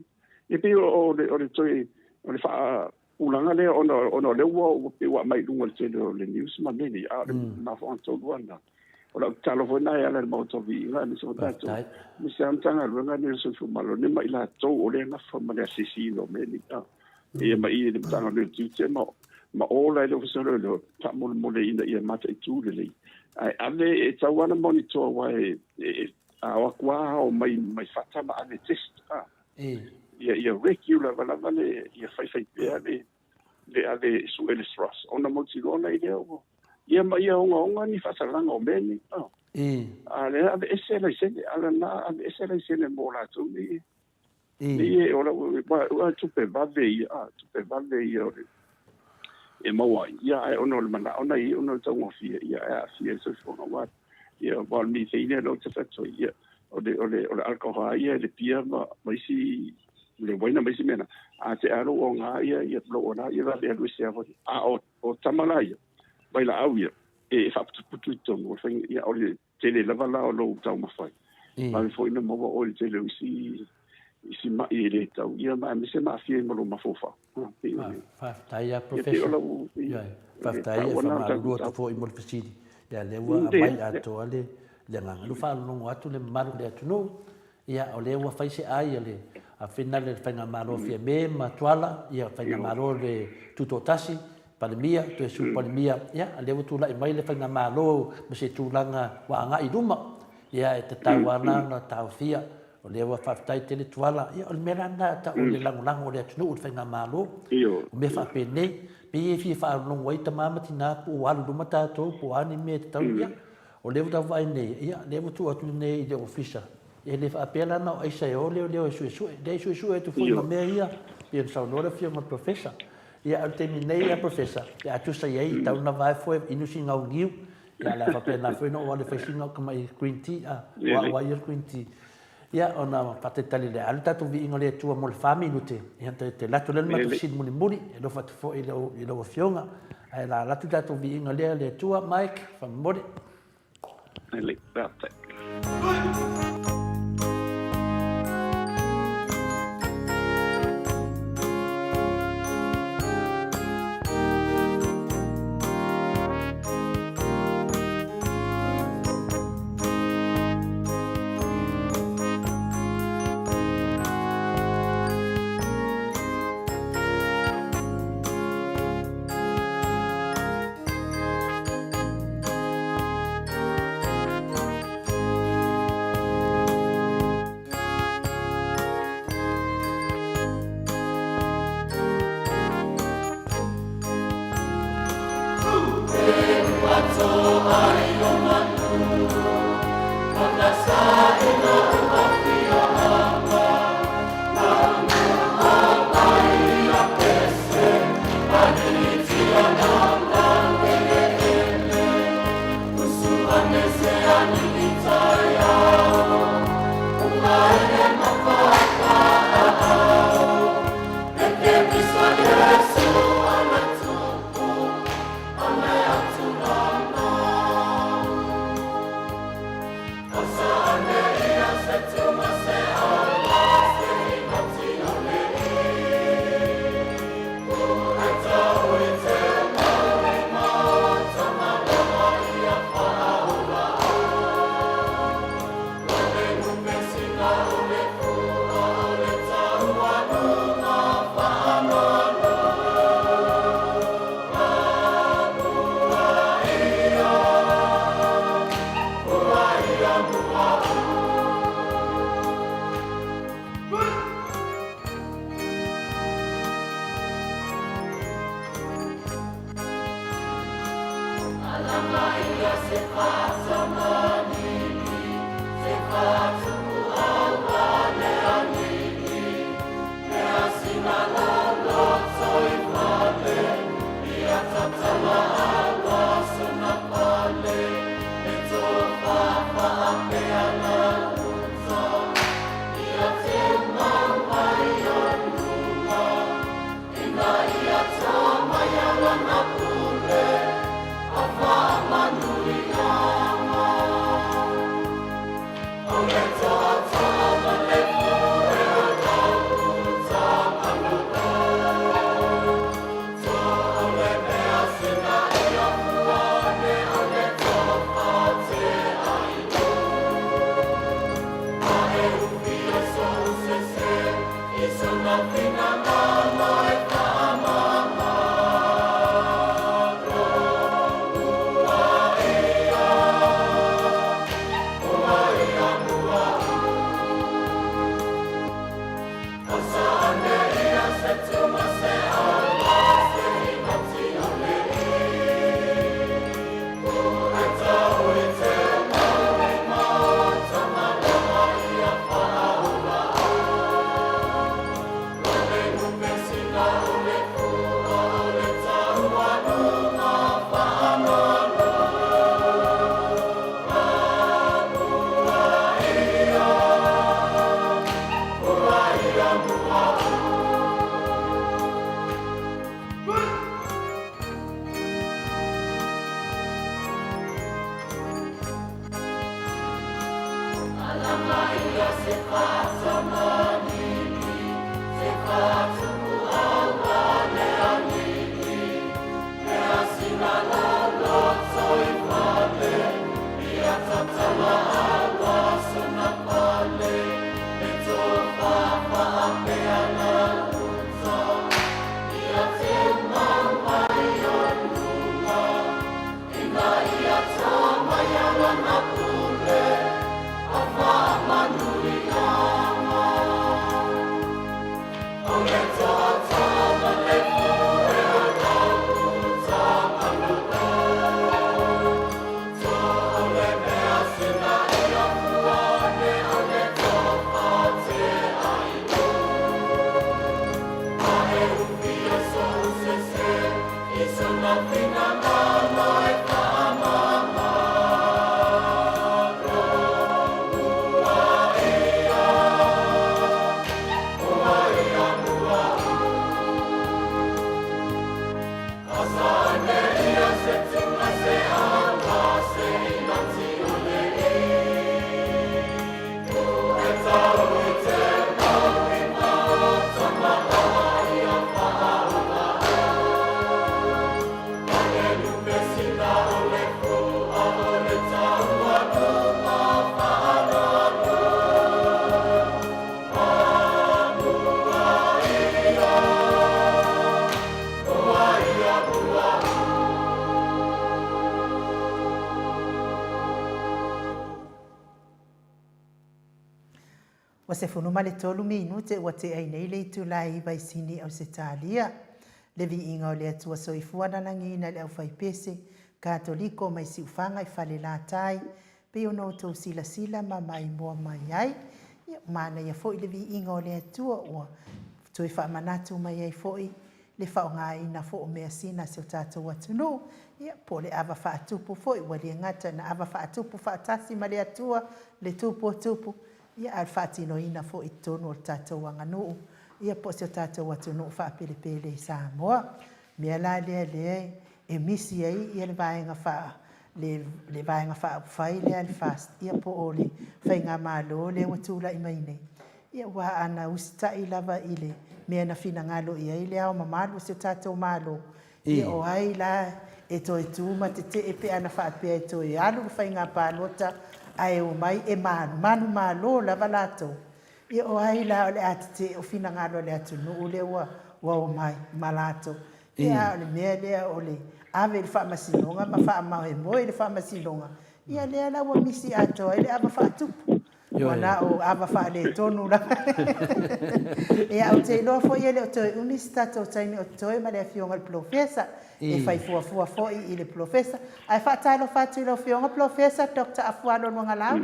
e pe o le toi o le fa ulanga le ono le wo pe wa mai lunga le news ma ne na fa to wanda o la telefona ya le moto vi la ni so tato mi siam tanga lunga ni so fu malo ni mai la to o le na fa ma le sisi no me ni e mai ni tanga le tute ma o la le so le ta mo le ina ia mata tu le ai ave e tawana monitor wa a wa kwa o mai fata ma ave test ia regular vale ia fai le ave su el stress ona mo ti ona ia o ia mai onga ni fasa langa o meni ale ave esela sene ala na ave esela sene mo la tu ni ora wa tu pe vale ia e mo ia ona le mana ona i ona tau fi ia fi so ona wa ia wa mi se ile lo tsa so ia o le alcohol ia le pia ma si le buena mai mena a te aro o nga ia lo ona ia le lu sia o tamala ia vai la au ia e fa putu to mo fa ia o le tele lava la o lo tau ma fai ma foi no mo o le tele si ma ile tau ia ma me se ma fi mo lo ma fofa fa taia professor fa taia fa ma lu to fo i mo fisidi ya le wa mai a to ale le nga lu fa no atu le maru le atu no ia o le wa fa se ai le a fina le fanga malo fia me matuala ia fanga malo le tutotasi pandemia tu su pandemia ia le tu la mai le fanga malo me se tu langa wa nga i duma ia te tawana na tawfia o le wa faftai te le tuala ia o le meranda ta o le lango le tunu o fanga malo me fa pene pe fi fa no wai ta mama tina pu wa duma ta to pu ani me ta ia o le uta vai nei ia le utu atu nei de ofisa e le fa pela no ai sai o le su tu foi me ia e so no le fio ma professor ia al terminei a professor e atu sai ai tau na vai foi inu singa o giu ia la fa pena foi no o le facinga kama i green tea wa green tea ia ona patetali le alta tu vi ingole tu mo le fami nute ia te la tu le ma tu sin muli e lo fa tu fo i lo fionga ai la tu tu vi ingole le tu Mike fa mori ele prata Let's Wa se funuma le tolu minute ua te ai nei le itu lai vai sini au se talia. Le vi inga o le atua soifua na ngina le au fai pese, katoliko mai si ufanga I fale la tai, pe ono tau sila sila ma mai mua mai ai, mana ia foi le vi inga o le atua ua toi wha manatu mai ai foi, le whao ngā ina fo o mea sina se o tātou atunu, ia po le awa wha atupu foi, ua le ngata na awa wha atupu wha atasi ma le atua, le tupu o tupu, ia al wha tino ina fo I tonu o tātou anganuu, ia po se o tātou atunu wha pele pele I Samoa, mea la lea lea e misi ai ia le vaenga wha, le vaenga wha whai lea le fast, ia po o le whainga malo le watula I mainei. Ia wa ana usita I lava ile mea na fina ngalo ia ile au mamalu se tātou malo. Ia o ai la e toi tūma te e pe ana whaapea e toi alu whainga pālota ai o mai e manu malo lava lato. Ia o ai la o le atite o fina ngalo le atu nuu le wa o mai malato. Ia o le mea lea o le ave le whaamasinonga ma whaamau e moe le whaamasinonga. Ia lea la wa misi ato ai le ava whaatupu. Wana o ava wha le tonu la. Ia au te iloa fo ia le o toi unisitato o taini o toi ma le a fionga le profesa. E fai fua fo I le profesa. Ai wha tailo whatu I le fionga profesa Dr. Afualo Nwanga Lau.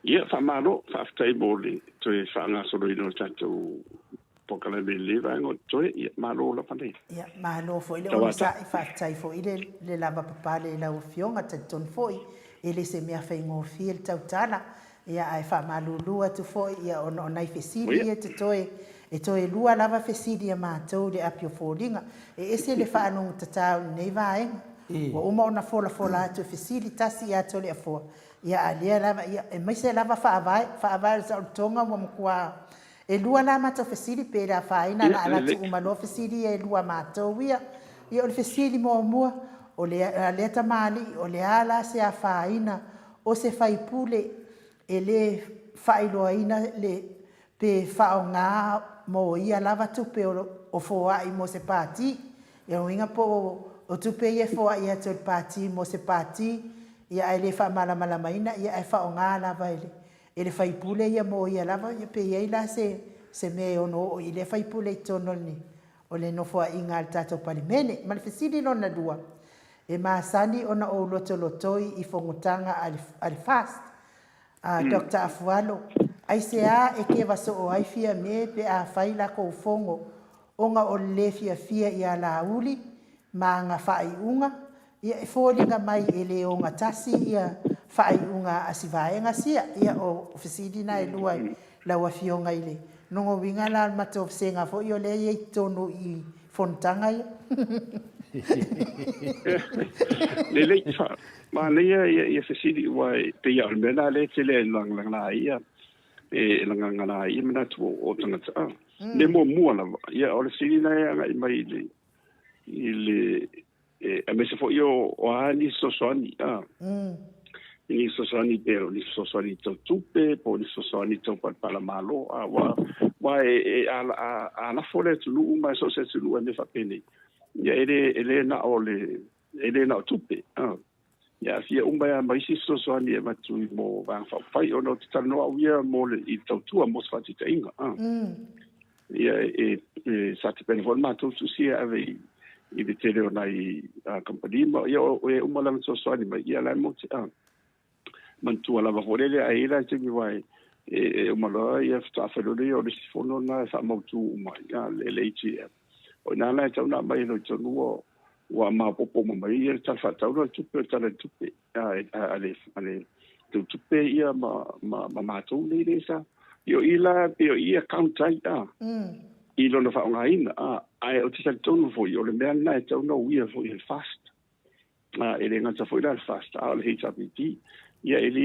Ia whamaro, whaftai mōle, toi whaanga soro ino tātou pokala me lewa ngo toi, ia maro la pane. Ia, malo fo ile onisa I whaftai fo ile le lava papale lau fionga taton fo I le se mea whai ngō fia le tautana. Ia ai wha malulua tu fo ia ono nai fesiri ia te toe. E toe lua lava fesiri a mātou le apio fōringa. E ese le whaanong tatau nei vaenga. Wa uma ona fola atu fesiri tasi ato le afoa. Ia alia lava, ia e maise lava whaavai sa o tonga wa mkua. E lua la mātou fesiri pe la whaina la alatu umano fesiri e lua mātou ia. Ia o le fesiri mua o le leta mali o le ala se a whaina o se whaipule e le whailoaina le pe whao ngā mo ia lava tupe o foa I mo se pāti. Ia o inga po o tupe ia foa ia to le pāti mo se pāti. Ia ai le wha malamalamaina ia ai whao ngā lava ele. E le whaipule ia mo ia lava ia pe ia ila se me ono o I le whaipule I tono ni. O le nofoa inga al tātou palimene. Ma le fesiri lona dua. E maasani ona o lotolotoi I whongutanga al fast. Dr. Afualo. Ai se a e ke waso o ai fia me pe a whaila ko whongo. Onga o le fia I a la uli. Ma ngā whai unga. Ia e fōringa mai e le o ngā tasi ia whai unga asivaenga sia. Ia o fesidina e luai laua fionga ile. Nongo winga la mato senga fo I o le I tonu I fontanga ia. Le fa ma le ia fesidi wai pe ia le mena le tele lang la ia e lang la ia mena tu o tanga ta le mo la ia o le sili na ia mai ile e me se fo io o ani so soni ni so soni pero ni so soni to tupe po ni so soni to para malo wa e ala fole tu lu ma so se tu lu me fa pene ia ele na ole ele na tupe ia fia umba mai si so soni e matu mo va fa fai ono tano au ia mo le I tautua mo fa ti inga ia e sa te pene vol ma tu si ave I le tele ona I company ma ia o e umba la so soni ma ia la mo ti mantua la vorele ai la te vai e umalo ia sta fa lo o le fono na sa mo tu mai ia le ti o na la tau na mai no tonu wa ma popo mo mai ia ta fa tau no tupe ta le tupe ale tupe ia ma tu le sa io ila pio ia counta ia I lo na fa nga ina ai o tisa tonu fo io le mea na tau no ia fo il fast ele nga ta fo il fast al HRBT ia ele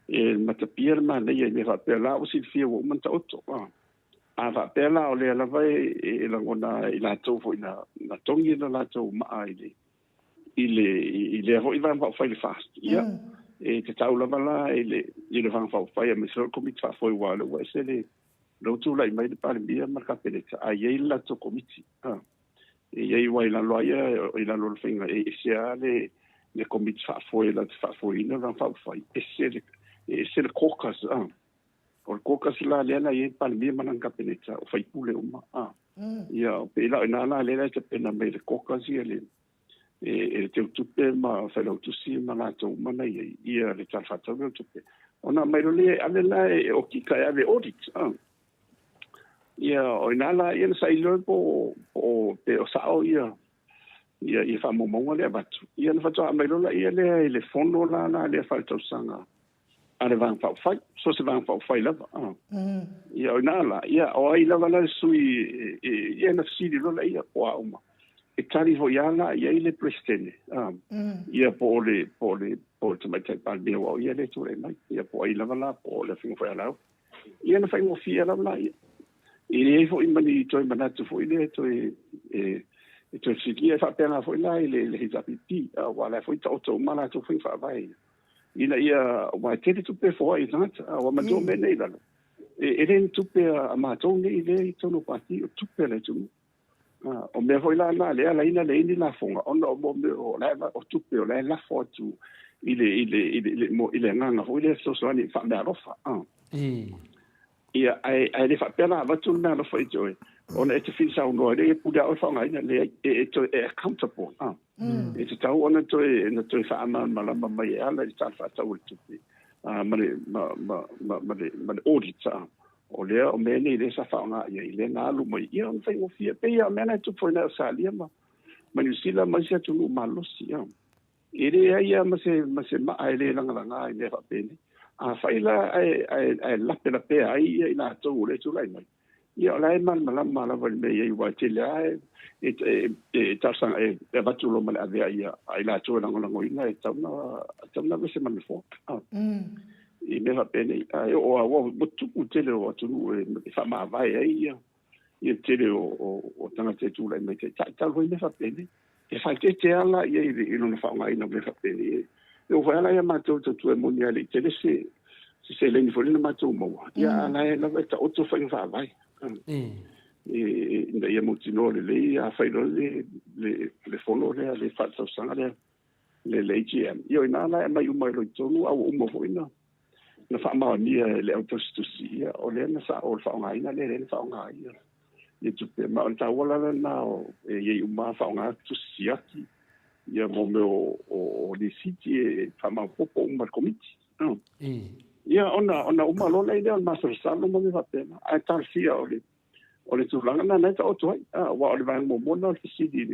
ia matapia ma le ia me fa pela o si fia o manta otto a va pela o le la vai e la ngona I la tau fo ina na tongi na la tau ma ile ho ivan fa il fast ia e te tau la mala ile van fa me so komit fa fo wa le wa se le lo tu la mai de par bia marca peleta ai la to komiti e ia wa ila lo ia ila lo finga e sia le komit fa fo ina van fa e se se le kokas o le kokas la le na ye pal mi manan kapeneta o fai pule uma ia pe la na la le te pena me le kokas ia le te tupe ma fa lo tu si ma la to mana ia le tal fata le tupe ona mai le ale la o kika ya le audit ia o na la ia sai lo o pe o sa o ia fa mo mo le batu ia na fa mai lo la ia le fondo la le fa to sanga ale van fa fai so se van fa fai la ia o na la ia o ai la la sui ia na si lo la ia o uma e tali vo yala ia ile prestene ia po te mai te pa de o ia le tu le mai ia po ai la po le fingo fa la ia na fa mo fia la ia e fo imani to manatu fo ile to to sikia fa pena fo la ile le hitapiti wala fo to mala to fo fa vai ina ia wa te tu pe fo i nat wa ma to me nei la e ren tu pe a ma to nei le to no pati tu pe le tu o me fo la le ina le ni la fonga ona o mo o la o tu pe o la fo tu ile nganga fo ile so ni fa da rofa ia ai le fa pena va tu na lo foi joy ona e te fi sa no le pu da o fa ngai le e to e accountable e te tau ona to e fa ama mala mai ala i tal fa tau tu ma audit o le o me ni le sa fa ngai le na lu mai ia on fai o fia pe ia mena tu foi na sa lia ma ni sila ma sia tu ma lo sia ile ia ma se ma ai le langa ngai le fa pe ni a faila ai la pe ai ina to le tu lai mai ia lai man mala val me ia wa te la e ta sang e va tu lo mal avea ia ai la to lang ina e tamna se man fo e me va pene ai o tu te le o tu e fa ma vai ai ia te le o tanga te tu lai mai te ta lo me fa pene e fa te ala ia i no fa ngai no me fa pene o fa la ma to e mondiale te se le ni fo le ma to mo ia la ta o to fa vai e ia mo tino le a fa le fono le fa so sanga le GM io ina la ma yu mai lo to no au mo fo ina na fa ma ni le auto stu si o le na sa o fa ngai na le fa ngai ia tu pe ma ta wala na e ye ma fa ngai tu si aki ia mo me o di siti e fa ma popo ma komiti ia ona uma lo le dia ma so sa no mo va pena a tal sia o le tu langa na ta o toi wa o le va mo mo no si di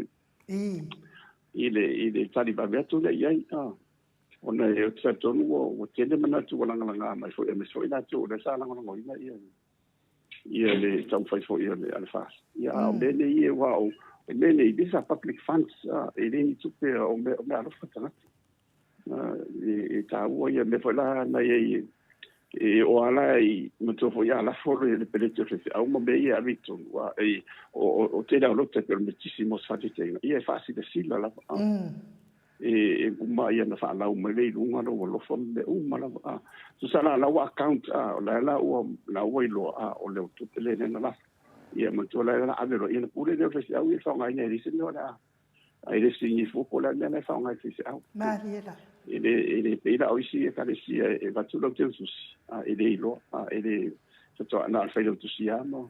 ile tali va vetu le ia ona e tsa to no o tele mana tu langa ma fo e me so ina tu le sa langa no ina ia le tau fai fo ia le alfa ia o le ia wa o le bisa public funds e le tu pe o me alo fatana e ta o ia me fo la na e o ala i mo to fo ia la fo le peleto se au mo be ia vito wa e o te da lo te permitissimo sfatite ia fasi de sila la e uma ia na fa la o me le lunga no lo fo de uma la so sala la account la o lo o le tu le na la ia mo to la avero ia pure de fe au ia fa ngai ne ri se no la ai le singi fo ko la ne fa ngai se au Mariela ele peira oisi e kalesia e va tu lo te susi ele lo ele to na fa lo tu sia no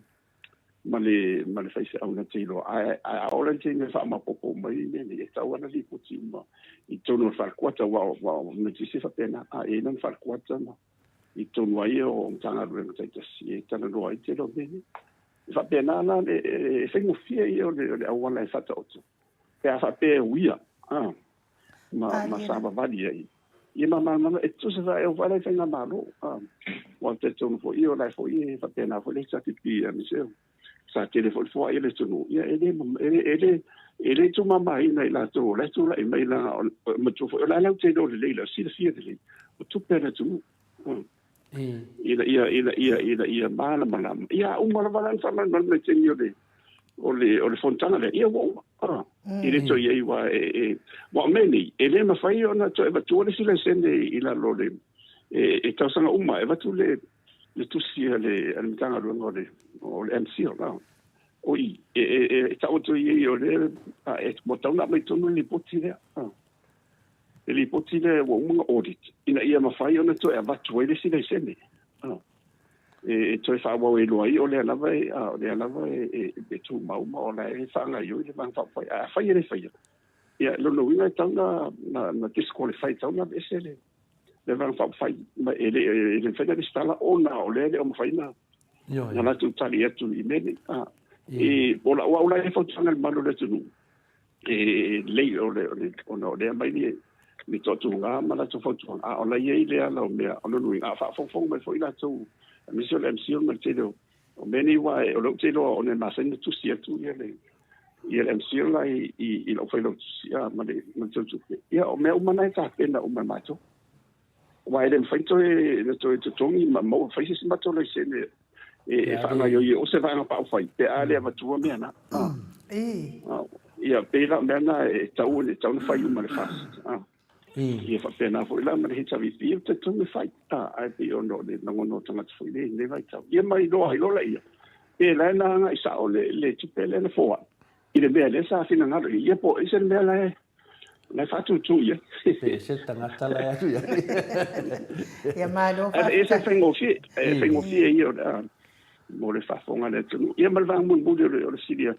male fa se au na te lo a ora te ne fa ma popo mai ne e sta wana li puti ma i tono fa quattro wa me ti se fa pena e non fa quattro no i tono ai o tanga lo te si e tanga lo ai te lo bene fa pena na e se mo fie io le wana fa to pe fa pe uia ma saba vali ai e ma e tu se vai o vale fai na malo o te tono fo io la fo i fa pena fo le sa ti mi se sa telefone fo ai le tono ia ele tu mama ina la to la mai la ma tu fo la te do le la si le o tu pena tu ia mala ia uma la sa ma me te io le o le fontana le ia wo ile to ye wa wa meni ele ma fai ona to eva tu le sile sende ila lo le e ta sana uma eva tu le tu si le al mitanga lo ngode o le MC la o i ta o to ye o le e mo ta una mai to no ni poti le Ele poti le wa mga audit. Ina ia mawhai ona to e watu ele sine sene. E toi wha wau e loa i o le alava e betu mauma o la e whaanga iu le mang whawhai. A whai ele whai. Ia lono winga e tau na disqualify tau na bese le mang whawhai. Ma ele whaina le stala o na o le o mawhai na. Na la tu tali atu i mene. E o la ua e whautanga le manu le tunu. E lei o le mai ni totu ngā mana tu whautuanga. A o la iei le ala o mea. O lono winga a whawhong mai fo ila tau. Misio le MCO ma te leo. O meni wa o lo te leo o ne masani tu sia tu ia le. Ia le MCO la i lo whai lo tu sia ma le tu tu. Ia o mea umana e ta pena umana mato. Wa ele mwhaito e to tongi ma mo whaisi si mato le se ne. E whaanga yo i o se whaanga pa whai. Pe a lea matua mea na. Ia pera mea na e tau na whai umana fast. Ia whapena fo ila mani hita vipi te tunga whai. Ai pe o no le nangono tanga tu fwile ne vai tau. Ia mai loa ilola ia. E lai na anga isa o le tupe le na foa. I le mea le sa fina ngaro. Ia po isa le mea lai. Lai whatu tu ia. Se tangata lai atu ia. Ia mai lo fa. E se whengo fie. Whengo fie ia o da. Mo le whafonga le tunu. Ia malvang mun budi o le siria.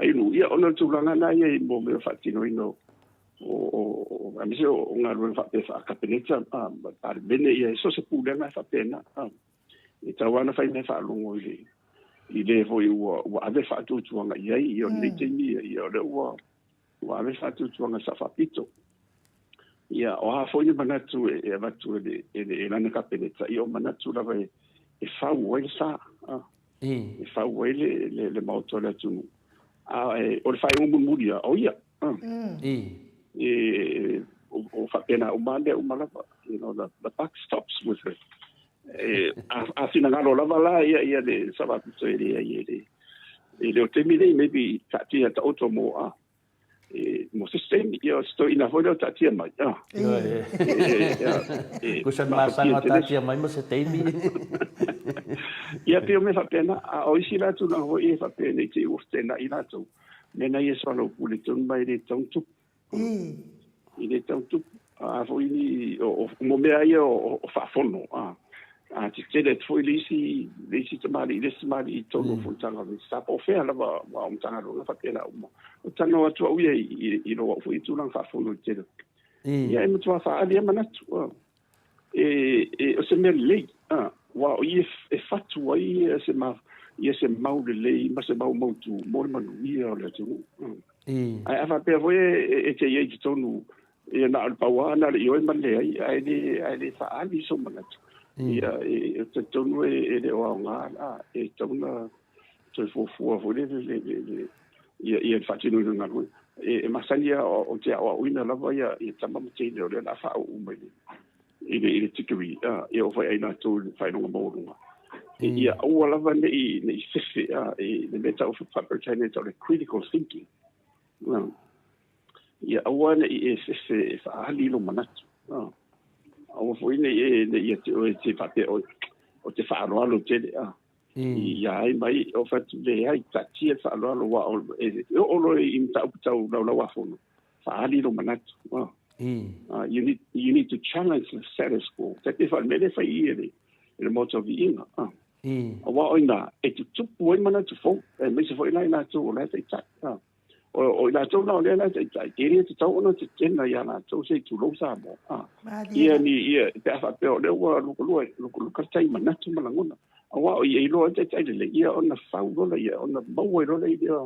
Ai nu. Ia ono tūlanga na ia i mo mea whatino ino. O amisi o ngā rua whape whakapeneta pare bene ia e so se pūlenga whapena e tau ana whai me whaalongo i le hoi ua ave whaatutuanga iai i o nei teimi i o le ua ave whaatutuanga sa whapito ia o ha foi manatu e avatu e lana kapeneta i o manatu lava e whau ai sa e whau ai le mautola tunu o le whai umuria o ia o whapena umane umalava, you know, the buck stops with it. A fina ngalo lava la ia le savapito e le temi nei maybe tatia ta auto mo mo system ia sto ina hodo tatia mai. Kusan masanga tatia mai mo se temi. Ia pio me whapena o isi la tu na ho e whapena i te urtena i la tu. Nena ia swalo puli tun mai le tontu. I le tautu a foi ni o mo mea ia o whafono a te tere foi lisi tamari i tono funtanga vi sapo fea lava wa umtanga ronga whapena uma o tano atua uia i roa foi tulang whafono tere ia e mutua whaalia manatu o se mea lei wa o i e fatu ai ia se mau le lei ma se mau mautu mori manu ia o le tunu ai a whapea foi e te iei te tonu ia na alpaua na le ioi male ai le whaali so manatu ia te tonu e le oa ngā e tauna toi fofua foi le ia whatinu ngā rui e masania o te awa uina lava ia tamama teine o le na wha o umai i le tikiri ia o whai aina tō whainonga mōrunga ia aua lava nei fefe le meta o whapertaine tau le critical thinking ia aua nei e fefe e whaali lo manatu aua foi nei ia te whape o te whaaroalo tele ia ai mai o whatu le ai tatia whaaroalo wa o lo i mta uputau lau afono whaali lo manatu you need to challenge the status quo te whaamele whai i le moto vi inga awa oina e tu tupu ai manatu fo e mese foi lai nā tō o lai tai tai o ina tau na ole na te kere te tau ona te tena ia na tau sei tu lo sa mo ia te afa pe o le wa luka tai manatu malangona awa o ia lo te tai le ia ona fau lo ia ona mau lo le ia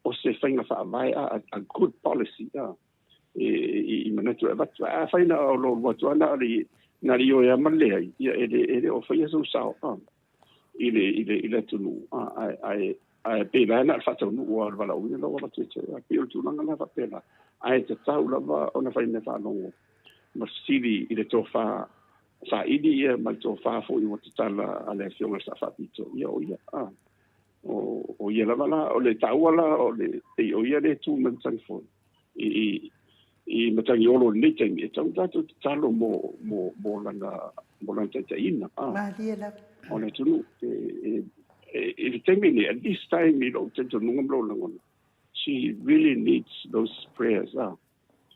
o se fainga fa vai a good policy i manatu e bat a faina o lo watu ana na rio ia male ia ele o faia so sa ile tunu ai pe la na fa tonu o vala o no va te pe tu langa na va pela ai te tau lava ona fa ina fa no ma sili ile to fa idi ma to fa fo i wata tala ale fiona sa fa pito ia o ia lava la o le tau la o le o ia le tu men san fo i matang yolo ni te mi tau tu talo mo langa te ina ma dia la ona tunu if it at this time, you know, she really needs those prayers.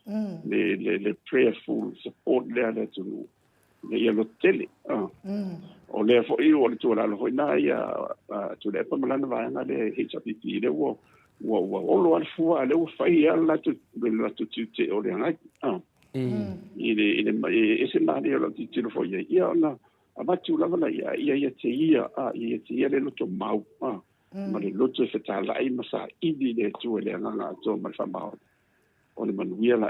le prayerful support le tunu le ia lo tele o le fo i o le tu la lo ina ia tu le pa malana va na le HPP le wo o lo al fu ale o fai ala tu te o le ngai i se mani o lo ti lo fo ia na aba tu la la ia te ia le lo to mau ma le lo to se ta la i masa i di le tu le nga to ma fa mau o le manuia la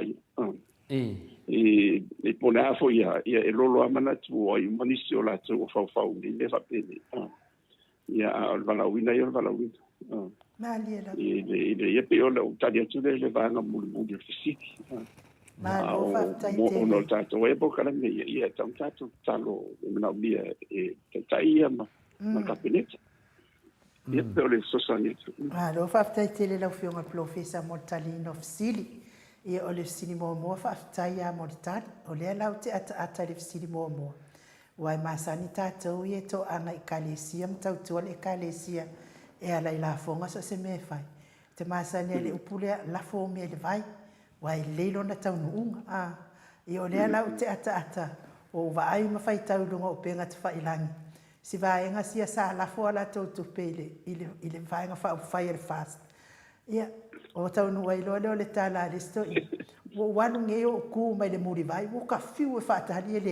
e pone a fo ia e lolo amana tu o i manisi o la tu o fa ni le fa pene ia al valawina e pe o le utalia tu le vanga mu de fisiki o no tato e po kala me ia tato talo na bia e taia ma kapineta ia pe o le sosani lo fa taitele la fionga profesa Mortalino Fisili ia o le fisili mo fa taia Mortali o le lau te ata le fisili mo wai masani tatou ia to anga i kalesia mtautua le kalesia e ala i la fonga so se me fai te masani le upule la fo me le vai wai leilo na tau nuunga i o le lau te ata o vai ma fai tau lunga o penga te fai langi si vai nga sia sa la fo ala to pele ile vai nga fa fire fast ia o tau nu ai lo le tala le sto o wanu nge o ku mai le muri vai o ka fiu e fa tali le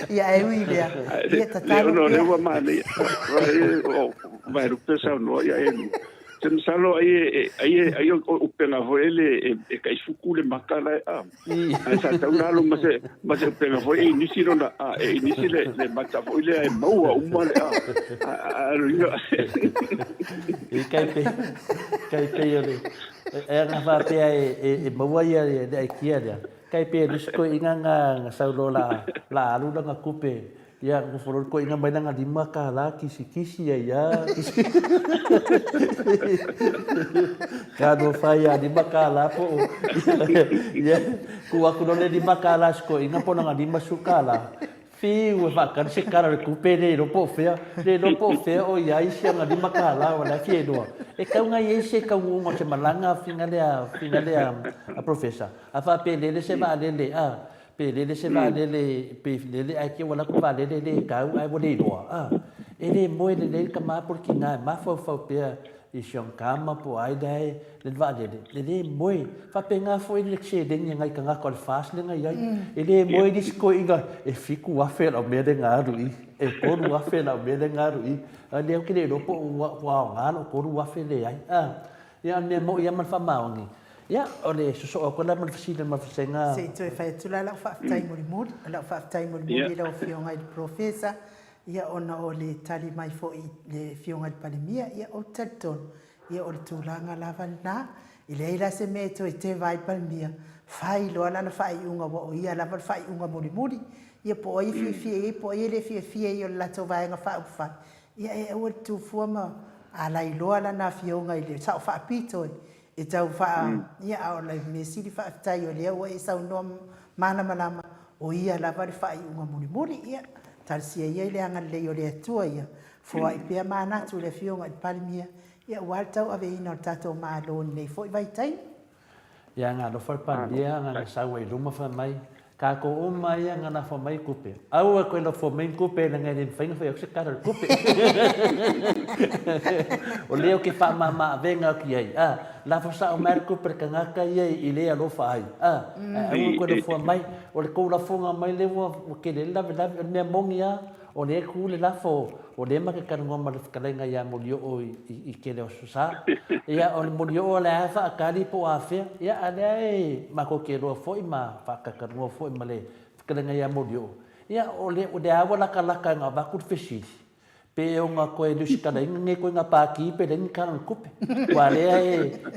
ia e wi le ia tatalo no le wa mani o vai ru pesa no ia e tem salo ai o pena voele e kai fuku le makala ai sa tau nalo ma se pena voele ni si rona ni si le mata voele e maua uma le kai pe ele e nga fa pe e maua ia ai kia dia kai pe disko inga saulola la alu nga kupe ya ko foro ko inga mai nga di makala kisi ya kado faya di makala po ya ku aku no le di makala sko inga po nga di masukala fiu fa kan se cara le kupe le no po fea o ya isi nga di makala wala fiedo e ka nga yese ka ngo se malanga fingalea a professor afa pe le se va le pe le se va le ai ke wala ku va le ka ai bo le do ele mo le ka ma por kina ma fa pe i shong kama po ai dai le va le mo fa pe nga fo le che de ngai ka nga kol fast le ngai ele mo di sko inga e fiku wa fe o me de nga ru e ko ru wa fe na me de nga ru le ke le do po wa nga no ko ru wa fe le ai ya me mo ya man fa maungi ya ole so ko la man fasile ma fasenga se to fa tu la fa tai mo la fa tai mo la fionga il professor ia ona o le tali mai fo i le fionga il palemia ia o Telton ia o le tūlanga lava na i le ila se me to i te vai palemia fai loa lana fai unga o ia lava fai unga muri ia po i fie po i le fie i o le lato vai nga fai ufa ia e o tu fuama ala i loa lana fionga i le sao fai pito e tau fai ia o le mesiri fai tai o le o e sau noa mana malama o ia lava fai unga muri ia talsia ia le anga le ole atua ia fo ai pe mana tu le fionga i palemia ia waltau ave ina tato ma lo nei foi vai tai ia nga lo fal pandia nga sa wai ruma fa mai ka ko o mai nga na fa mai kupe au ko lo fo mai kupe nga ni fa nga fa se cara kupe o leo ke fa mama venga ki ai la fa sa o mer kupe ka nga ka i le lo fa ai au ko lo fo mai o le ko la fo nga mai le o ke le la me mongia o le ku le la fo o le ma ke ka ngoma le ka nga ya mo o i ke le o sa ia o mo o la fa ka li po afe ia ale ma ko ke ro fo i ma fa ka ka ro fo i ma le ka nga ya mo ia o le o de awa la ka nga ba ku fesi pe o nga ko e du ska nge ko nga pa ki pe le ka kupe wa le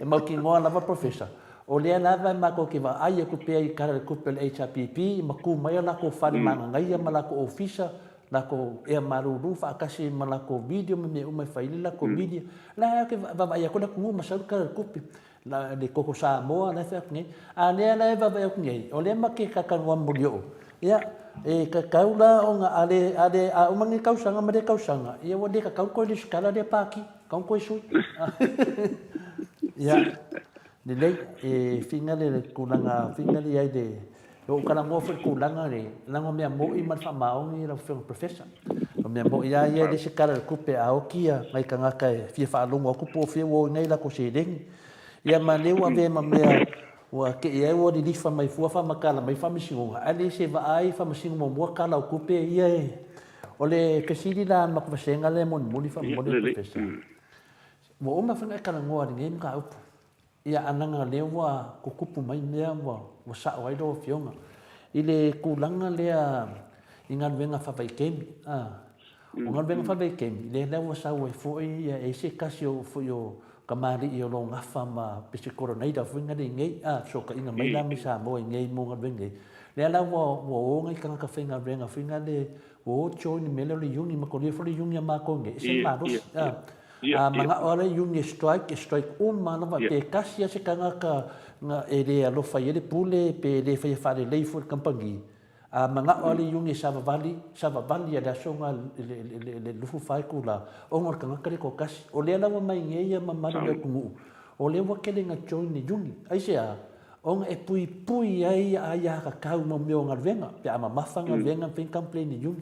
e mo ki ngo la va professor o le lava ma ko ke va ai ku pe ai ka kupe le HPP ma ku mai la ko fa ma nga ia ma la ko officer la ko e maruru fa kasi ma la ko video me o mai faile la ko video la ke va vai ko na ku ma sa ka kupe la de ko sa mo na fa nge a le la va vai ku nge o le ma ke ka ka mo ia e ka kaula o nga ale a umangi kausanga ma de kausanga ia wa de ka kau ko le skala de paki kau ko su ia le lei e finga le kulanga finga le ai de o kana mo fa kulanga le langa me mo I man fa maongi la fa professor o me mo ia ia de se kara kupe a o kia mai kanga kai fia fa longo ku po fia wo nei la ko se ding ia ma le wa ve ma me wa ke ia wo di fa mai fu fa makala mai fa misingo ali se va ai fa misingo mo kala o kupe ia o le kasidi la ma ko senga le mon mo fa mo de professor mo o ma fa kala ngo ari ngai ka upu ia ananga lewa kukupu mai mea wa sa wai do fionga ile kulanga lea inga venga fa vai kemi unga venga fa vai kemi le lewa sa wai fo ia e se kasio fo yo kamari I lo ngafa ma pisi corona da fo inga ngai so ka inga mai la mi sa mo ngai mo nga venga le la wo ngai kanga ka fenga venga finga le wo join mele le yungi ma ko le fo le yungi ma ko ngai se ma dos mga ora yung strike mana va pe kasia se kanga ka nga ere alo fa yele pule pe le fa fa le for kampangi mga ora yung sava vali ya da songa le lufu fa kula ongor kanga kare ko kas o le la mai ngeia mama le kumu o le wa kele nga join ni yung ai se ong e pui ai ya ka kau mo me nga venga pe ama mafanga venga pe complain ni yung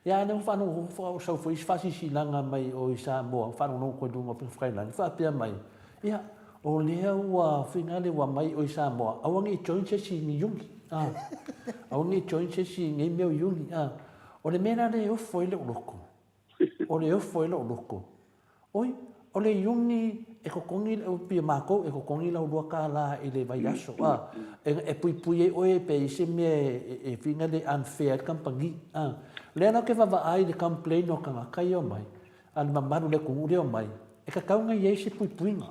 ya não fa no fa foi fácil se langa mai o isa mo fa no ko dunga pe freeland fa pe mai ya o le wa finale wa mai o isa mo awangi join se si ni yung awangi join se si ni meu yung o le mena le o foi le loko o le o foi le loko oi o le yung ni e ko kongi o pe mako e ko kongi la o ka la ile vai aso e pui o e pe se me e finale unfair kampangi le na ke va ai de complain no kanga kai o mai al mamaru le ku le o mai e ka kaunga ye se puinga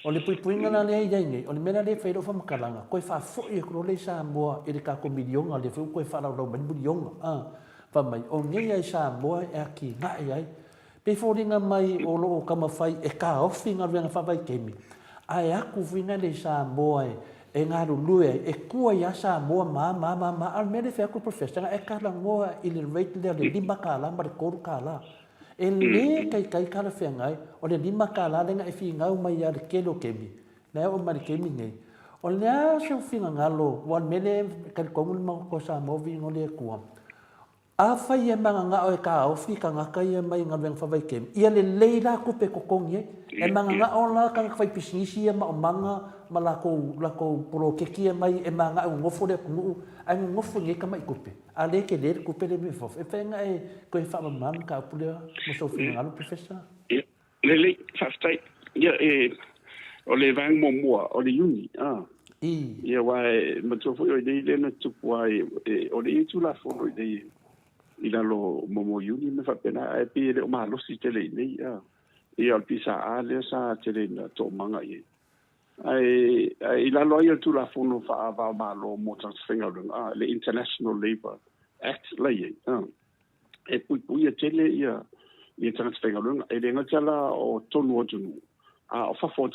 o le puinga na le ai ngai o le mena le feiro fa makalanga ko fa fo e ko le sa mo e ka ko milion le fu ko fa la lo ben milion fa mai o ngai ai sa mo e aki na ai pe fo ringa mai o lo kama fai e ka ofinga venga fa vai kemi ai aku vinga le sa mo e ngā rulue, e kua ia sa moa al mele whea ku professor, e kala ngoa I le rate lea le 5 kāla, ma le 4 kāla. E le kai kala whea ngai, o le 5 kāla lenga e whi ngau mai a le kelo kemi. Lea o ma le kemi ngai. O lea se whinga ngalo, wan mele kai kongu ma ko sa mo vingo le kua. A whai e manga ngā o e ka au whi ka ngaka ia mai ngā venga whawai kemi. Ia le leira kupe kokongi e manga ngā o la ka whai pisingisi ia ma o manga ma lako poro kekia mai e manga au ngofo le kungu ai ngofo nge ka mai kupe a le ke le kupe le me fof e penga e ko e fa man ka pule mo so fina ngalo professor le fastai ya o le vang mo o le uni ia wa mo so fo de le no tu wai o le tu la fo de ila lo mo uni me fa pena e pe le ma lo si tele ni ia al pisa ale sa tele na to manga ye ai la loyal to la fono fa va ma lo mo transfer le International Labour Act lai e pui tele ia transfer e le ngala o tonu o tunu o fa fort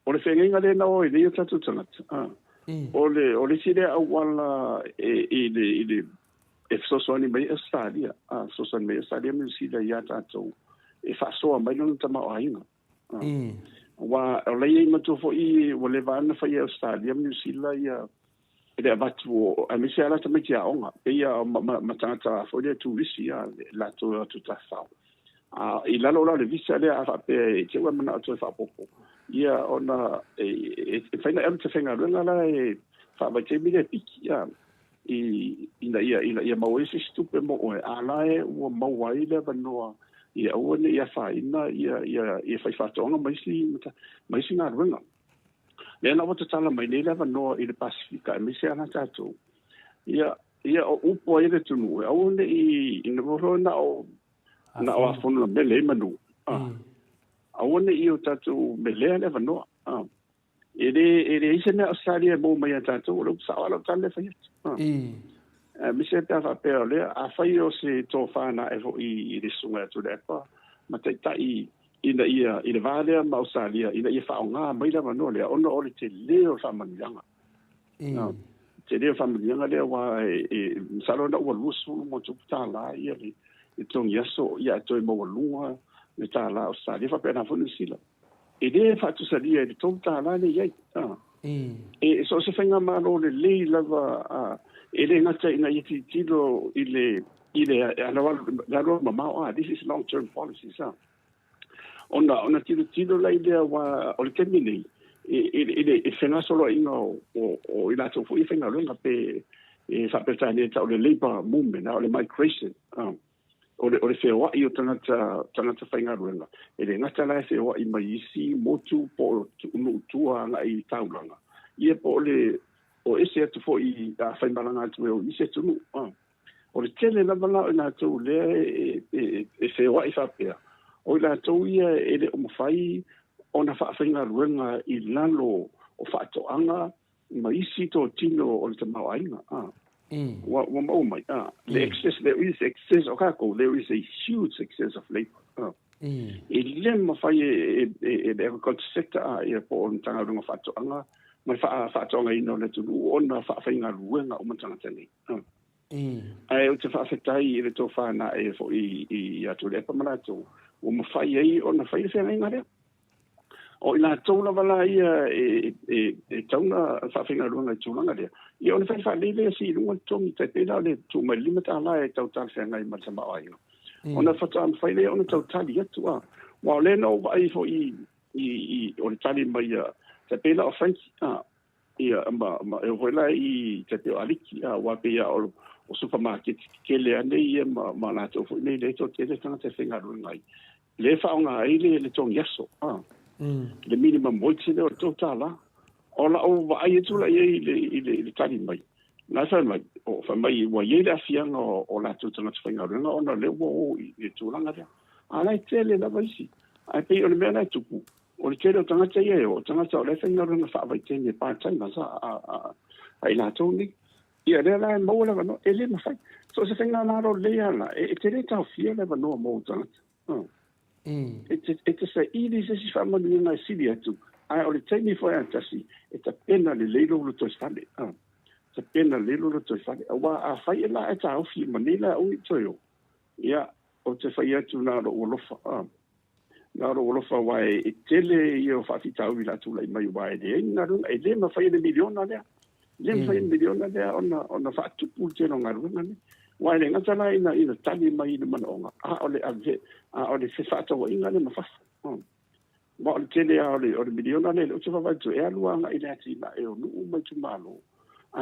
o le fenga le na o le tatu tana o le sile a wala e so so ni mai stadia so so mai stadia mi sila ya tato e fa so mai no tama o ainga wa le ye mato fo I o le vana fa ia stadium New Zealand ia ele abatu a mi sala tama kia onga ia matata fo le tourist ia la to ta fa I la lo le visa le a pe che wa mana to fa popo ia ona e fa na em te fenga la e fa ba che mi le piki ia ma wesi stupe mo o ala e o ma wai le banoa ia o ne ia fa ina ia fa tonga mai si na runga le na wata tala mai le lava no I le Pasifika mi se ana tato ia o upo ia tunu o ne I no na o afonu me le manu o ne I o tato me le lava no ele ise na Australia mo mai tato lo sa ala tale fa mi se ta fa le a fai o se to fa na e I le sunga tu le pa ma te tai ina ia vale ma Australia ina ia fa nga mai la no le ono o le te leo fa mananga te leo fa mananga le wa salo na o lusu mo tu ta la ia le tong yaso ia to mo lunga le ta la Australia fa pena fo sila le fa'atusalia i le tou tālā le iai e so se whainga malo le lei lava e le ngata ina i tilo i le alawa mamao this is long term policy sa ona tilo lai lea wa o le temi nei e whenga solo inga o i lato fu i whenga runga pe e whapetane ta o le labor movement o le migration o le whewa i o tangata whainga runga e le ngata lai whewa i mai isi motu po unu tua nga i taulanga ia po o ese atu fo i whaimaranga atu o ese tunu o le tele lava lao i nātou lea e whewa i whapea o i nātou ia e le umawhai o na whainga runga i lalo o whaatoanga ma isi tō tino o le tamau ainga wa mau mai there is excess o kako there is a huge excess of labor i le mawhai e le agriculture sector e po o tanga runga whaatoanga mai whaatoanga ino le tunu o na whainga runga o matanga tani ai o te whaafetai i le tō whana e fo i atu le pamanato o mawhai ei o na whaile whenga rea o ina tōna wala ia e tauna whawhinga runga i tūlanga rea. I ona whai whalele si runga tongi tai pēnā le tū mai limata ala e tau tāle whenga i matama o ainga. Ona whata whaile ona tau tali atu a. Wa o lena o vai fo i o le tali mai tai pēnā o whainki ia ma e hoela i tai pēo aliki wa pēia o supermarket kele ane ia ma nātou fo nei le tō tele tanga tai whenga runga i. Le whaonga aile le tongi aso le minimum wage le o totala ola o vai tu la i le tali mai na sa mai o fa mai wa ye la fianga o la tu tanga tfinga runga ona le wo i tu langa ya ala tele la vai si ai pe o le mena tu o le tele tanga tsaye o tanga tsa le finga runga fa vai tene pa tsanga sa ai la tu ni ia le la mo la no ele ma fai so se finga na ro le ala e tele ta fia le no mo tanga It's a easy si family na sili atu. Ai o le taimi foi antasi. It's a pena le leilo lo to stande. It's a pena leilo lo to stande. Wa a fai la e ta ofi manila o i toyo. Ia o te fai atu na ro olofa. Na ro olofa wa e tele i o fati tau i la tu lai mai wa e le na rung e le ma fai le miliona lea. Le ma fai le miliona lea ona fa tupu te no ngarunga ne. Wa le ngata la ina tali mai le manonga. O le ave o le fefata wa inga le mafasa. Ma o le tele o le miliona le o te wawai tu e aluanga i le ati na e o nuu mai tu malo.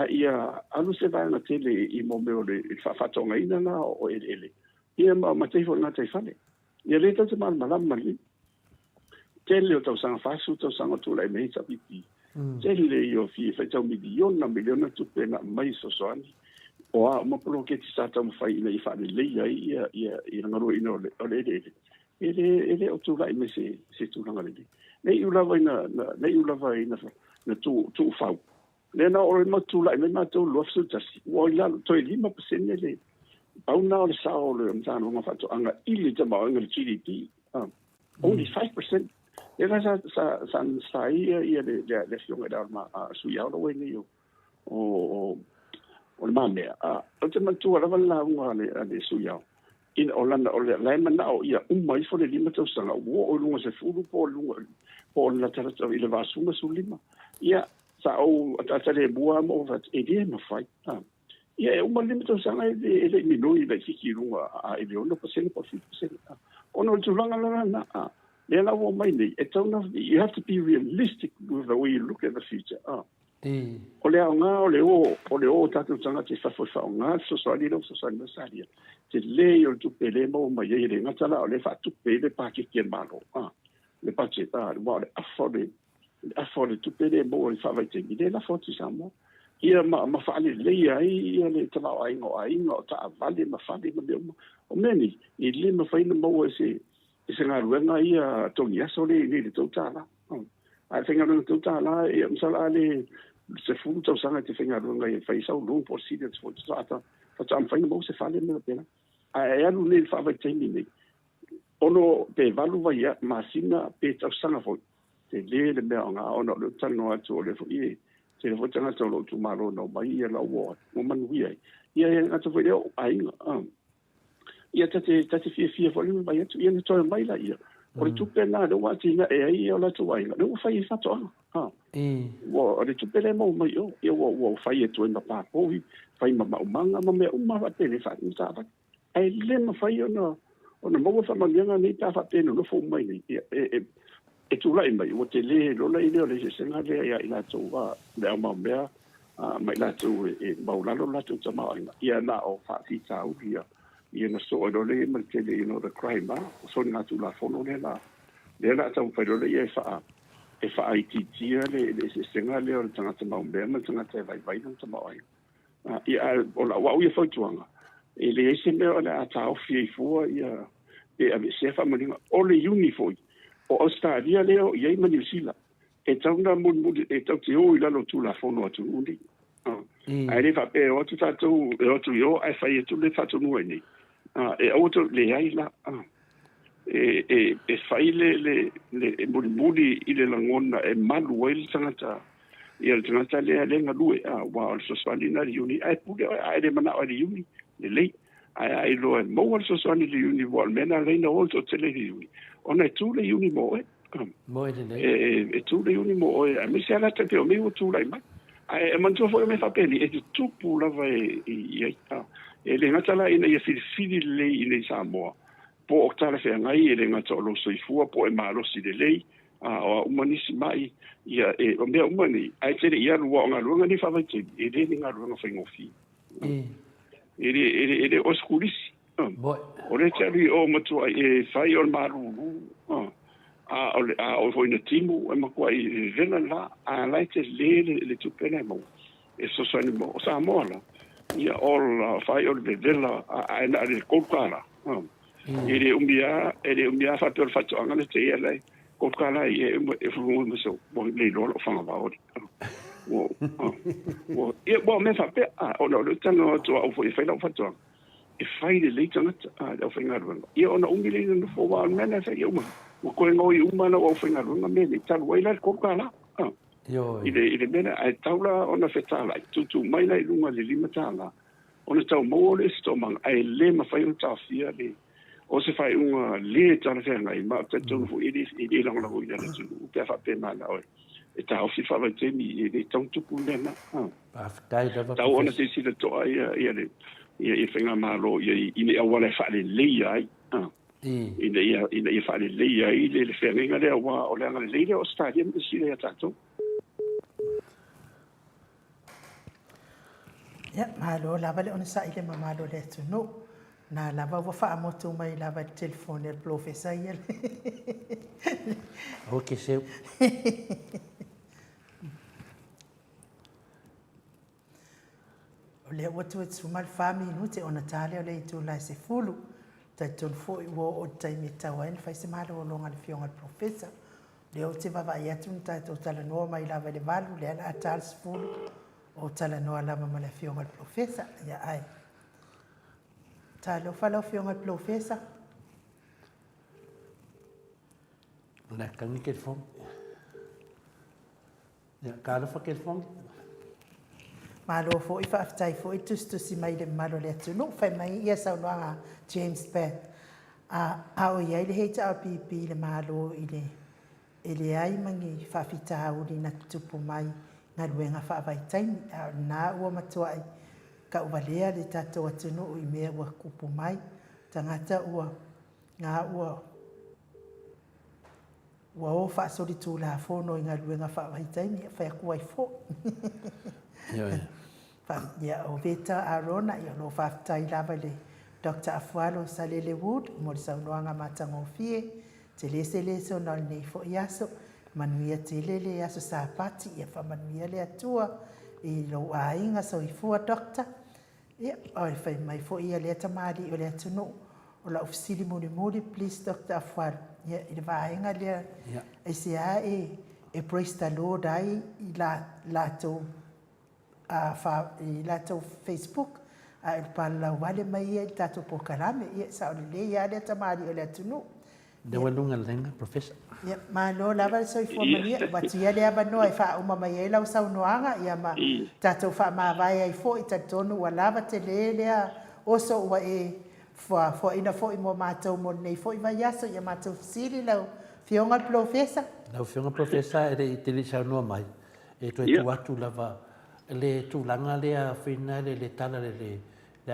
Ia alu se vai na tele i mo meo le fafatonga ina na o ele. Ia ma teifo na teifane. Ia le tau te malama li. Tele o tau sanga fasu tau sanga tu lai mehi tapiti. Tele i o fi fai tau miliona tu pena mai sosoani. O a mapolo ke ti sa tau mawhai ina i whaare leia i rangaro ina o le ele. Ele o tūrai me se tūranga lele. Nei ulawa ina na tū whau. Nena o le matūrai me mātou luafsu tasi. Ua i lalo toi 5% le. Pauna o le sao le mtano ngā whato anga ili te mao anga le GDP. Only 5%. Ega sa ia le fionga da ma sui au lo wene o le mamea o te matua lava launga le suyao ina o lana o le laimana o ia umai fo le 5 tausanga wo o lunga se fulu po la tarata i le vasunga su 5 ia sa o ata le bua mo vat e dia ma fai ia e uma 5 tausanga e le minui le hiki lunga e le ono pasene po 5% ono le tulanga lana le la wo mai nei e tauna you have to be realistic with the way you look at the future o le o tatu tanga te whawhawha o ngā sosali na saria. Te le o tupe le mo mai e re ngatala o le wha tupe le pake kia malo. Le pache le afore tupe le mo o le whawaitingi. Le la foti sa mo. Ia ma whaale leia ia le tamau ainga o ta avale ma whaale ma leo mo. O meni, i le ma whaina mo e se ngā ruenga ia tongi aso le tau tāla. Ai whenga runga tau tāla e msala le se fulu tau sanga te whenga runga e whaisau lunga por sida te foti tāta am whaina mo se whale mea pena. Ai alu le whawai teimi nei. Ono pe valu vai ia masina pe tau sanga foi. Te le mea o ngā ono le tano atu o le fo ie. Te le foti ngata o lo tu maro no mai ia lau oa. Mo manu ia. Ia ngata foi leo ainga. Ia tate fia fo le mai atu. Ia ne toi mai la ia. O le tupe na le wati na e ai o la tu ai. Le fai fa to. Ha. Wo le tupe le mo mai o. E wo fai e tu na pa po vi. Fai ma manga ma me uma va te le fa ni sa va. Ai le ma fai o na mo fa ma nga ni ta fa te no fo mai ni. E tu lai mai o te le lo lai le se nga le ia ila tu va le ma me mai la tu e maulalo la tu tama ia na o fa ti ta u ia ia na so do le ma te le no the crime so na tu la fono le la ta fa do le e fa ai ti le se senga le o tanga tama o me tanga te vai no tama ai ia o la wa ia fa tuanga e le se me o la ta o fi fu ia e a se fa mo o le uniform o Australia le o ia ma New Zealand e tauna mun e tau te o ila lo tu la fono atu undi. Ai le fa pe o tu tatu e o tu yo ai fa tu le tatu no ni. E o tu le ai la e fa le mun i le langona e manuel tangata. Ia tangata le ngalue wa so swalina le uni ai pu ai le mana o le uni le ai lo mo so swalina le uni wa mena le no to te le uni. Ona tu le uni mo Mo e tu le uni mo e mi se ala te o mi o tu lai mai ai man tu foi me fa peli e tu pu la vai e le ngata la ina ia fili le ina Samoa po o tala fe ngai e le ngata lo so fu po e malo si de le o umanisi mai ia e o me umani ai te ia lo nga lo ni fa vai te e le nga lo nga fa ngofi e o skulisi o le tali o matu e fai o maru o foi na timu e makua i vela la a lai te le tupene mo e so sani mo sa mola ia all fai o le vela a na le kokala ele umbia fa per fatto angana te ia lai kokala e fu mo so mo le lo fa ba o e bo me fa pe o no le tano to o foi fai no fatto e fai le tanga o fai ngaro ia ona umile no fo wa mena fa ia o ko ngoi umana o fenga runga me ni tal waila ko kala ile mena ai taula ona fetala tu mai lai lunga le lima tala ona tau mo le sto mang ai le ma fai un tafia le o se fai un le tala fe ngai ma te tu fu ile lang la ina le tu pe fa pe mana o e ta o si fa te mi ile tau tu punena pa dai da ta ona se si le to ai ia fenga malo ia ine awale fa le ai ina ia fa le ai le fenga le wa o le ngale le o stadium de si le tato ya malo la vale on sa ile mamalo le tu no na la va fa moto mai la va telefone el professeur il ok se le watu tsu mal fami no te ona tale o le tu la se fulu ta ton fo i wo o tai mi ta wan fa se malo lo ngal fionga professeur le o te va va ya tun ta to tala no mai la va le valu le ala tal fulu o tala no ala ma la fionga professeur ya ai ta lo fa lo fionga professeur la kan ke fon ya ka lo fa ke fon malo fo i whaafitai fo i tustu si mai le malo le atu. No, whai mai ia sau noanga James Beth. A o iai le heita o pipi le malo i le ai mangi whaafita uri na tupu mai ngā ruenga whaavai taimi. Nā ua matua ai ka uwalea le tato atu no i mea ua kupu mai. Tangata ua ngā ua o whaasori tū la whono i ngā ruenga whaavai taimi. Whai akua i fo. Ya o veta arona ia no whaftai lava le Dr. Afualo Salele Wood mo le saunoanga matangofie te lese o nal nei fo iaso manuia te lele iaso sa pati ia whamanuia le atua i lo ainga so i fua doctor ia o i whai mai fo ia le tamari o le atuno o la ofisili muni please Dr. Afualo ia i le vaenga le e se a e praise the Lord ai i la to i lato Facebook il pala wale mai e tato po kalame ia sa o le ia le tamari o le atunu de walunga lenga professor ia ma no lava so i formania watu ia le aba no ai fa uma mai e lau sau noanga ia ma tato fa ma vai ai fo i tatonu wa lava te le o so wa Fo ina fo i mo mātou mo nei fo i vai aso ia mātou fisiri lau fionga profesa. Lau whionga profesa e re i te li sa noa mai. E tu e tu atu lava le tu langa lea whina le tala le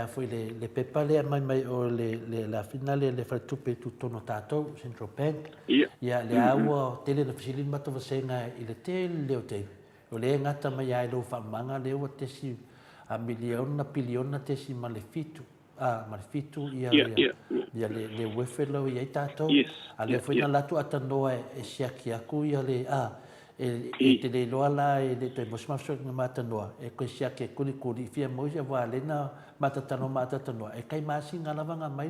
foi le pepa lea mai o le la finale le tupe tu tono tātou Central Bank. Ia le aua tele na fisili mata vasenga i le te leo te. O le ngata mai ai lo whamanga leo te si a miliona piliona te si malefitu. Malefitu ia le wefelo ia i tātou. A le whina latu atanoa e siaki aku ia le e te le loa la e le toi mosmaso nga matanoa. E koe siaki e kuri fia moisia wa lena matatanoa. E kai masi nga lavanga mai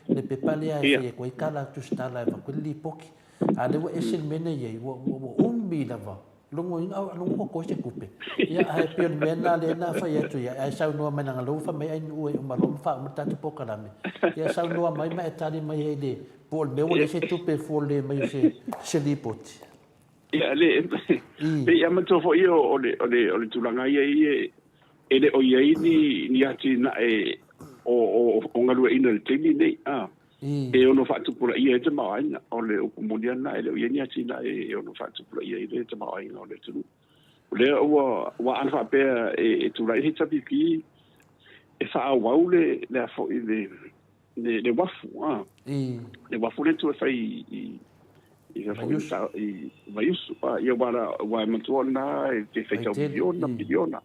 le pepalea e fia koe kala tustala e wakuli li poki. A le wa esil mene iei wa umbi lava. Longo inga longo ko se kupe. Ia ai pio mena le na fa ia tu ia ai sau noa mai nga lo fa mai ai ue uma lo fa mo tatu poka lame. Ia sau noa mai mai tali mai ai le pol me o le se tupe fo le mai se lipoti. Ia le ia ma to fo io o le tulanga ia e le o ia ni ati na o ngalu ina le tini nei e ono fatu pula ia te mai o le o komuniana e le ia ni ati na e ono fatu pula ia te mai o le tulu le wa an fa pe e tu lai hita pipi e fa wau le fo le wafu le wafu le tu fa i vaiusu ia wa matuana e te feita miliona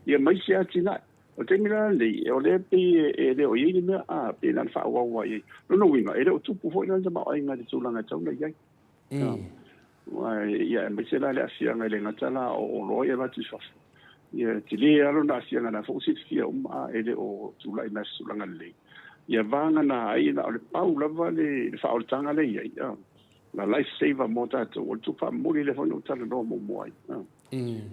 ia mai se atina o te mira le o le pe e le o yini me pe lan fa wa ye no winga e le o tupu fo ina ma ai nga tu langa tau nei ai wa ia mai se la le asia nga le ngatala o lo ia va tu fa ia ti le alo na asia nga na fo sit fia e le o tu la ina su langa le ia vanga na ai na o le pau lava le fa o tanga le ia la life saver mo tato o tu fa mo le fono tala no mo ai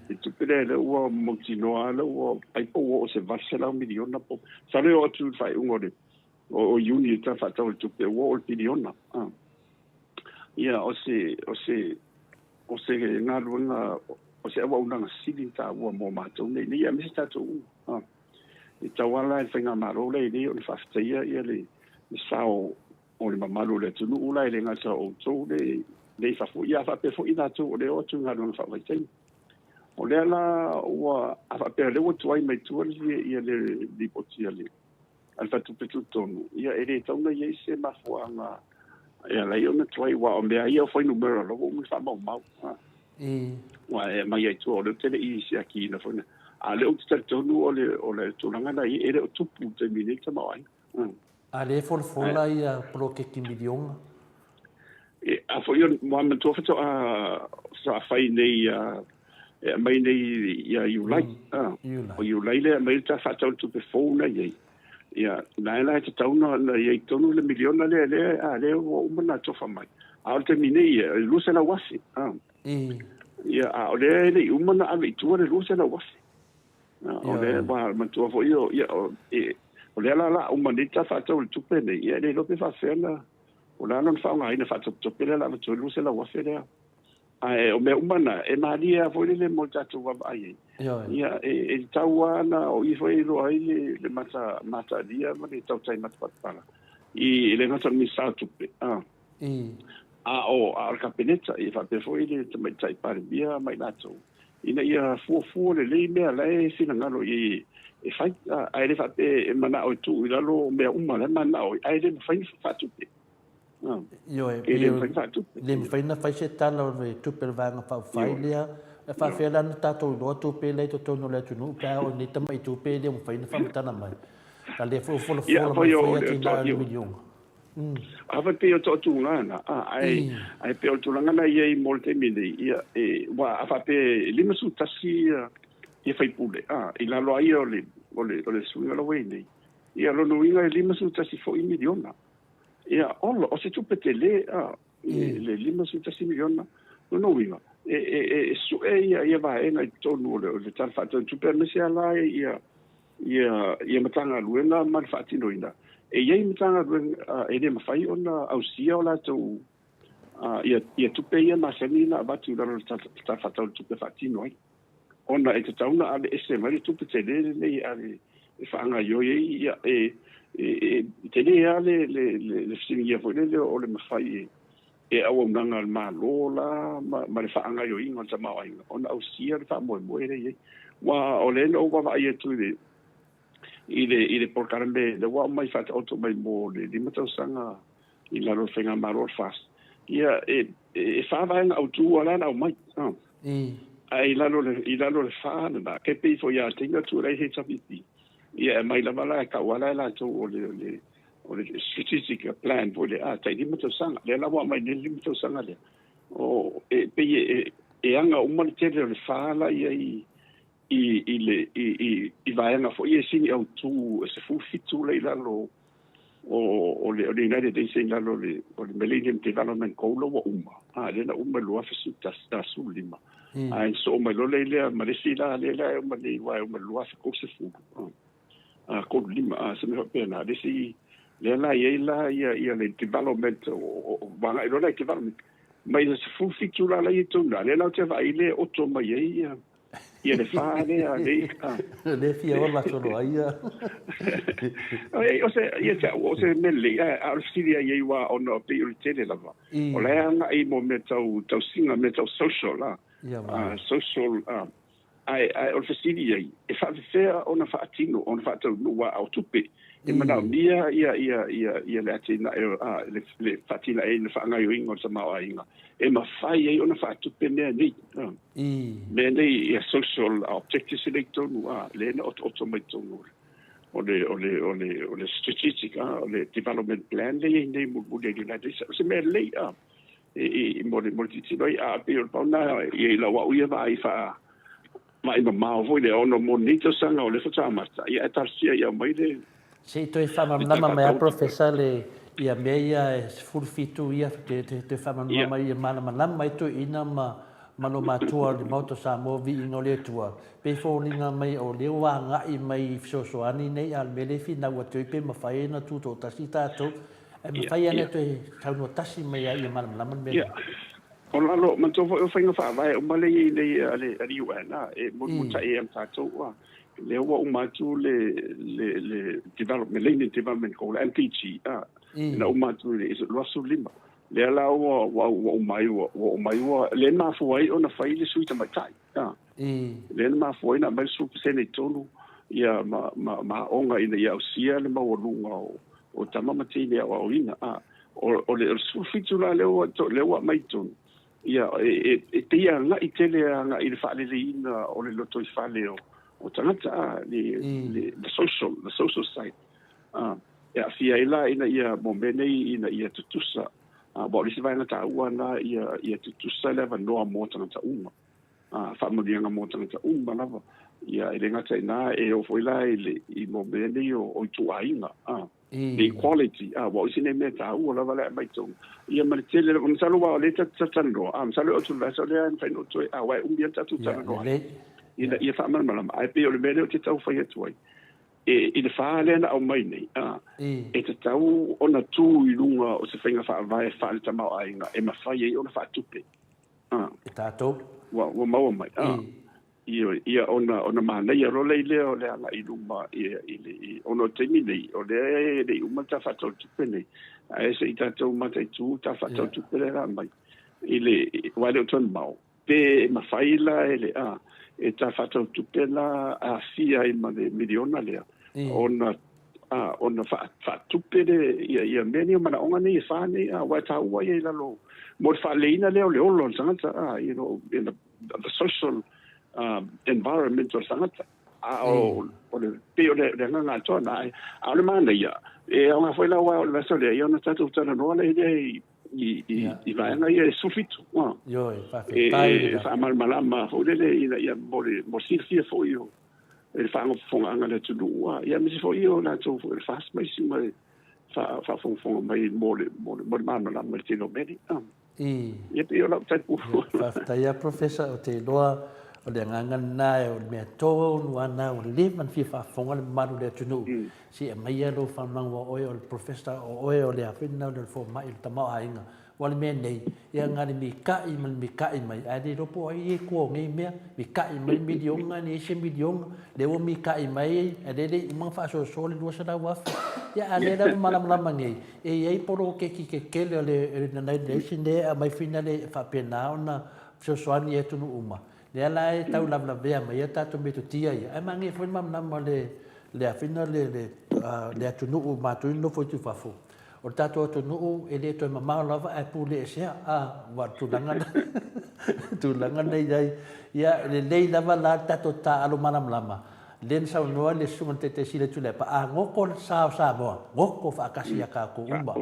e tu pere le o mo tinoa le o ai po o se vasela miliona po sale o tu fai un ore o uni ta fa tu pe o miliona ia o se na luanga o se wa una sili ta o mo mato nei ia mi sta tu e tawala e fenga maro le ni o fa ia le sao o le mamalu le tunu ula le ngata o tō le fa fu ia fa pe fu ina tō le o tu ngaro fa vai tei o le ala ua a fa pe le o tuai mai tu ia le lipoti ale al fa tu pe tu tonu ia ele tauna ia se ma fu anga ia la ia na tuai wa o mea ia foi numero lo mo fa mau wa e mai ai tu o le tele i se aki na fu a le o tu tonu o le tulanga na ia ele o tupu te minita mai a le folfola ia pro ke kimilion a fo yo mo me to fa sa fai nei mai nei ia you like o you like le mai ta fa tu pe fona ia na te tauna na ia tonu le miliona le o mana to fa mai a te mini lu se na wasi ia a le umana a tu le lu se na wasi o le ba me to fo yo ia o le la o manita fa tu pe nei ia le lo pe fa fena o la non fa mai na fa tu pe la tu lu se la wa fena o me umana e maria foi le molta tu va ai ia e tawana o i foi lo ai le mata dia ma le tau tai mata pala i le ngata mi sa tu pe o al capeneta e fa pe foi le mai tai par bia mai nato ina ia fu le me la e sina ngalo i e fai ai le fa pe mana o tu ila lo me umana mana o ai le fai fa tu pe le fai na fai se tala o tu per vanga fa fai lea e fa fe la tato lo tu pe le to no le tu no pa o ni tama tu pe le fai na fa tana mai ta le fo mai fai na milion ava pe o to tu ngana ai pe o tu ngana ia molte mili ia wa ava pe lima su tasi ia fai pule i la lo ai o le suinga lo wei ia lo no inga lima su tasi fo i miliona ia o se tu petele le lima su tasi miliona no inga su ia va na tonu le tal fa tu per me sia la ia matanga luena man fatino ina ia matanga luena ele mafai ona au sia ola tu ia tu pe ia masenina ba tu la tal fa tu pe fatino ai ona e tauna ale ese mari tu petele nei ale whaanga yo ia te lea le singia fo le o le mawhai au nganga malo la ma le whaanga yo inga ta mawainga ona au sia le wha moe le wa o le no wa ia tu i le porkarambe le wa mai fata auto mai mo le matau sanga i la ro fenga maro fast ia fa va au tu ala na mai ai la lo le fa na ke pe fo ia tinga tu le he tapiti ia mai la mala ka wala la tu o le strategic plan for the tai di matau sanga le la wa mai le matau sanga le o pe anga uma le te le fa la ia i vaenga fo ia sini au tu se fu fitu le la lo o le United Nations la lo le Millennium Development Goal o uma le na uma lo fa su ta su lima ai so mai lo le ma le sila le ma le wa uma lo fa ko se fu ko lima se me pena le si le la ia le development o banga lo le development mai le fu fitu la le tu na le na te va ile o to mai ia le fare a le fia ola solo aia o se mele a siria ia wa ona pe o tele lava o le anga i mo metau singa metau social la social ai o siria e fa fea ona fa atino ona fa tau no wa autupe e mana mia ia le atina le fatina e le fa nga yo ingo sa ma inga e ma fai e ona fa tupe ne ni me nei social objectives elector no le no automaton no o le strategic o le development plan le nei mo de United States se me le mo ti noi pe o pa na e la wa ia vai fa mai ma vo le ono monito sanga o le fa mata ia tarsia ia mai le se toi fama nama mai a professor le ia meia fulfitu ia te fama nama ia mana mai to ina malo matua le moto sa mo vi no le tua pe folinga mai o le wanga i mai so ani nei al mele fina wa te pe ma fai na tu to tasita to e fai ana te tau no tasi mai ia mana me ona lo man to o fainga fa vai o male le ale UN e mo tai am tato wa le wa o matu le development le development goal MPG na o matu le is lo so lima le ala o mai le na foi ona fai le suita mai tai le na foi na mai su sene tonu ia ma onga ina ia sia le ma o lunga o tamama tini o ina o le su fitula le o mai tonu ia te ia nga i tele nga i le whaale le ina o le loto i whaale o tangata the social side ia fia ila ina ia momene ina ia tutusa bo lisi vai na ta ua na ia tutusa le vanoa mo tangata uma whaamurianga mo tangata uma lava ia ele ngata ina e o foila i momene o i tuainga the equality wa isine me ta u la vale mai tong ia ma tele on salo wa le tatando salo o tu la so le an fa no to wa umbienta tu tatando ia fa mal mal ai pe o le mele o te tau fa tu ai i le fa le na o mai nei e te tau ona tu i lunga o se fenga fa vai fa le tama ai nga e ma fa ye ona fa tupe e tato wa mau mai ia ona mana ia ro le o le ala i luma ia ona temi nei o le uma ta fa tu pene ai se ita tu mata tu ta fa tu pene la mai ile wa le ton mau pe ma faila ele e ta fa tu pena a fia i ma de miliona le ona fa tu pene ia meni mana onga nei fa nei wa ta wa ia la lo mo fa leina le o lo sanga you know in the social environmental sangata o le peo le nganga tona le mana ia e ona foi la wa le so le ona tatu tana no le i vai na ia sufitu yo fa mal malama o le ia mo sirfia fo io e fa ngo fonga le tu ia mi fo io na tu fo fast mai si mai fa fonga mai mo mana la mai tino bene ia peo la tatu fa ia professor o te loa o le ngangan nai o me tonu ana o le man fi fa fonga le manu le tunu si e mai lo fa nang o professor o le afina le fo mai tama ainga wale me nei ia ngani mi kai mai ade ropo ai ko ngai me mi kai mai milionga ni se milionga le o mi kai mai ade de ma fa so so le do sa wa ia ale da malam ngai e ai poro ke le na le sinde mai finale fa pena ona so so ani e tunu uma le ala e tau la vea mai ta to me to tia ia ai mangi foi mam na le finale le tunu uma to no foi tu fa fo o tato to no e le to mama lava e pu le se a wa tu langa nei dai ia le lava la tato ta alo manam lama len sa no le suman te sile tu le pa a ngoko sa mo ngoko fa kasi ka ko umba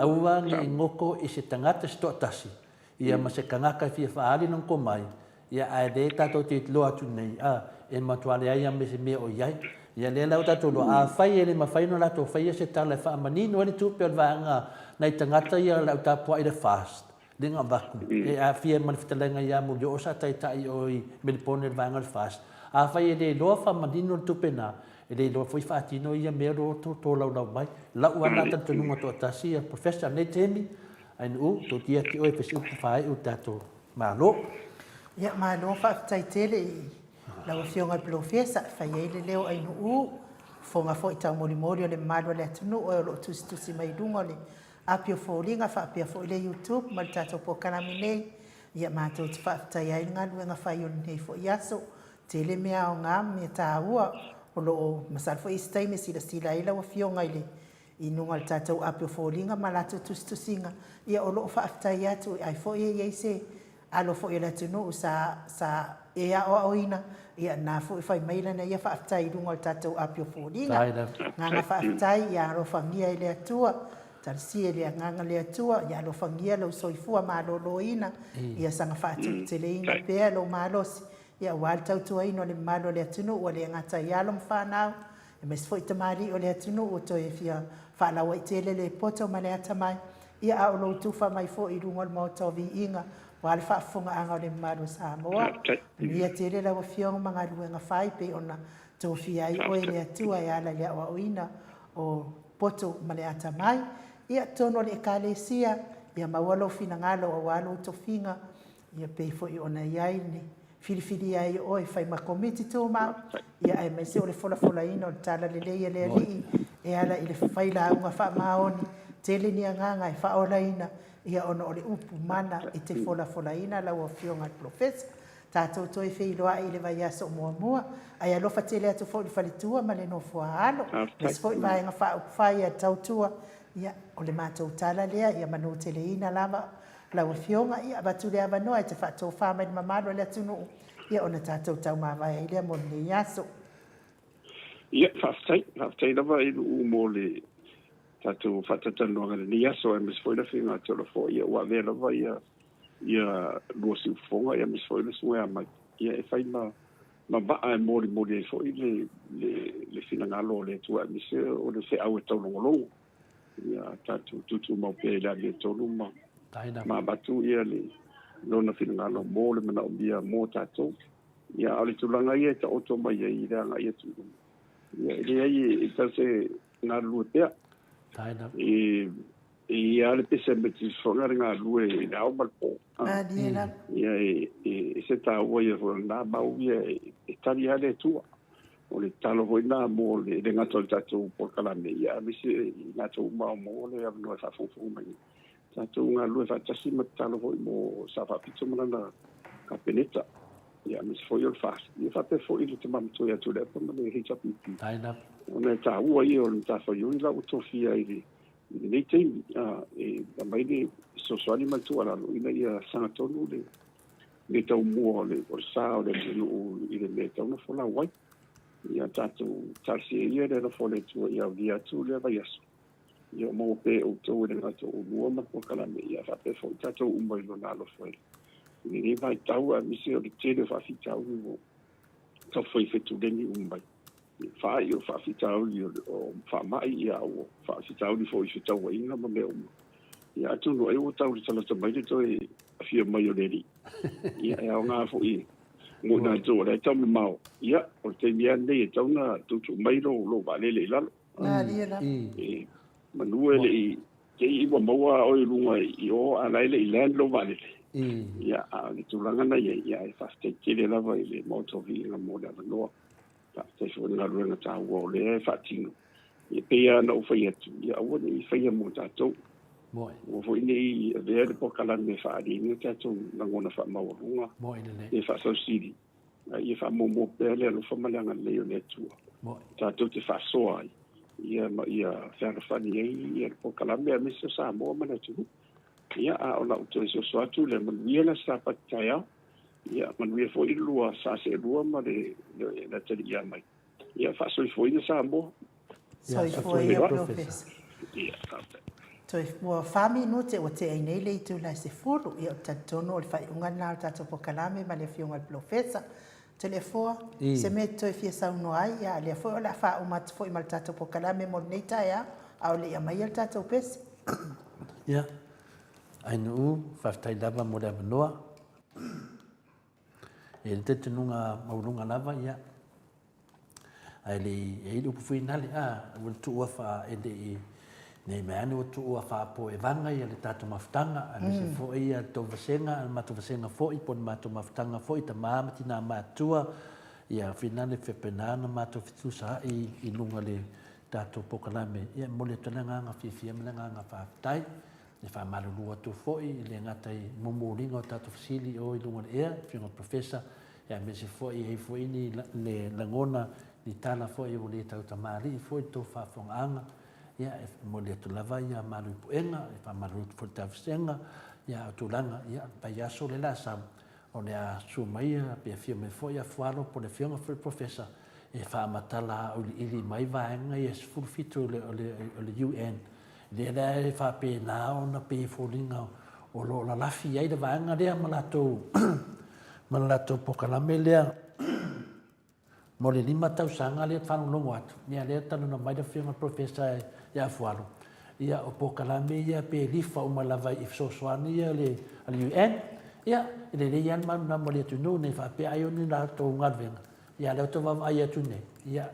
au wa ni ngoko i se tangata sto tasi ia ma se kangaka fi fa ali non ko mai ia a de tato ti lo atu nei a e matuale ai me se me o iai ia le lau tatu lo a fai ele ma fai no la to fai se tala fa manino ele tu pe vanga nai tangata ia lau ta po ile fast dinga baku e a fia man fitalenga ia mo yo sa tai tai oi melpone vanga fast a fai ele lo fa manino tu pena ele lo foi fatino ia me ro to lau mai la ua tatu no to tasi professor ne temi ai no to tia ki oi fesu fai u tatu malo ia malo fa tai tele la fionga profesa fa yele leo ai no fonga foi tau mori le malo le tunu o lo tu mai dungo le apio folinga fa apia fo le YouTube mal tato po kana mine ia mato fa tai ai ngalu nga fa yon nei fo yaso tele mea o ngam me taua o lo masal fo istai me sila ila wa fionga ile inunga le tato apio folinga malato tu singa ia o lo fa tai atu ai fo ye se alo fo ile tunu sa e a o ina ia na fo fai maila na ia fa tai dungo tato apio folinga nga fa tai ia ro fangia ile atua tarsi ile nga le atua ia lo fangia lo soifua ma lo ina ia sanga fa tele ina pe lo malos ia wal tau tu ino le malo le tunu o le ngata ia lo mfana e mes fo itamari o le tunu o to e fia fa la wa tele le poto ma le atamai ia a lo tu fa mai fo i dungo mo to vi inga wal fa funga anga le malo sa moa ia tele la fiong manga luenga fai pe ona to fia i o le atua ia la ia o ina o poto male ata mai ia tono le kalesia ia mawalo fina ngalo o walo to finga ia pe fo i ona ia ni filifili ai o fai ma komiti to ma ia ai mai se o le fola ina o tala le le ri e ala ile fai la unga fa maoni tele ni nganga e fa ola ina ia ona o le upu mana e te fola ina la o fionga profesa tatou toi fei loa i le vai aso mua ai alofa tele atu fo i falitua ma le no foalo mes fo i vai nga fa fai a tautua ia o le matou tala lea ia manu tele ina lava la o fionga ia batu le ava noa te fa to fa mai mamalo le tunu ia ona tatou tau ma vai le mo le aso ia fa tai lava i u mo le tatou fa tatano nga le aso e mes fo i finga tolo fo ia wa le lava ia lo si fonga ia mis foi le sua ma ia e fai ma ba ai mori e foi le finanga lo le tua mis o le se au to lo ia tu mo pe la le to ma ma batu ia le no na finanga lo mo le mana bia mo tato ia ale tu langa ia ta auto mai ia nga ia tu ia ia ta se na lu te ia le pese me ti fonga nga lu e na o malpo ia se ta o ia fo na ba o ia italia le tua o le talo ho na mo le ngato tato por kala me ia mi se na to ma mo le no fa fo mai tato nga lu fa tasi ma talo ho mo sa fa pizzo ma na capeneta ia mi fo io fa ia fa te fo il te mam to ia to le po me hita pipi ona ta o ia o ta fo io la utofia i nei tei e mai de social animal tu ala ina ia sanatonu le tau mua le o sao le no i le meta una fola wai ia tatu tarsi ia le fola tu ia via tu le vai aso ia mo pe o to le ngato o mua ma po kala me ia fa pe fo tatu un mai no na lo foi ni vai tau a mi se o tele fa fi tau mo to foi fetu le ni un mai fa io fa fitau o fa mai ia o fa fitau di fo i tau inga ma me o ia tu no e o tau di tala mai de toi afia mai o leli ia e o nga fo i mo na jo le tau me mau ia o te mia nei tau na tu mai lo va le la na dia na manue le ke i wa maua o i lunga i o ala ile i land lo vale ia a le tulanga na ia e faste ke le lava i le moto vi na moda no ta se so na ruanga ta wo le fatino e pe ia no fa ia tu ia o ni fa ia mo ta to mo o fo ni le po kala me fa di ni ta tu na ngona fa ma runga mo ile e fa so sidi ia fa mo pe le no fa malanga le le tu mo ta tu te fa so ai ia fa fa ni ia po kala me me so sa mo ma na tu ia a o la to so atu le man ia la sa pa ya ia man ia fo i lua sa se lua ma le la te ia mai ia fa so fo i sa mo So i foi ia profesa. ia Toi mua fami no te o te ai nei le tu la se furu ia o tatono o le fai unga na tato po kalame ma le fionga le profesa. Te le foa, se me toi fia sau no ai ia le foa o la fa umat foi mal tato po kalame mo nei taia au le ia mai al tato pesi. ia ai no faftai lava mo le manoa e le tenunga maulunga lava ia ai le e le pufinale o tu fa e le nei mea o tu fa po e vanga ia le tato maftanga a se fo ia to vasenga ma to vasenga fo i pon ma to maftanga fo i ta mama tina matua ia finale fe penana ma to fitu sa i lunga le tato pokalame ia mo le tanga nga fifia me nga fa tai le fa malu lua tu fo i le ngata i momolinga o tato fasili o i lunga le fino professor ia me se fo i fo ni le langona ni tala fo i o le tau tamari fo i to fa fonga ia mo le tu lava ia malu puenga e fa malu fo tafsenga ia tu langa ia pa ia so le la sam o le a su mai pe fio me fo ia fualo po le fio fo professor e fa matala o ili mai va nga ia fu fito le UN le la e fa pe na ona pe fo linga o lo la lafi ai de va nga le malato po kala melea mo le lima tau sanga le fa no wat ia le tanu na mai de fio professor ia fualo ia o po kala me ia pe lifa o malava i so swani ia le UN ia le le yan man na mo le tu no ne fa pe ai oni la to ngalvenga ia le to va ai tu ne ia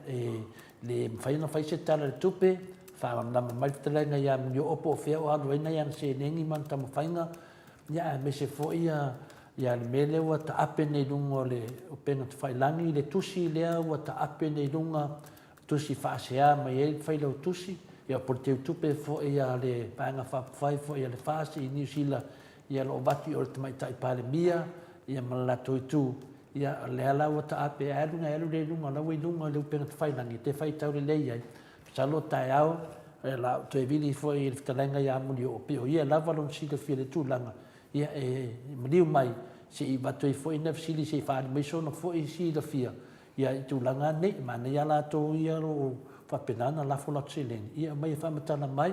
le fai no fai se tala le tupe fa na mai telenga ia mo opo fe o alo ina yan se nengi man tam fainga ia me se fo ia le mele wa ta apene lungo le o pena te fai langi le tusi le wa ta apene lunga tusi fa se ama ia fai lo tusi ia por te tupe fo ia le panga fa fai fo ia le fase i New Zealand ia lo bati o te mai tai pale mia ia malato tu ia le ala o ta ape alunga le lunga la we lunga le pena te fai langi te fai tau le ia salo tai au la to e vili fo i te langa ia mo o pe ia la valon si te file tu langa ia mliu mai se i bato i fo i nefsili se fa mai so no fo i si da fia ia tu langa ne ma ne ala to ia lo fa penana la fo la tselen ia mai fa matana mai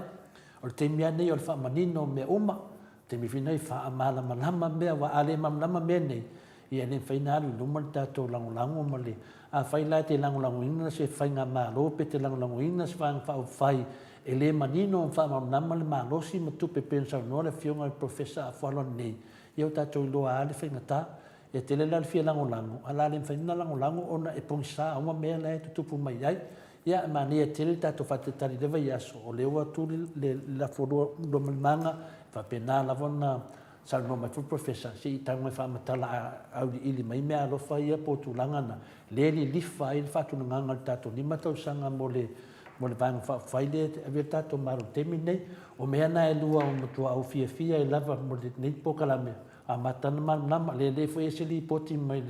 o te mia nei o fa manino me uma te mi finai fa amala malama me wa ale malama me nei ia ne final no malta to lango male a fai la te lango ina se fai nga malo pe te lango ina se fa fai ele manino fa malama le malo si mo tu pe pensa no le fionga il professor a falo nei io ta to lo ale fai ngata e te le la fia lango ala le fai na lango ona e ponsa uma me la tu pu mai ai ia mania tele tato fate tali leva iaso o le wa tu le la fodo do manga fa pena la vona sal no mai fu professor si ta mai fa matala au ili mai me alo fa ia po tu langana le li fa il fa tu nganga tato ni matau sanga mo le vang fa faile ave tato maru temine o me ana e lua o tu au fia e lava mo le nei po kala me a matana ma le fo ese li poti mai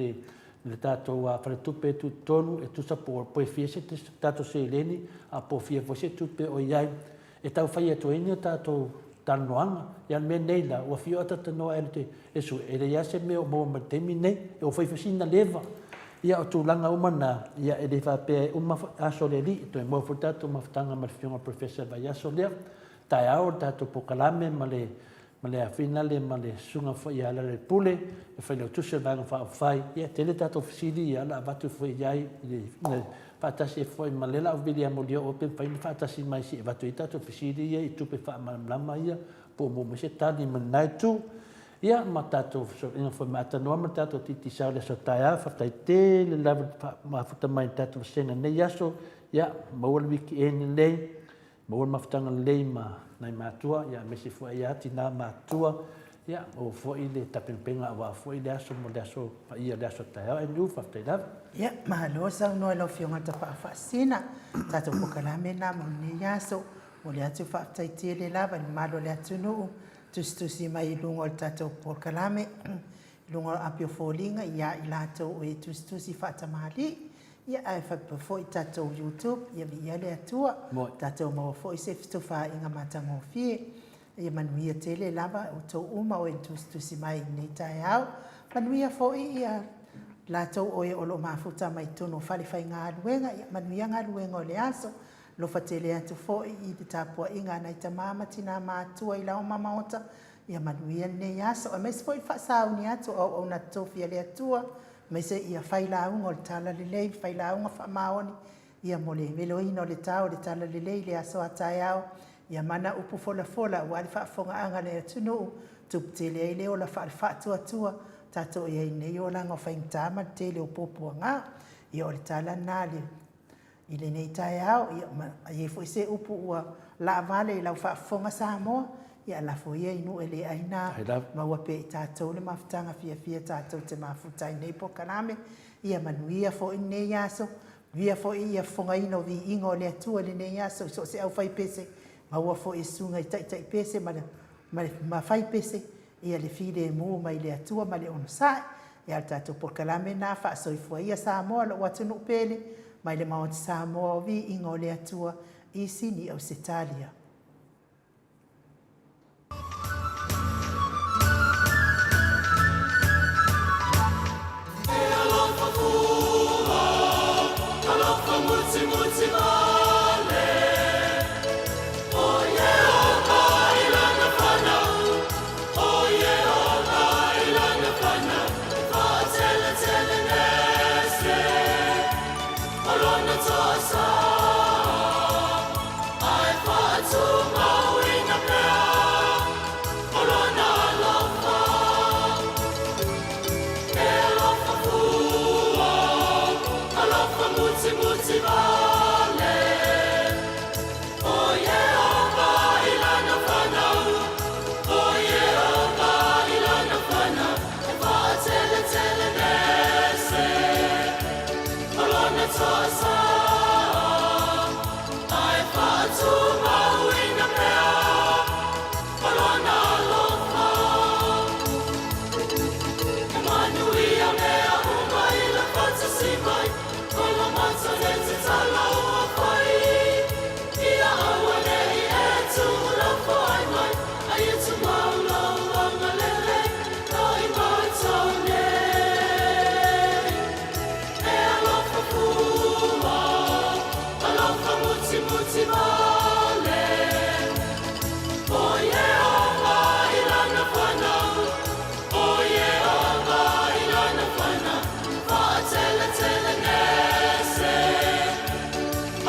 le tato a fare tupe tu tonu e tu sapo poi fiese tato se leni a po fie fosse tupe o iai e tau fai to eni tato tanoanga ia me nei la o fio tata no ente e su e ia se me o mo termine e o fai fasina leva ia o tu langa umana ia e le fa pe uma aso le li to mo fo tato maftanga ma fiona professor vai aso le tai ao tato po kalame male a finale male sunga fo ia le pule e fai lo tu se vanga fa fai ia tele tato fisili ia la batu fo iai fatasi fo male la vili mo dio open fai fatasi mai si batu tato fisili ia tu pe fa lama ia po mo se tani manai tu ia matato so informata no matato titi sa le so taia fa te le la ma futa mai tato senga ne yaso ia mo wiki en nei ua mafutaga lelei ma nai matua ia mesi foʻi ia tinā matua ia o foʻi le tapepega auā foʻi le aso mo le aso paia le aso taeao e niu faafetailava ia malo saunoa lo fionga ta faafasina tatou pokalame na maunei aso mo le atu faafetaitia le lava i malo le atu nuu tusitusi mai i luga o le tatou pokalame luga o apiofoliga ia i latou o e tusitusi faatamālii ia ae faipa foʻi tatou youtube ia viia le atua tatou maua foʻi se fetofāiga matagofie ia manuia tele lava o tou uma o e tusitusi mai i nei taeao manuia foʻi ia latou o e o loo mafuta mai tonu o falefaiga aluega ia manuia galuega o le aso lofa tele atu foʻi i te tapuaʻiga anai tamā ma tinā matua i lao mamaota ia manuia lenei aso o maise foʻi faasauni atu auau na totofi a le atua maise ia failauga o le tala lelei failauga faamaoni ia mo le veloina o le tao le tala lelei le aso a taeao ia mana upu folafola ua le faafogaaga le atunuu tuputele ai le ola faatuatua tatou iai nei o laga o faigatā ma le tele o puapuaga ia o le talana le i lenei taeao ia aiai foʻi se upu ua laavale i lau faafofoga samoa ia alafo ia inuu e leaina maua pe i tatou le mafutaga fiafia tatou te mafuta i nei pokalame ia manuia foʻi lenei aso via foʻi ia fofogaina o viiga o le atua lenei aso i so o se ʻaufai pese maua foʻi e suga i taʻitaʻi pese ma le mafai pese ia le filemu mai le atua ma le ono saʻi ia le tatou pokalame na faasoifua ia samoa loo atunuu pele mai le maoti samoa o viiga o le atua i sini au se talia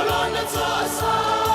Alona toasa